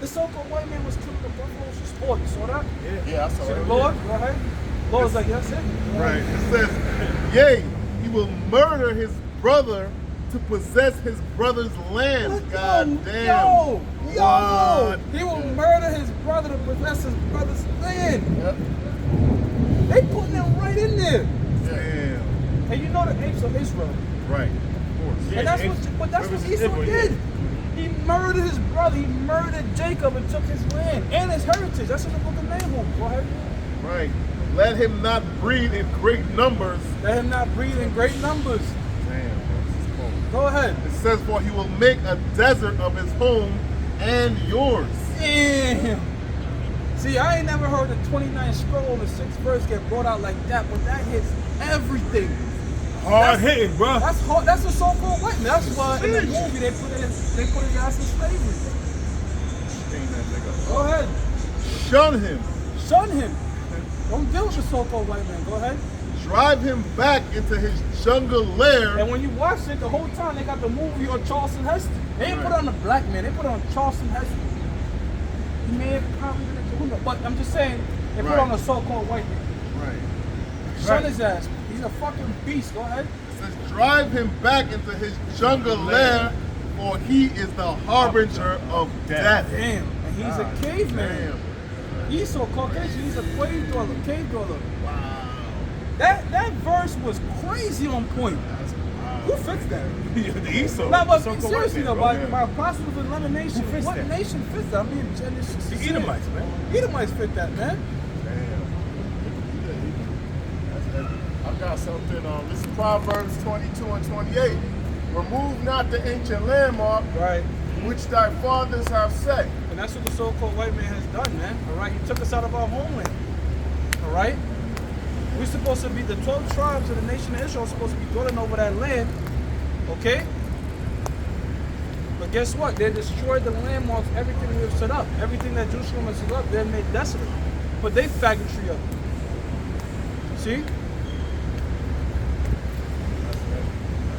The so-called white man was killing the buffaloes for sport. You saw that? Yeah, I saw See the that. Lord? Go ahead. Lord's like, that's it. Right. It says, yea, he will murder his brother to possess his brother's land. God damn. Yo! What? He will murder his brother to possess his brother's land. Yep. They putting it right in there. Damn. And you know the apes of Israel. Right. Of course. And that's what Esau did. He murdered his brother. He murdered Jacob and took his land and his heritage. That's in the book of Nahum. Go ahead. Right. Let him not breed in great numbers. Let him not breed in great numbers. Damn. This is cold. Go ahead. It says, for he will make a desert of his home and yours. Damn. See, I ain't never heard the 29th scroll, the 6th verse get brought out like that, but that hits everything. Hard hitting, bro. That's hard. That's a so-called white man. That's why in the movie they put his ass in slavery. Go ahead. Shun him. Shun him. Don't deal with the so-called white man. Go ahead. Drive him back into his jungle lair. And when you watch it, the whole time they got the movie on Charleston Heston. They ain't put on the black man. They put on Charleston Heston. He may have probably been a Kahuna, but I'm just saying they put on a so-called white man. Right. Shun his ass. He's a fucking beast. Go ahead. It says, drive him back into his jungle lair, for he is the harbinger of death. Damn. And he's a caveman. Damn. He's so Caucasian. He's a cave dweller. Wow. That verse was crazy on point. Who fits that? The Esau. No, but So-called seriously white though, man, bro. my apostles in another nation. fits What that? nation fits that? I mean, The Edomites, man. Edomites fit that, man. I got something. This is Proverbs 22 and 28. Remove not the ancient landmark Right. which thy fathers have set. And that's what the so-called white man has done, man. All right, he took us out of our homeland. All right, we're supposed to be the 12 tribes of the nation of Israel, supposed to be dwelling over that land. Okay. But guess what? They destroyed the landmarks, everything we have set up, everything that Jerusalem has set up. They made desolate. But they faggotry up. See?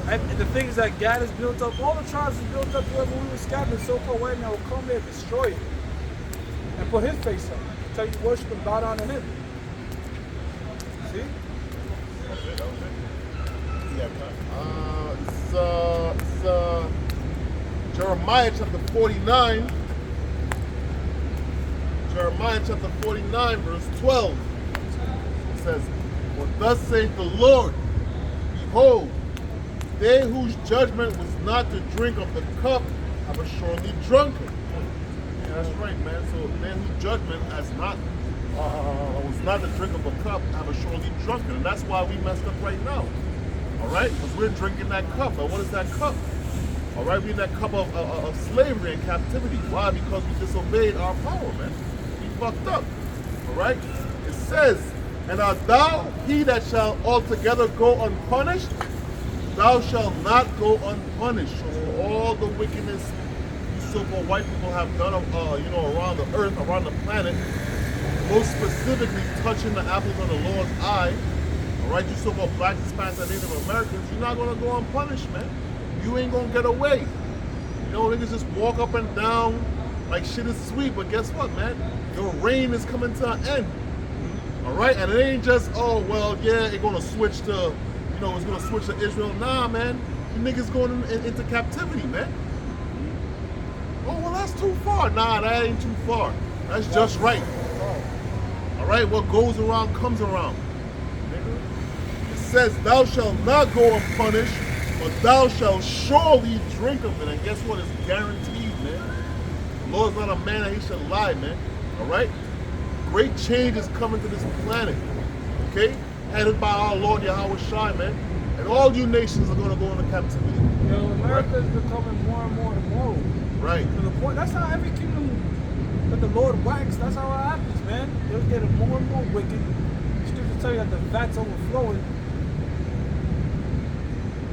And the thing is that God has built up, all the tribes is built up wherever we were scattered. The so-called white man will come there, destroy it, and put his face up. Tell you to worship and bow down to him. See? It's Jeremiah chapter 49. Jeremiah chapter 49, verse 12. It says, for thus saith the Lord, behold, they whose judgment was not to drink of the cup have assuredly drunken. Yeah, that's right, man. So they whose judgment was not to drink of a cup have assuredly drunken. And that's why we messed up right now. All right? Because we're drinking that cup. But what is that cup? All right? We're in that cup of slavery and captivity. Why? Because we disobeyed our power, man. We fucked up. All right? It says, And art thou he that shall altogether go unpunished? Thou shalt not go unpunished. So for all the wickedness you so-called white people have done, around the earth, around the planet, most specifically touching the apples of the Lord's eye, all right, you so-called blacks, Hispanics, and Native Americans, you're not gonna go unpunished, man. You ain't gonna get away. You know, niggas just walk up and down like shit is sweet, but guess what, man? Your reign is coming to an end. All right, and it ain't just, oh, well, yeah, it's gonna switch to, it's gonna switch to Israel. Nah, man, you niggas going into captivity, man. Oh, well, that's too far. Nah, that ain't too far. That's just right. All right, what goes around comes around. It says, thou shalt not go unpunished, but thou shalt surely drink of it. And guess what? It's guaranteed, man. The Lord's not a man that he should lie, man. All right? Great change is coming to this planet. Okay? Headed by our Lord Yahweh Shai, man. And all you nations are going to go into captivity. America is becoming more and more immoral. Right. To the point, that's how every kingdom that the Lord whacks, that's how it happens, man. They're getting more and more wicked. Scriptures tell you that the vat's overflowing.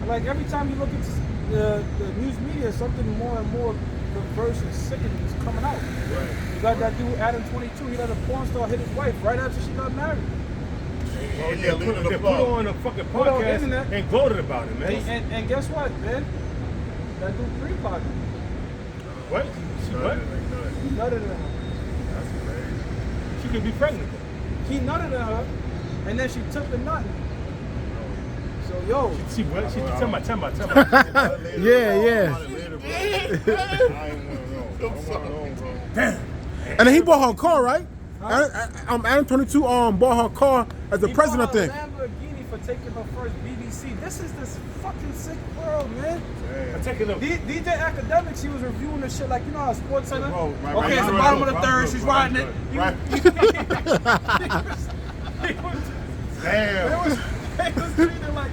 Like every time you look at the news media, something more and more perverse and sickening is coming out. Right. You got that dude, Adam 22, he let a porn star hit his wife right after she got married. Oh, yeah, leading They the put flow. on a fucking Put on the podcast internet. and gloated about it, man. And guess what, man? That dude pre-potted. What? She what? He nutted in her. That's crazy. She could be pregnant. He nutted in her, and then she took the nut. So, yo. She what? She tell me. Yeah. I ain't one of those. Damn. And then he bought her car, right? Adam 22 bought her car as the He president bought a thing. Lamborghini for taking her first BBC. This is this fucking sick world, man. I'm taking a DJ Academics, he was reviewing this shit like, you know how Sports Center? Right, Okay, it's the bottom of the third, she's riding it. Right. Damn. It was treated like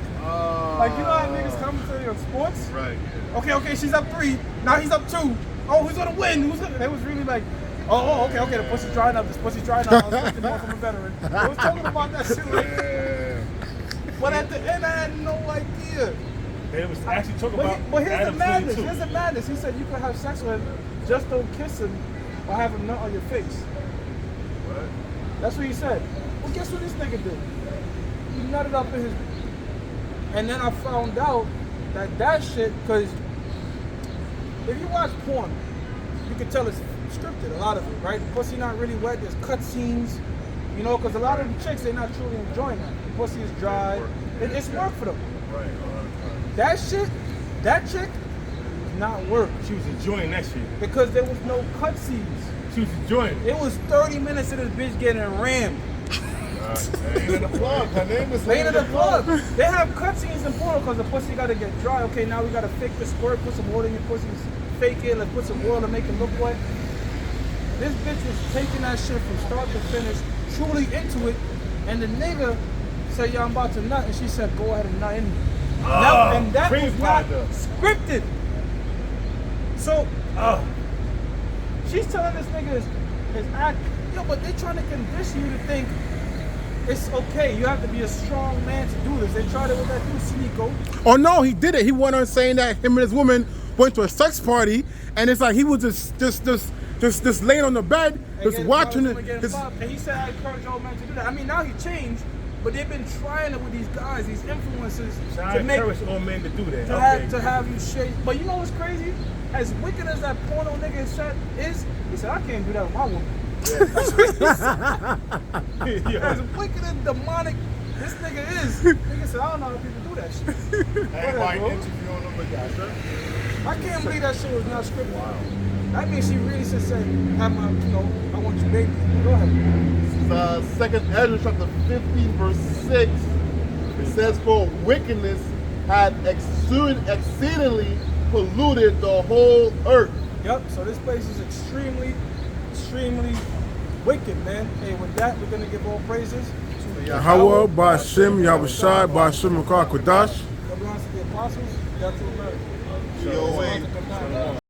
you know how niggas commentate on sports? Right. Okay, she's up 3, now he's up 2. Oh, who's gonna win? It was really like, okay, the pussy's drying up, this pussy's drying up, I was expecting more from a veteran. I was talking about that shit like, but at the end I had no idea. It was actually talking about But here's Adam the madness. 22. Here's the madness. He said you can have sex with him, just don't kiss him or have him nut on your face. What? That's what he said. Well, guess what this nigga did? He nutted up in his. And then I found out that shit, because if you watch porn, you can tell it's scripted, a lot of it, right? The pussy not really wet. There's cut scenes, because a lot of the chicks, they're not truly enjoying that. The pussy is dry. It's work for them. Right. That chick, not work. She was enjoying that shit. Because there was no cut scenes. She was enjoying it. It was 30 minutes of this bitch getting rammed. Laying the plug. Her name is Laying in the plug. They have cut scenes in porno because the pussy gotta get dry. Okay, now we gotta fake the squirt, put some water in your pussy, fake it, let's put some oil to make it look wet. This bitch was taking that shit from start to finish, truly into it, and the nigga said, "Yo, I'm about to nut," and she said, "Go ahead and nut in me." And that was not scripted. So, she's telling this nigga his act, but they're trying to condition you to think it's okay. You have to be a strong man to do this. They tried it with that dude, Sneeko. Oh no, he did it. He went on saying that him and his woman went to a sex party, and it's like he was just laying on the bed, just watching it. And he said, "I encourage all men to do that." I mean, now he changed, but they've been trying it with these guys, these influencers, So I to make encourage all men to do that. to have you shake. But you know what's crazy? As wicked as that porno nigga said is, he said, "I can't do that with my woman." That's what he said. As wicked and demonic this nigga is, nigga said, "I don't know how people do that shit." Everybody interviewing them with that, sir. I can't believe that shit was not scripted. Wow. That means she really should say, "Have my, I want you, baby." Go ahead. Second Ezra chapter 15 verse 6. It says, "For wickedness had exceedingly polluted the whole earth." Yep. So this place is extremely wicked, man. Hey, with that, we're gonna give all praises to Yahweh, Ba'ashem, Yahushai, Ba'ashem, Makar Kodash. God belongs to the apostles. God to America. Yo, wait.